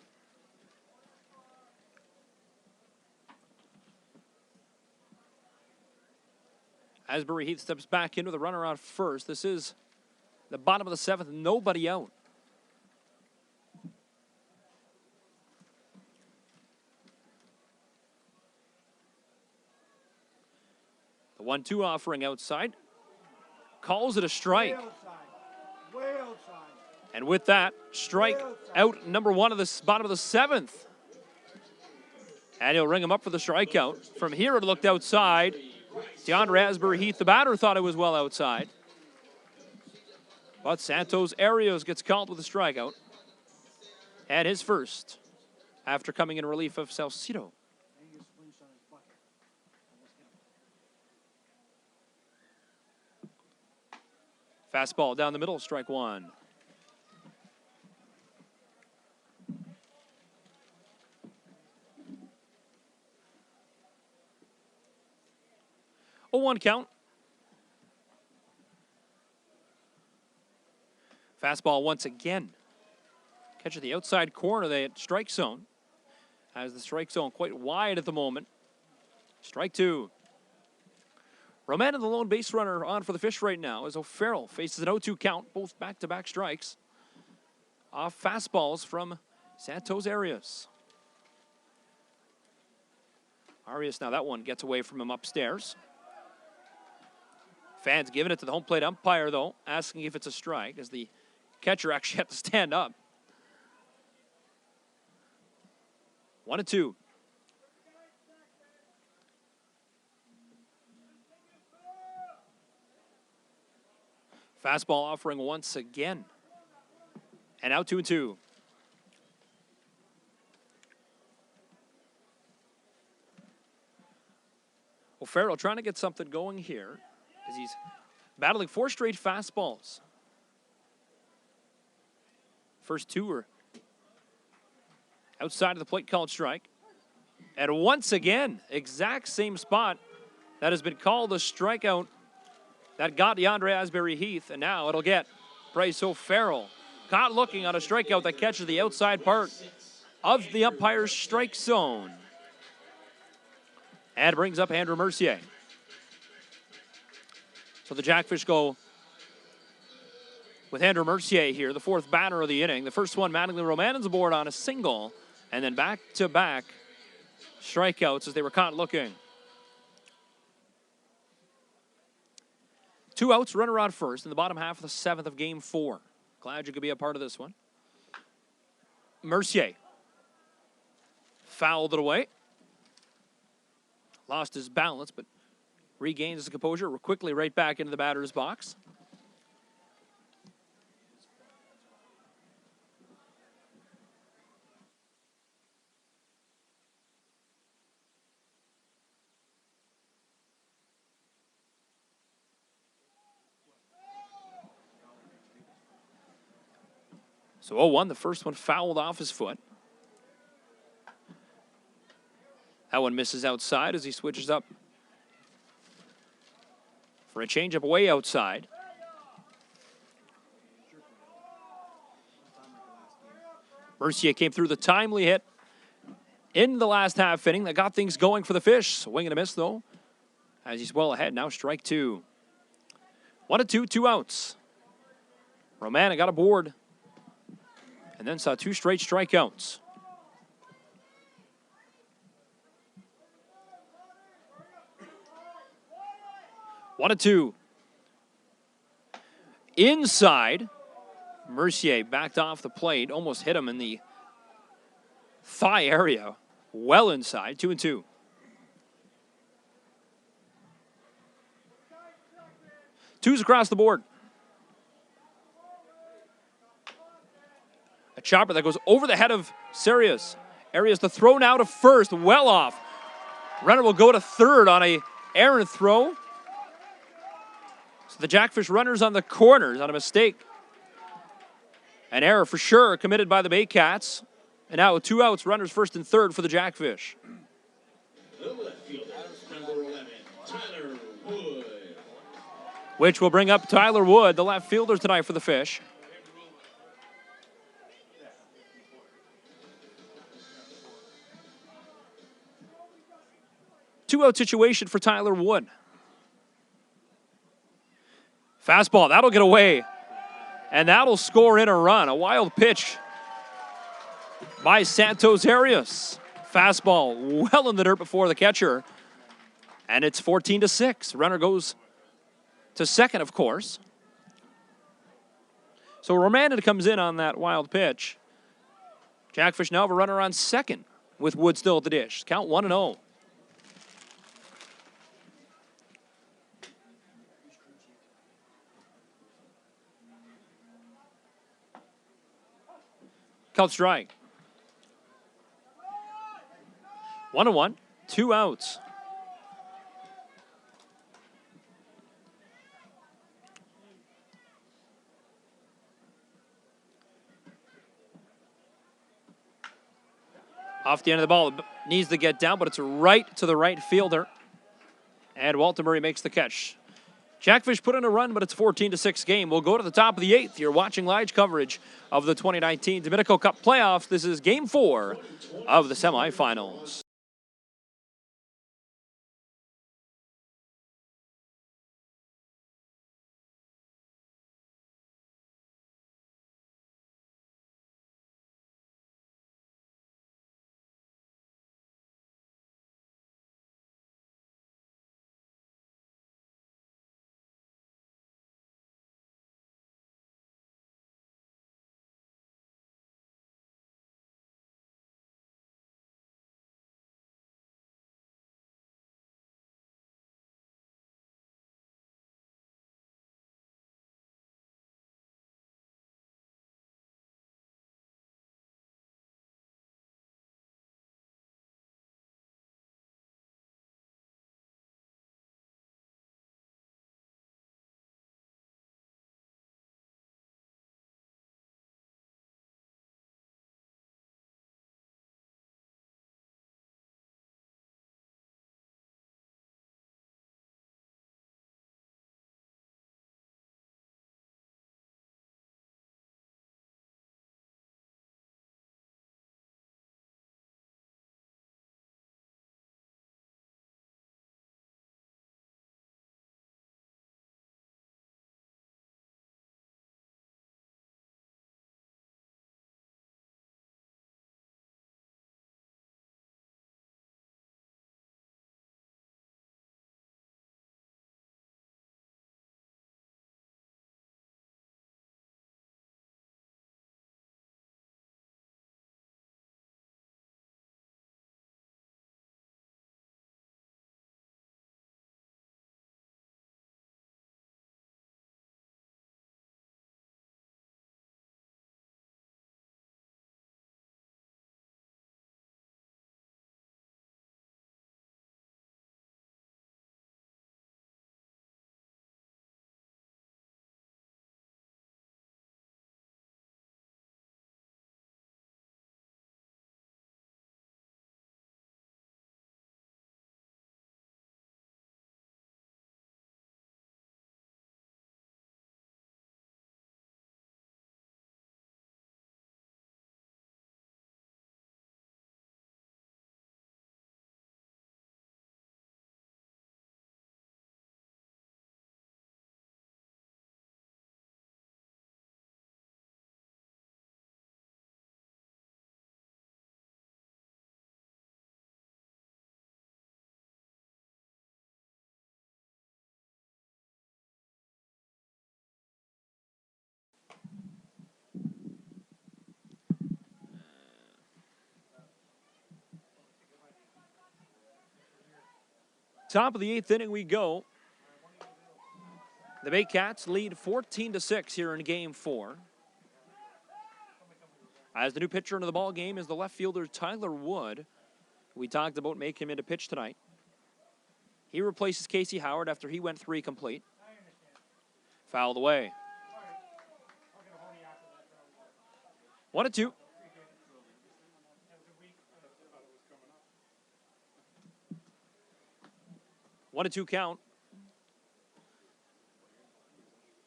Asbury Heath steps back into the runner on first. This is the bottom of the 7th, nobody out. The 1-2 offering outside. Calls it a strike. Way outside. And with that, strike out number 1 of the bottom of the 7th. And he'll ring him up for the strikeout. From here, it looked outside. DeAndre Asbury Heath, the batter, thought it was well outside. But Santos Arias gets called with a strikeout. And his first after coming in relief of Salcedo. Fastball down the middle, strike 1. A 1 count. Fastball once again. Catch at the outside corner of the strike zone. Has the strike zone quite wide at the moment. Strike 2. Roman and the lone base runner on for the Fish right now as O'Farrell faces an 0-2 count, both back-to-back strikes. Off fastballs from Santos Arias. Arias, now that one gets away from him upstairs. Fans giving it to the home plate umpire, though, asking if it's a strike, as the catcher actually had to stand up. 1-2. Fastball offering once again. And out 2-2. O'Farrell trying to get something going here as he's battling 4 straight fastballs. First 2 are outside of the plate, called strike. And once again, exact same spot that has been called a strikeout that got DeAndre Asbury Heath, and now it'll get Bryce O'Farrell caught looking on a strikeout that catches the outside part of the umpire's strike zone. And brings up Andrew Mercier. So the Jackfish go with Andrew Mercier here, the 4th batter of the inning. The first one, Mattingly Romanen's aboard on a single, and then back-to-back strikeouts as they were caught looking. 2 outs, runner on first in the bottom half of the 7th of Game 4. Glad you could be a part of this one. Mercier fouled it away. Lost his balance, but regains his composure. We're quickly right back into the batter's box. So 0-1, the first one fouled off his foot. That one misses outside as he switches up for a changeup way outside. Mercier came through the timely hit in the last half inning that got things going for the Fish. Swing and a miss, though, as he's well ahead. Now strike 2. 1-2, 2 outs. Romana got aboard and then saw 2 straight strikeouts. 1-2. Inside. Mercier backed off the plate, almost hit him in the thigh area. Well inside, 2-2. Twos across the board. A chopper that goes over the head of Arias. Arias the throw now to first, well off. Runner will go to third on a errant throw. So the Jackfish runners on the corners on a mistake. An error for sure committed by the Baycats. And now with 2 outs, runners first and third for the Jackfish. The left fielder, number 11, Tyler Wood. Which will bring up Tyler Wood, the left fielder tonight for the Fish. Two-out situation for Tyler Wood. Fastball, that'll get away. And that'll score in a run. A wild pitch by Santos Arias. Fastball well in the dirt before the catcher. And it's 14-6. Runner goes to second, of course. So Romanid comes in on that wild pitch. Jackfish now have a runner on second with Wood still at the dish. Count 1-0. Called strike. 1-1, 2 outs. Off the end of the ball, it needs to get down, but it's right to the right fielder. And Walter Murray makes the catch. Jackfish put in a run, but it's 14-6 game. We'll go to the top of the 8th. You're watching live coverage of the 2019 Dominico Cup playoffs. This is Game 4 of the semifinals. Top of the 8th inning we go. The Baycats lead 14-6 here in Game 4. As the new pitcher into the ball game is the left fielder Tyler Wood. We talked about making him into pitch tonight. He replaces Casey Howard after he went 3 complete. Fouled away. 1-2. One and 2 count.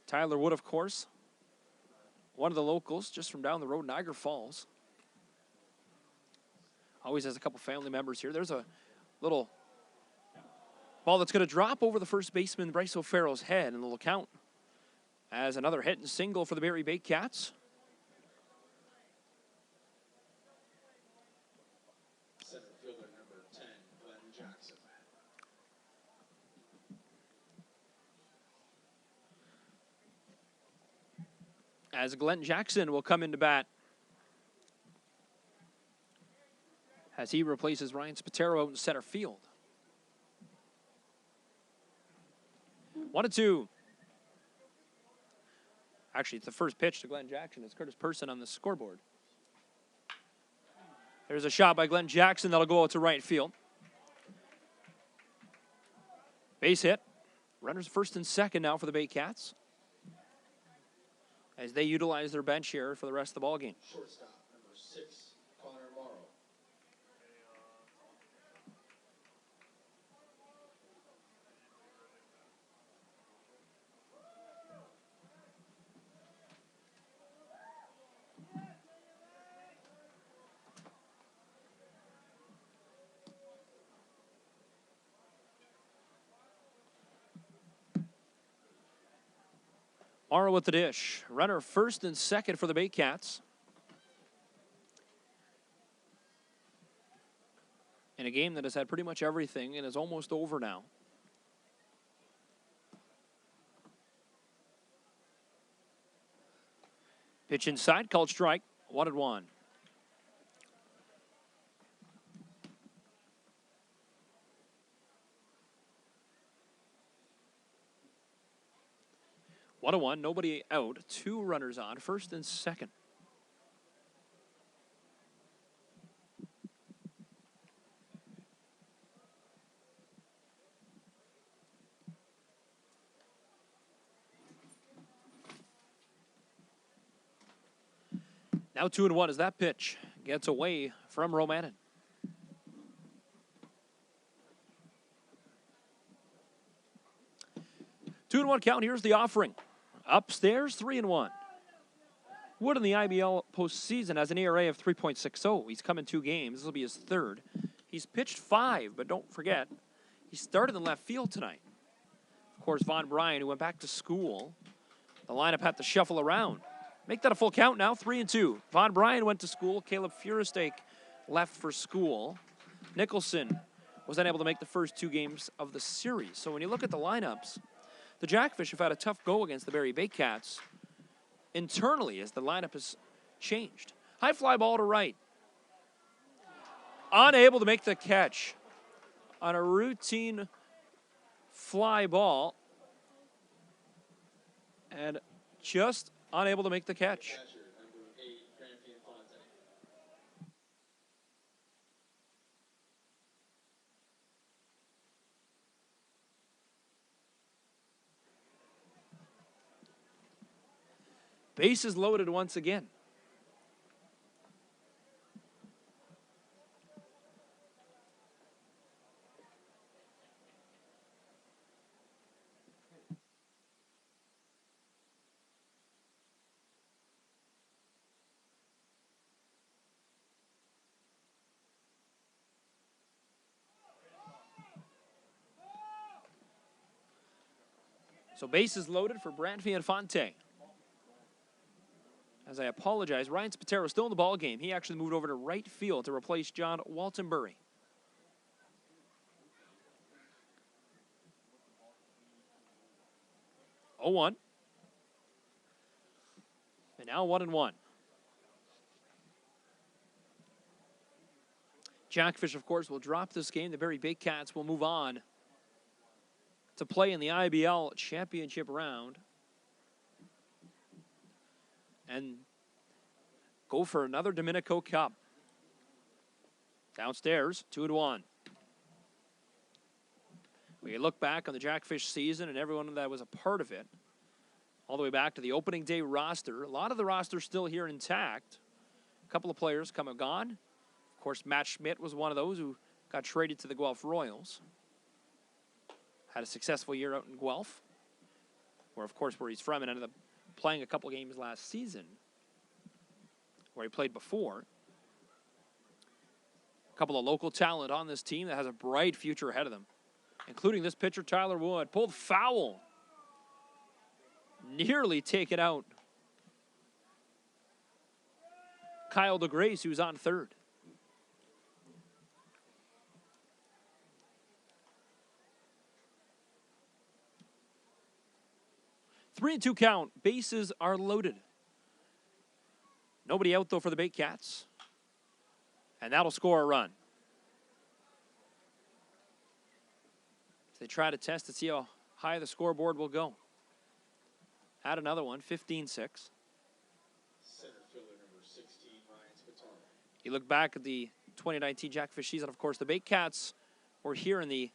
Tyler Wood, of course, one of the locals just from down the road, Niagara Falls. Always has a couple family members here. There's a little ball that's going to drop over the first baseman, Bryce O'Farrell's head, and it'll count as another hit and single for the Barrie Baycats. Center fielder number 10, Glenn Jackson. As Glenn Jackson will come into bat as he replaces Ryan Spatero out in center field. 1-2. Actually, it's the first pitch to Glenn Jackson. It's Curtis Person on the scoreboard. There's a shot by Glenn Jackson that'll go out to right field. Base hit. Runners first and second now for the Baycats as they utilize their bench here for the rest of the ball game. Shortstop number 6, Connor Morrow. Morrow with the dish. Runner first and second for the Baycats. In a game that has had pretty much everything and is almost over now. Pitch inside, called strike. 1-1. Nobody out. 2 runners on, first and second. Now 2-1 as that pitch gets away from Romanin. Two and 1 count. Here's the offering. Upstairs, 3-1. Wood in the IBL postseason has an ERA of 3.60. He's come in 2 games. This will be his 3rd. He's pitched 5, but don't forget, he started in left field tonight. Of course, Von Bryan, who went back to school, the lineup had to shuffle around. Make that a full count now, 3-2. Von Bryan went to school. Caleb Furistake left for school. Nicholson was unable to make the first 2 games of the series. So when you look at the lineups, the Jackfish have had a tough go against the Barrie Baycats internally as the lineup has changed. High fly ball to right. Unable to make the catch on a routine fly ball. And just unable to make the catch. Catcher number 8, Brendon Nicholson. Bases loaded once again. So bases loaded for Brandon Nicholson. As I apologize, Ryan Spatero still in the ball game. He actually moved over to right field to replace John Waltonbury. Oh, 1. And now 1-1. Jackfish, of course, will drop this game. The Barrie Baycats will move on to play in the IBL championship round and go for another Dominico Cup. Downstairs, 2-1. We look back on the Jackfish season and everyone that was a part of it, all the way back to the opening day roster. A lot of the roster still here intact. A couple of players come and gone. Of course, Matt Schmidt was one of those who got traded to the Guelph Royals. Had a successful year out in Guelph, where he's from, and ended up playing a couple games last season where he played before. A couple of local talent on this team that has a bright future ahead of them, including this pitcher, Tyler Wood. Pulled foul. Nearly taken out. Kyle DeGrace, who's on third. Three and two count. Bases are loaded. Nobody out, though, for the Baycats. And that'll score a run. They try to test to see how high the scoreboard will go. Add another one, 15-6. Center fielder number 16, Ryan Spataro. You look back at the 2019 Jackfish season, of course, the Baycats were here in the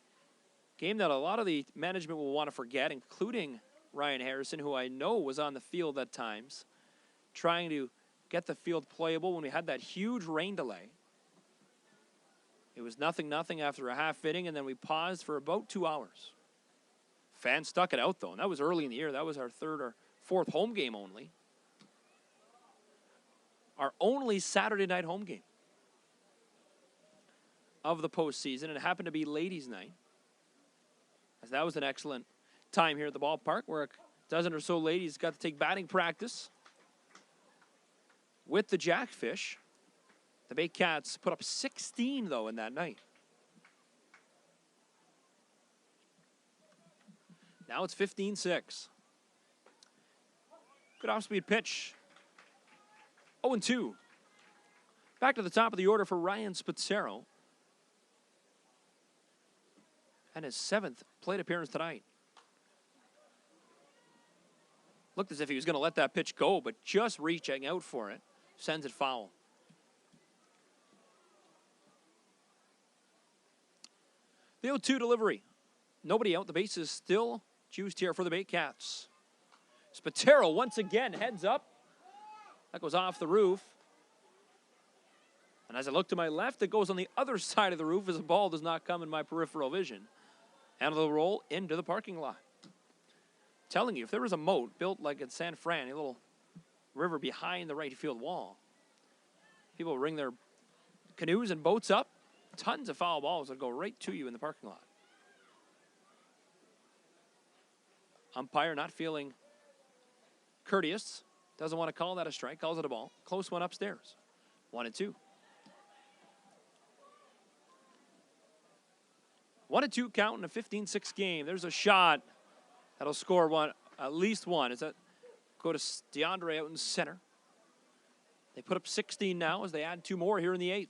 game that a lot of the management will want to forget, including Ryan Harrison, who I know was on the field at times, trying to get the field playable when we had that huge rain delay. It was 0-0 after a half inning, and then we paused for about 2 hours. Fans stuck it out, though, and that was early in the year. That was our third or fourth home game only. Our only Saturday night home game of the postseason, and it happened to be ladies' night, as that was an excellent time here at the ballpark, where a dozen or so ladies got to take batting practice with the Jackfish. The Baycats put up 16, though, in that night. Now it's 15-6. Good off-speed pitch. 0-2. Back to the top of the order for Ryan Spataro. And his 7th plate appearance tonight. Looked as if he was going to let that pitch go, but just reaching out for it sends it foul. The 0-2 delivery. Nobody out. The base is still juiced here for the Baycats. Spataro once again heads up. That goes off the roof. And as I look to my left, it goes on the other side of the roof as the ball does not come in my peripheral vision. And it'll roll into the parking lot. Telling you, if there was a moat built like in San Fran, a little river behind the right field wall, people bring their canoes and boats up. Tons of foul balls that go right to you in the parking lot. Umpire not feeling courteous. Doesn't want to call that a strike. Calls it a ball. Close one upstairs. 1-2. 1-2 count in a 15-6 game. There's a shot that'll score one, at least one. Is that go to DeAndre out in center. They put up 16 now as they add 2 more here in the 8th.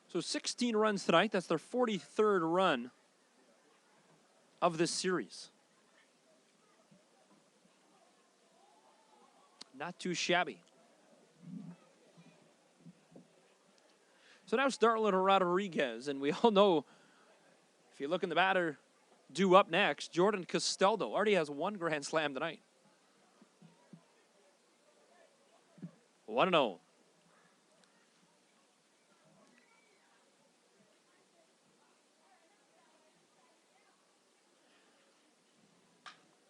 So 16 runs tonight. That's their 43rd run of this series. Not too shabby. So now Starlin Rodriguez, and we all know, if you look in the batter, due up next, Jordan Costello already has 1 grand slam tonight. 1-0.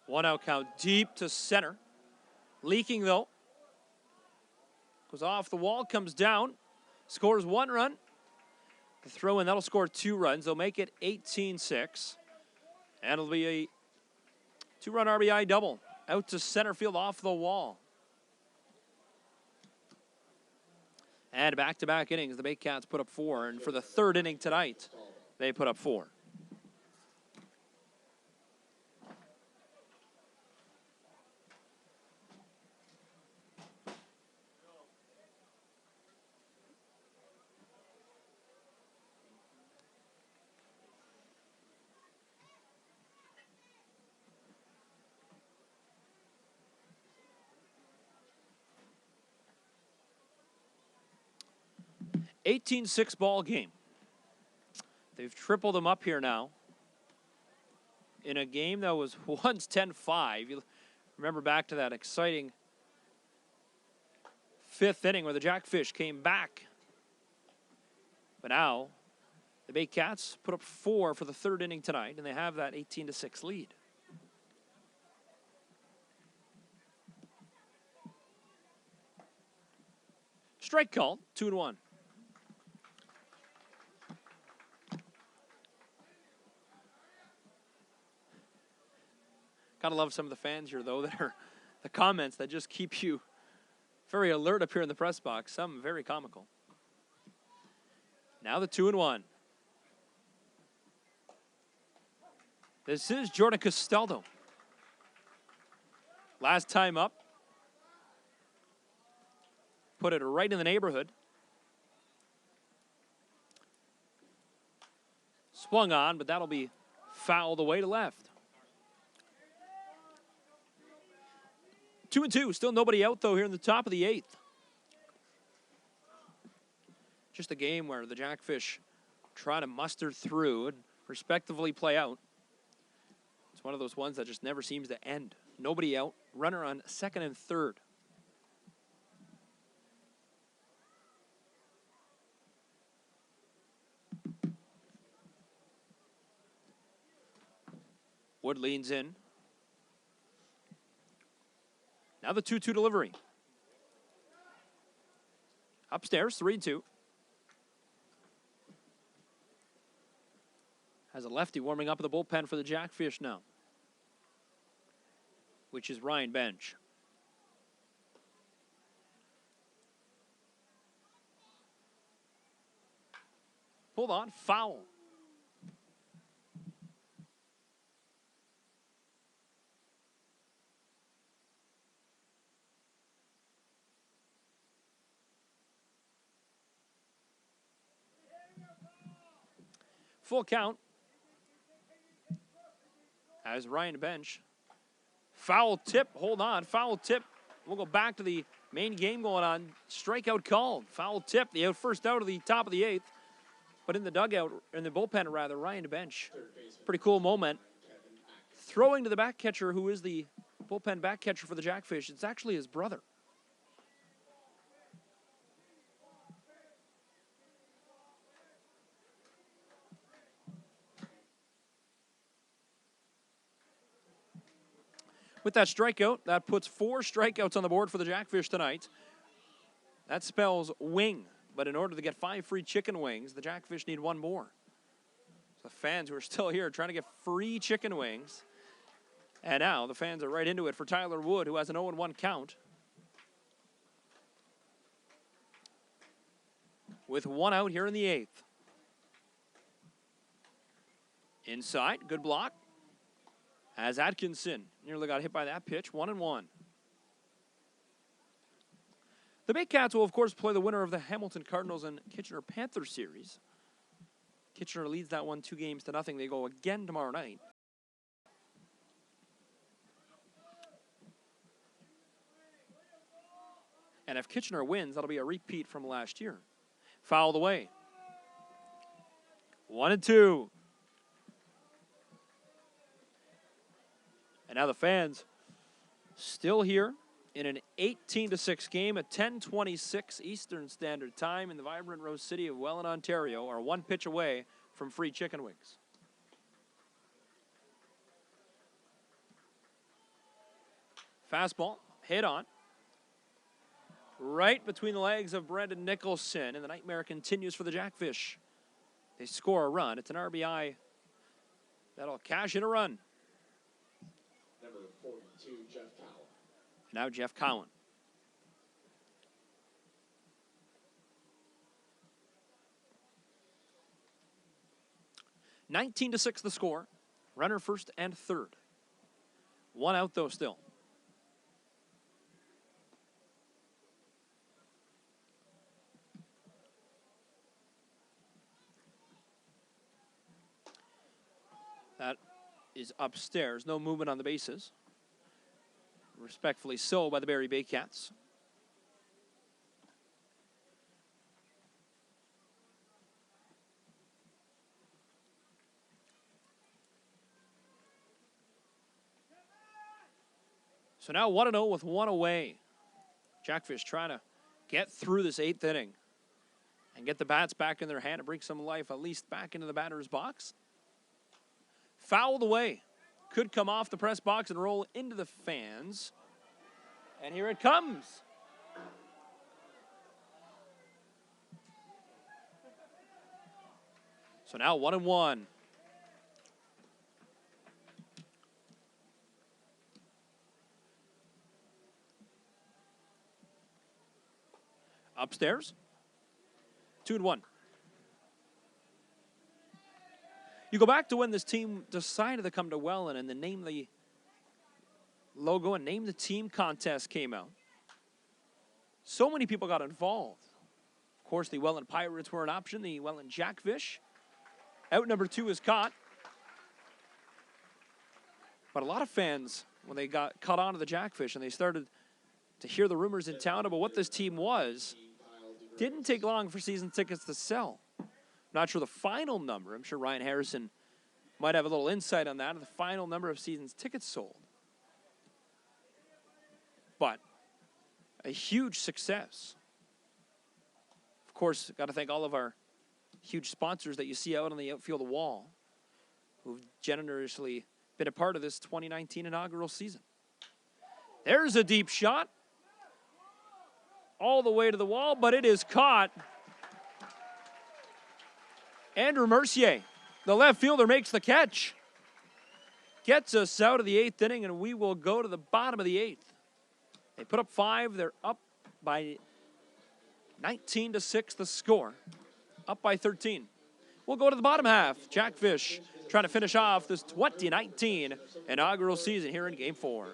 One out count deep to center. Leaking, though. Goes off the wall, comes down. Scores 1 run. The throw in, that'll score 2 runs. They'll make it 18-6. And it'll be a 2-run RBI double. Out to center field off the wall. And back-to-back innings, the Baycats put up 4. And for the 3rd inning tonight, they put up 4. 18-6 ball game. They've tripled them up here now in a game that was once 10-5. You remember back to that exciting 5th inning where the Jackfish came back. But now the Baycats put up 4 for the 3rd inning tonight, and they have that 18-6 lead. Strike called, 2-1. Gotta love some of the fans here, though, that are the comments that just keep you very alert up here in the press box. Some very comical. Now the 2-1. This is Jordan Costello. Last time up. Put it right in the neighborhood. Swung on, but that'll be fouled away to left. 2-2. Still nobody out, though, here in the top of the 8th. Just a game where the Jackfish try to muster through and respectively play out. It's one of those ones that just never seems to end. Nobody out. Runner on 2nd and 3rd. Wood leans in. Now the 2-2 delivery. Upstairs, 3-2. Has a lefty warming up in the bullpen for the Jackfish now, which is Ryan Bench. Hold on, foul. Full count as Ryan Bench. Foul tip, hold on, foul tip. We'll go back to the main game going on. Strikeout called, foul tip, the first out of the top of the 8th. But in the dugout, in the bullpen rather, Ryan Bench. Pretty cool moment. Throwing to the back catcher, who is the bullpen back catcher for the Jackfish. It's actually his brother. With that strikeout, that puts 4 strikeouts on the board for the Jackfish tonight. That spells wing. But in order to get 5 free chicken wings, the Jackfish need 1 more. So the fans who are still here trying to get free chicken wings. And now the fans are right into it for Tyler Wood, who has an 0-1 count. With 1 out here in the 8th. Inside, good block. As Atkinson nearly got hit by that pitch, 1-1. The Baycats will, of course, play the winner of the Hamilton Cardinals and Kitchener Panthers series. Kitchener leads that one 2-0. They go again tomorrow night. And if Kitchener wins, that'll be a repeat from last year. Fouled away. 1-2. And now the fans still here in an 18-6 game at 10:26 Eastern Standard Time in the vibrant Rose City of Welland, Ontario, are 1 pitch away from free chicken wings. Fastball, hit on. Right between the legs of Brendon Nicholson, and the nightmare continues for the Jackfish. They score a run. It's an RBI that'll cash in a run. Number 42, Jeff Cowan. Now Jeff Cowan. (19-6) the score. Runner 1st and 3rd. 1 out though still. That is upstairs. No movement on the bases. Respectfully so by the Barrie Baycats. So now 1-0 with one away. Jackfish trying to get through this 8th inning and get the bats back in their hand and bring some life at least back into the batter's box. Fouled away. Could come off the press box and roll into the fans. And here it comes. So now 1-1. Upstairs. 2-1. You go back to when this team decided to come to Welland and then name the logo and name the team contest came out. So many people got involved. Of course, the Welland Pirates were an option. The Welland Jackfish. Out number 2 is caught. But a lot of fans, when they got caught on to the Jackfish and they started to hear the rumors in town about what this team was, didn't take long for season tickets to sell. Not sure the final number. I'm sure Ryan Harrison might have a little insight on that, of the final number of seasons tickets sold. But a huge success. Of course, got to thank all of our huge sponsors that you see out on the outfield wall who've generously been a part of this 2019 inaugural season. There's a deep shot. All the way to the wall, but it is caught. Andrew Mercier, the left fielder, makes the catch. Gets us out of the 8th inning, and we will go to the bottom of the 8th. They put up 5. They're up by 19-6, the score. Up by 13. We'll go to the bottom half. Jackfish trying to finish off this 2019 inaugural season here in Game 4.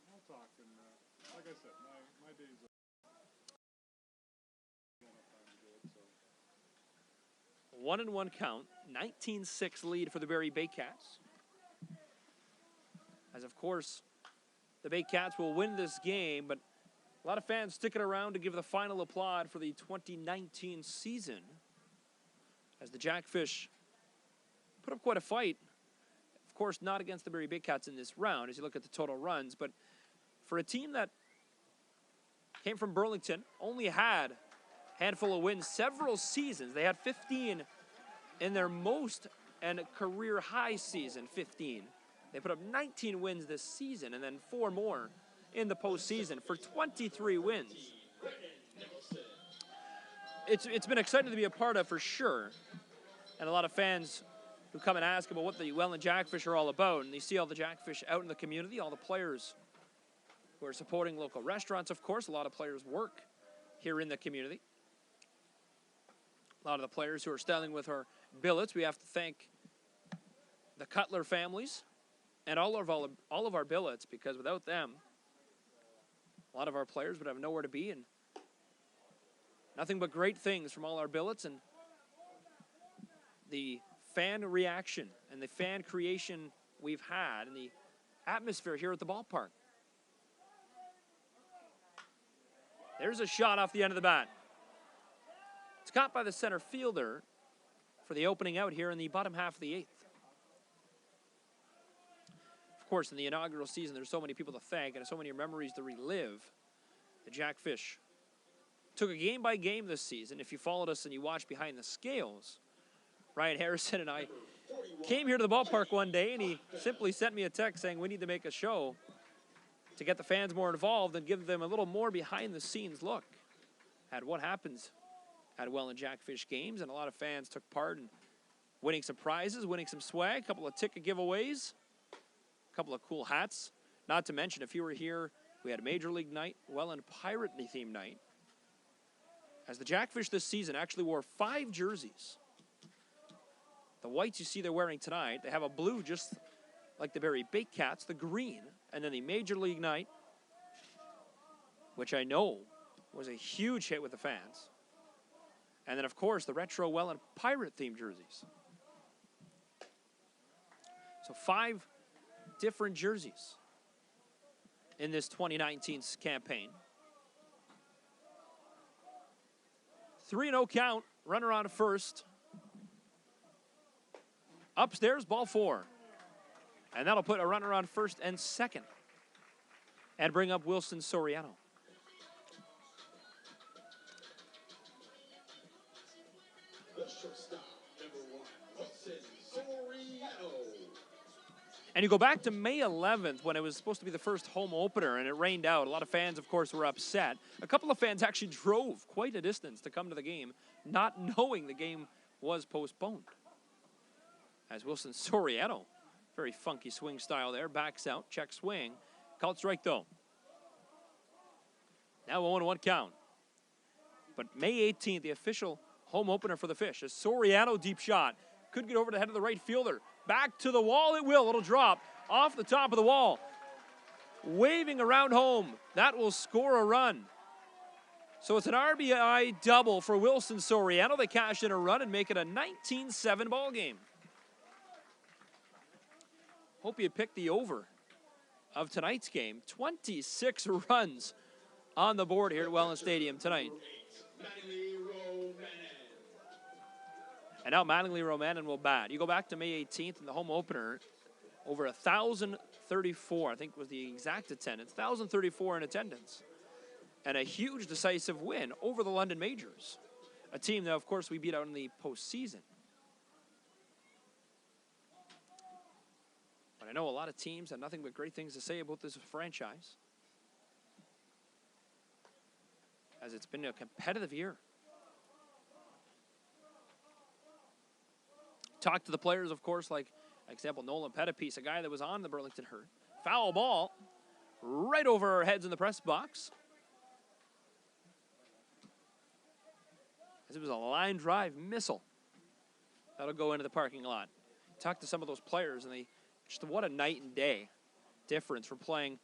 We'll talk, and like I said, my days are 1-1 count, 19-6 lead for the Barrie Baycats. As of course, the Baycats will win this game, but a lot of fans sticking around to give the final applaud for the 2019 season, as the Jackfish put up quite a fight. Of course, not against the Barrie Baycats in this round as you look at the total runs, but for a team that came from Burlington, only had a handful of wins several seasons. They had 15 in their most and career high season, 15. They put up 19 wins this season and then 4 more in the postseason for 23 wins. It's been exciting to be a part of for sure. And a lot of fans who come and ask about what the Welland Jackfish are all about, and you see all the Jackfish out in the community, all the players who are supporting local restaurants, of course. A lot of players work here in the community. A lot of the players who are styling with our billets, we have to thank the Cutler families and all of our billets, because without them, a lot of our players would have nowhere to be, and nothing but great things from all our billets, and the fan reaction and the fan creation we've had and the atmosphere here at the ballpark. There's a shot off the end of the bat. It's caught by the center fielder for the opening out here in the bottom half of the 8th. Of course, in the inaugural season, there's so many people to thank and so many memories to relive. The Jackfish took a game by game this season. If you followed us and you watched Behind the Scales, Ryan Harrison and I came here to the ballpark one day, and he simply sent me a text saying we need to make a show to get the fans more involved and give them a little more behind-the-scenes look at what happens at Welland Jackfish games. And a lot of fans took part in winning some prizes, winning some swag, a couple of ticket giveaways, a couple of cool hats. Not to mention, if you were here, we had a Major League night, Welland Pirate-themed night, as the Jackfish this season actually wore 5 jerseys. The whites you see they're wearing tonight, they have a blue just like the Barrie Baycats, the green, and then the Major League night, which I know was a huge hit with the fans. And then, of course, the retro Welland Pirate-themed jerseys. So 5 different jerseys in this 2019 campaign. 3-0 count, runner on first. Upstairs, ball 4. And that'll put a runner on first and second and bring up Wilson Soriano. The shortstop, number 1, Wilson Soriano. And you go back to May 11th when it was supposed to be the first home opener and it rained out. A lot of fans, of course, were upset. A couple of fans actually drove quite a distance to come to the game, not knowing the game was postponed. As Wilson Soriano, very funky swing style there, backs out, check swing. Called strike though. Now 0-1 count. But May 18th, the official home opener for the Fish. A Soriano deep shot. Could get over the head of the right fielder. Back to the wall it will. It'll drop off the top of the wall. Waving around home. That will score a run. So it's an RBI double for Wilson Soriano. They cash in a run and make it a 19-7 ball game. Hope you picked the over of tonight's game. 26 runs on the board here at Welland Stadium tonight. And now Mattingly Romanen will bat. You go back to May 18th in the home opener, over 1,034, I think was the exact attendance, 1,034 in attendance. And a huge decisive win over the London Majors, a team that, of course, we beat out in the postseason. But I know a lot of teams have nothing but great things to say about this franchise, as it's been a competitive year. Talk to the players, of course, like example, Nolan Pettipiece, a guy that was on the Burlington Herd. Foul ball right over our heads in the press box. As it was a line drive missile. That'll go into the parking lot. Talk to some of those players, and just what a night and day difference from playing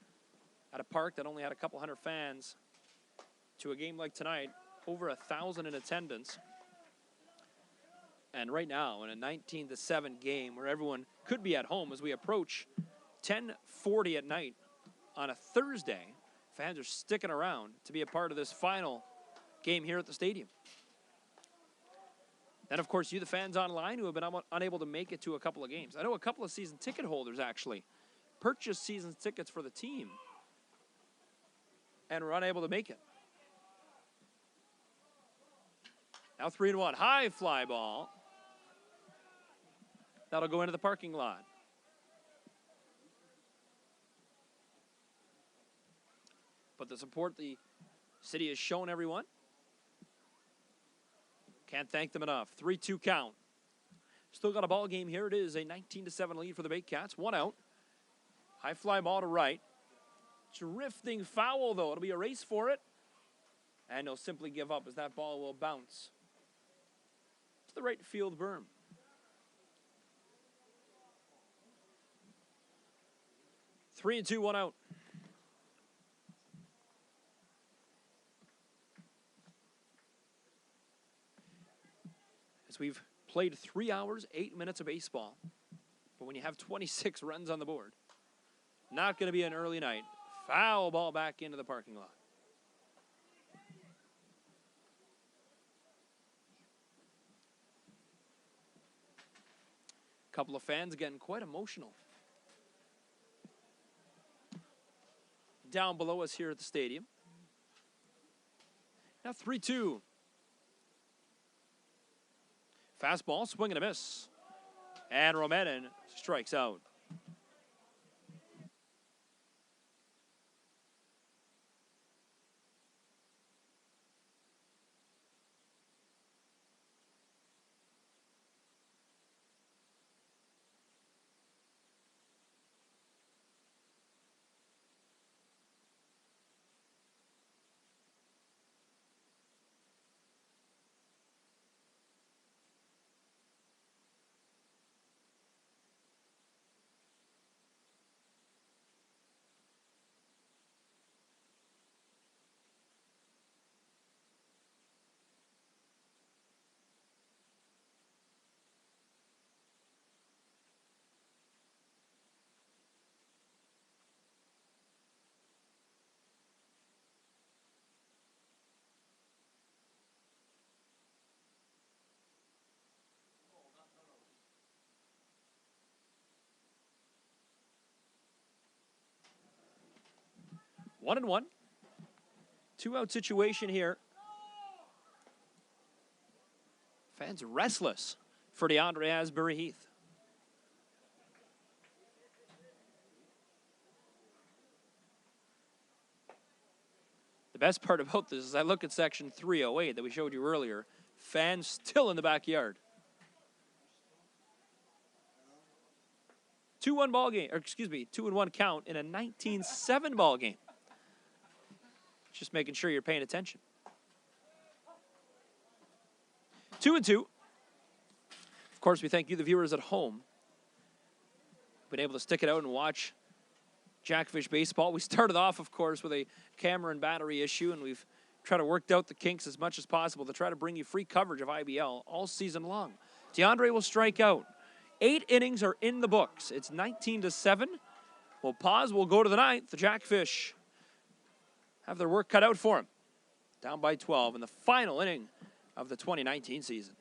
at a park that only had a couple hundred fans to a game like tonight, over 1,000 in attendance. And right now, in a 19-7 game where everyone could be at home as we approach 10:40 at night on a Thursday, fans are sticking around to be a part of this final game here at the stadium. And, of course, you, the fans online who have been unable to make it to a couple of games. I know a couple of season ticket holders, actually, purchased season tickets for the team and were unable to make it. Now 3-1. High fly ball. That'll go into the parking lot. But the support the city has shown everyone, can't thank them enough. 3-2 count. Still got a ball game here. It is a 19-7 lead for the Baycats. 1 out. High fly ball to right. Drifting foul, though. It'll be a race for it. And he'll simply give up as that ball will bounce to the right field berm. Three and two, 1 out. As we've played 3 hours, 8 minutes of baseball, but when you have 26 runs on the board, not going to be an early night. Foul ball back into the parking lot. A couple of fans getting quite emotional down below us here at the stadium. Now 3-2. Fastball, swing and a miss. And Romenin strikes out. One and one. 2 out situation here. Fans restless for DeAndre Asbury Heath. The best part about this is I look at section 308 that we showed you earlier. Fans still in the backyard. 2-1 ball game, or excuse me, 2-1 count in a 19-7 ball game. Just making sure you're paying attention. 2-2. Of course, we thank you, the viewers at home, been able to stick it out and watch Jackfish baseball. We started off, of course, with a camera and battery issue, and we've tried to work out the kinks as much as possible to try to bring you free coverage of IBL all season long. DeAndre will strike out. 8 innings are in the books. It's 19-7. We'll pause. We'll go to the 9th. The Jackfish have their work cut out for them. Down by 12 in the final inning of the 2019 season.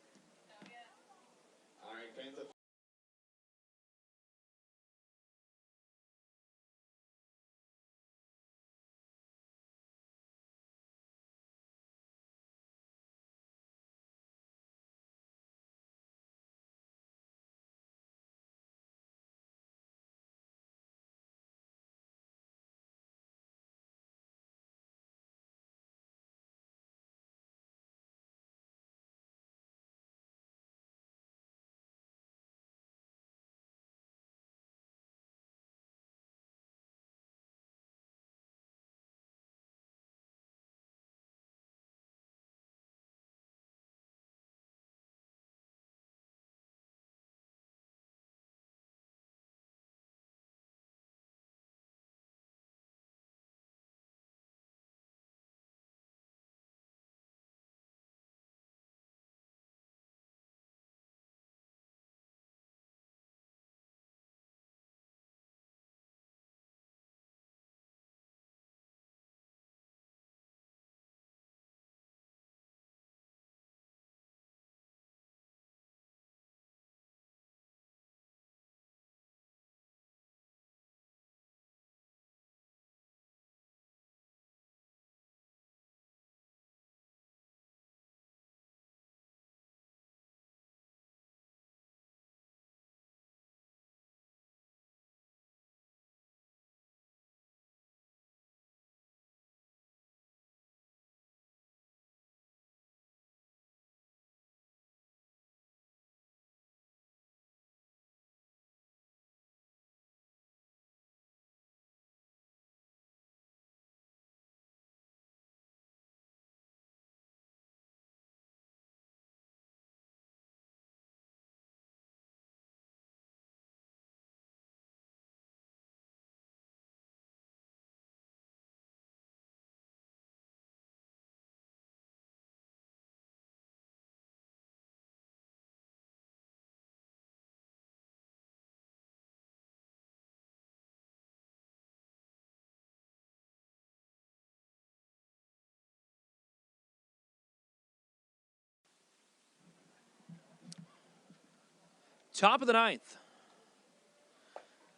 Top of the ninth.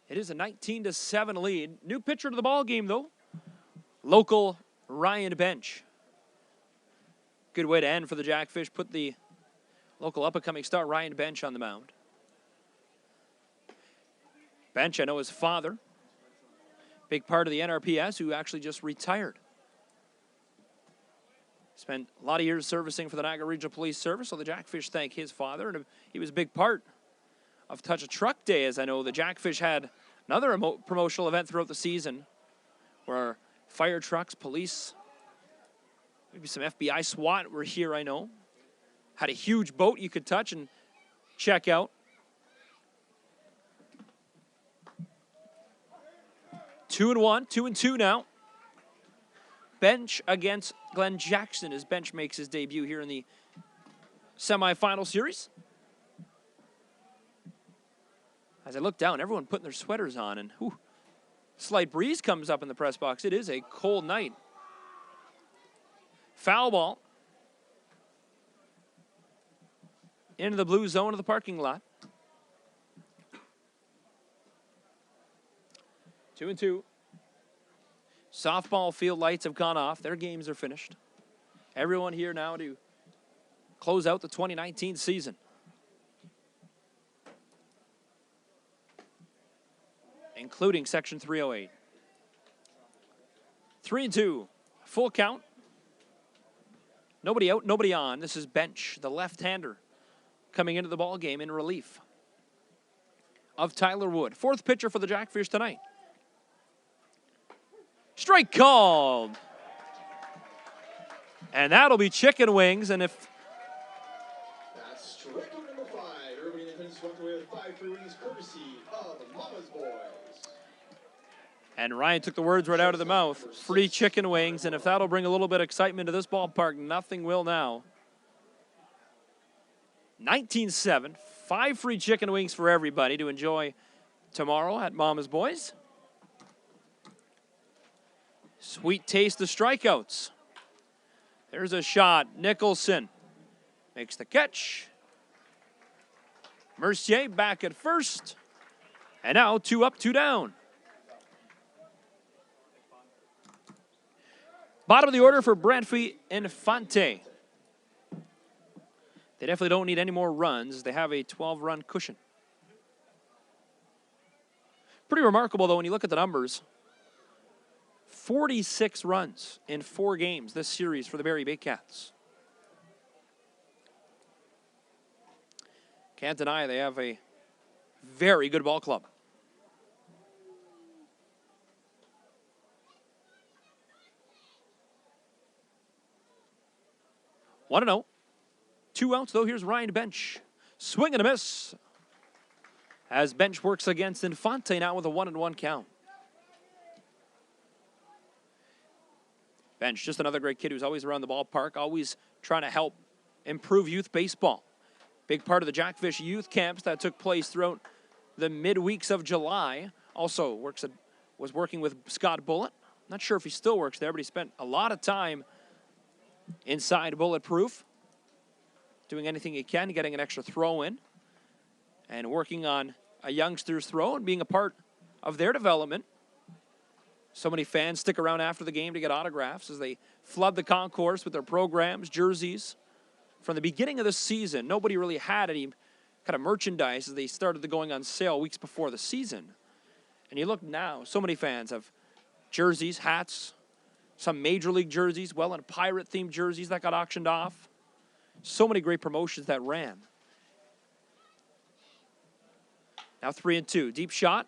It is a 19-7 lead. New pitcher to the ball game, though. Local Ryan Bench. Good way to end for the Jackfish. Put the local up-and-coming star Ryan Bench on the mound. Bench, I know his father. Big part of the NRPS, who actually just retired. Spent a lot of years servicing for the Niagara Regional Police Service, so the Jackfish thank his father, and he was a big part of Touch a Truck Day, as I know. The Jackfish had another promotional event throughout the season where fire trucks, police, maybe some FBI SWAT were here, I know. Had a huge boat you could touch and check out. Two and two now. Bench against Glenn Jackson as Bench makes his debut here in the semifinal series. As I look down, everyone putting their sweaters on, and slight breeze comes up in the press box. It is a cold night. Foul ball into the blue zone of the parking lot. 2-2. Softball field lights have gone off. Their games are finished. Everyone here now to close out the 2019 season. Including Section 308. 3-2. Full count. Nobody out, nobody on. This is Bench, the left-hander, coming into the ball game in relief of Tyler Wood. Fourth pitcher for the Jackfish tonight. Strike called. And that'll be chicken wings. And if that's strike number 5. Everybody in attendance walked away with 5 free wings, courtesy of the Mama's Boys. And Ryan took the words right out of the mouth. Free chicken wings. And if that'll bring a little bit of excitement to this ballpark, nothing will now. 19-7. 5 free chicken wings for everybody to enjoy tomorrow at Mama's Boys. Sweet taste of strikeouts. There's a shot. Nicholson makes the catch. Mercier back at first. And now 2 up, 2 down. Bottom of the order for Brantford Infante. They definitely don't need any more runs. They have a 12-run cushion. Pretty remarkable, though, when you look at the numbers. 46 runs in 4 games this series for the Barrie Baycats. Can't deny they have a very good ball club. One 1-0. 2 outs, though. Here's Ryan Bench. Swing and a miss. As Bench works against Infante now with a 1-1 count. Bench, just another great kid who's always around the ballpark, always trying to help improve youth baseball. Big part of the Jackfish youth camps that took place throughout the midweeks of July. Also was working with Scott Bullitt. Not sure if he still works there, but he spent a lot of time inside Bulletproof, doing anything he can, getting an extra throw in, and working on a youngster's throw and being a part of their development. So many fans stick around after the game to get autographs as they flood the concourse with their programs, jerseys. From the beginning of the season, nobody really had any kind of merchandise as they started going on sale weeks before the season. And you look now, so many fans have jerseys, hats, some Major League jerseys, Welland Pirate-themed jerseys that got auctioned off. So many great promotions that ran. Now 3-2. Deep shot.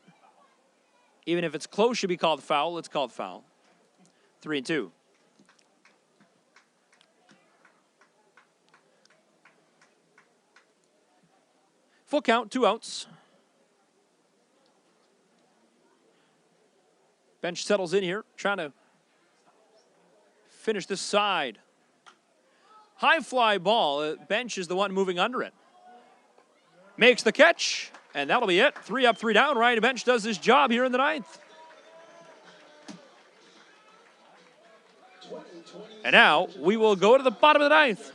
Even if it's close, should be called foul. It's called foul. 3-2. Full count, 2 outs. Bench settles in here, trying to finish this side. High fly ball. Bench is the one moving under it. Makes the catch. And that'll be it. 3 up, 3 down. Ryan Bench does his job here in the 9th. And now we will go to the bottom of the 9th.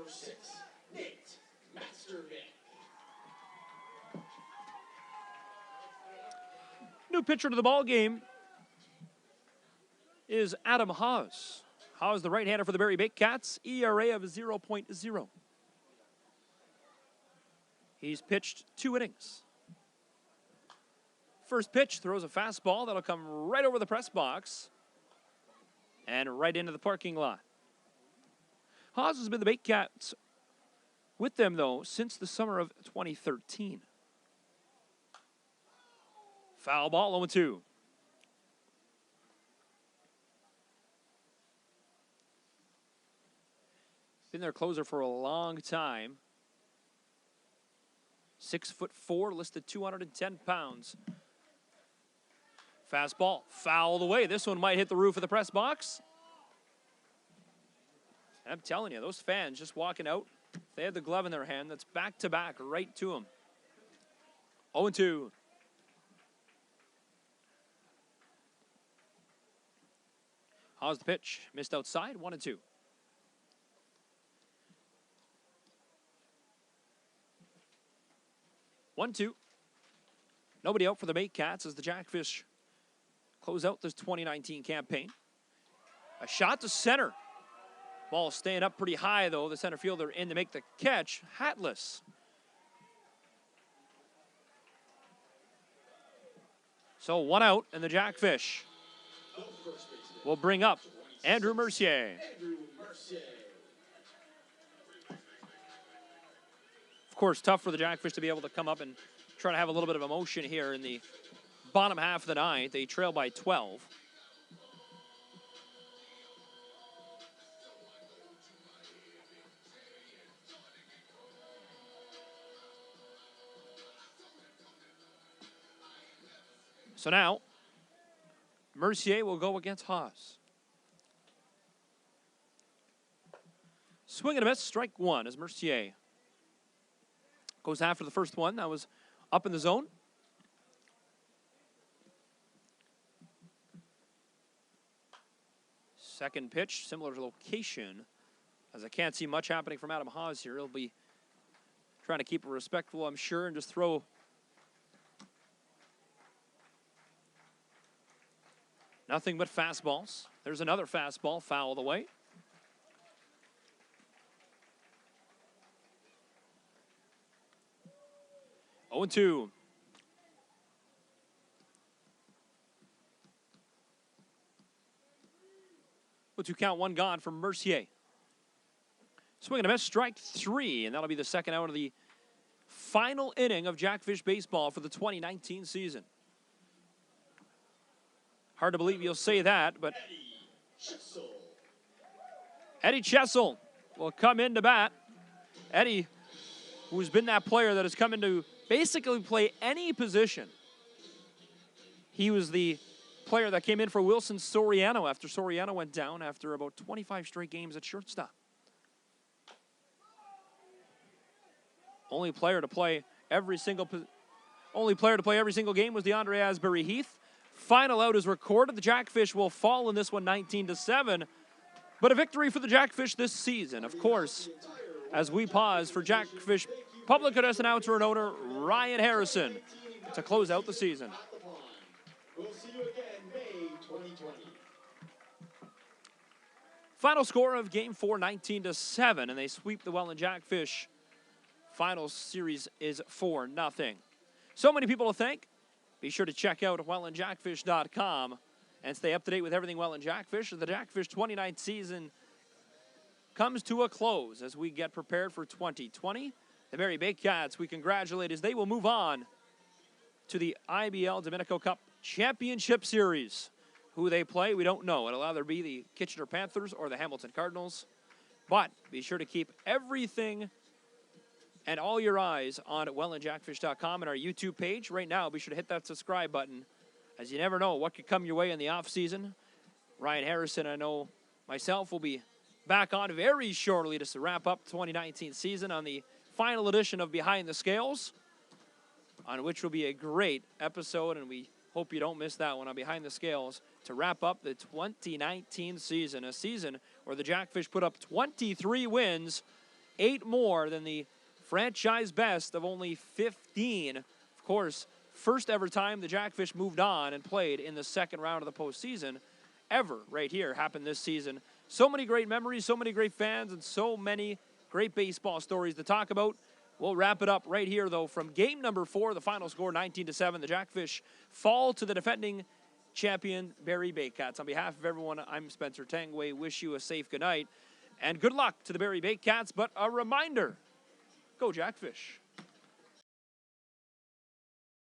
number 6, Nate Mastervick. New pitcher to the ball game is Adam Haas. Haas, the right-hander for the Barrie Baycats, ERA of 0.0. He's pitched 2 innings. First pitch, throws a fastball that'll come right over the press box and right into the parking lot. Haas has been the Baycats with them, though, since the summer of 2013. Foul ball, 0-2. Been their closer for a long time. 6'4", listed 210 pounds. Fastball, fouled away. This one might hit the roof of the press box. And I'm telling you, those fans just walking out, they had the glove in their hand. That's back-to-back right to them. 0-2. How's the pitch? Missed outside, 1-2. Nobody out for the Baycats as the Jackfish close out this 2019 campaign. A shot to center. Ball staying up pretty high, though. The center fielder in to make the catch. Hatless. So 1 out, and the Jackfish will bring up Andrew Mercier. Of course, tough for the Jackfish to be able to come up and try to have a little bit of emotion here in the bottom half of the ninth. They trail by 12. So now, Mercier will go against Haas. Swing and a miss, strike 1 as Mercier goes after the first one. That was up in the zone. Second pitch, similar location. As I can't see much happening from Adam Haas here. He'll be trying to keep it respectful, I'm sure, and just throw nothing but fastballs. There's another fastball, fouled away. Oh, 2. To count, 1 gone from Mercier. Swing and a miss, strike 3, and that'll be the second out of the final inning of Jackfish baseball for the 2019 season. Hard to believe you'll say that, but Eddie Chesil will come in to bat. Eddie, who's been that player that has come in to basically play any position. He was the player that came in for Wilson Soriano after Soriano went down after about 25 straight games at shortstop. Only player to play every single game was DeAndre Asbury Heath. Final out is recorded. The Jackfish will fall in this one 19-7. But a victory for the Jackfish this season. Of course, as we pause for Jackfish public address announcer and owner Ryan Harrison to close out the season. We'll see you again May 2020. Final score of Game 4, 19-7, and they sweep the Welland Jackfish. Final series is 4-0. So many people to thank. Be sure to check out WellandJackfish.com and stay up to date with everything Welland Jackfish. The Jackfish 29th season comes to a close as we get prepared for 2020. The Barrie Baycats, we congratulate as they will move on to the IBL Domenico Cup Championship Series. Who they play, we don't know. It'll either be the Kitchener Panthers or the Hamilton Cardinals. But be sure to keep everything and all your eyes on WellandJackfish.com and our YouTube page. Right now, be sure to hit that subscribe button, as you never know what could come your way in the off-season. Ryan Harrison, I know myself, will be back on very shortly to wrap up the 2019 season on the final edition of Behind the Scales, on which will be a great episode, and we hope you don't miss that one on Behind the Scales to wrap up the 2019 season, a season where the Jackfish put up 23 wins 8 more than the franchise best of only 15. Of course, first ever time the Jackfish moved on and played in the second round of the postseason ever right here happened this season. So many great memories, so many great fans, and so many great baseball stories to talk about. We'll wrap it up right here, though, from game number 4, the final score 19-7. The Jackfish fall to the defending champion, Barrie Baycats. On behalf of everyone, I'm Spencer Tangway. Wish you a safe good night and good luck to the Barrie Baycats. But a reminder, go Jackfish.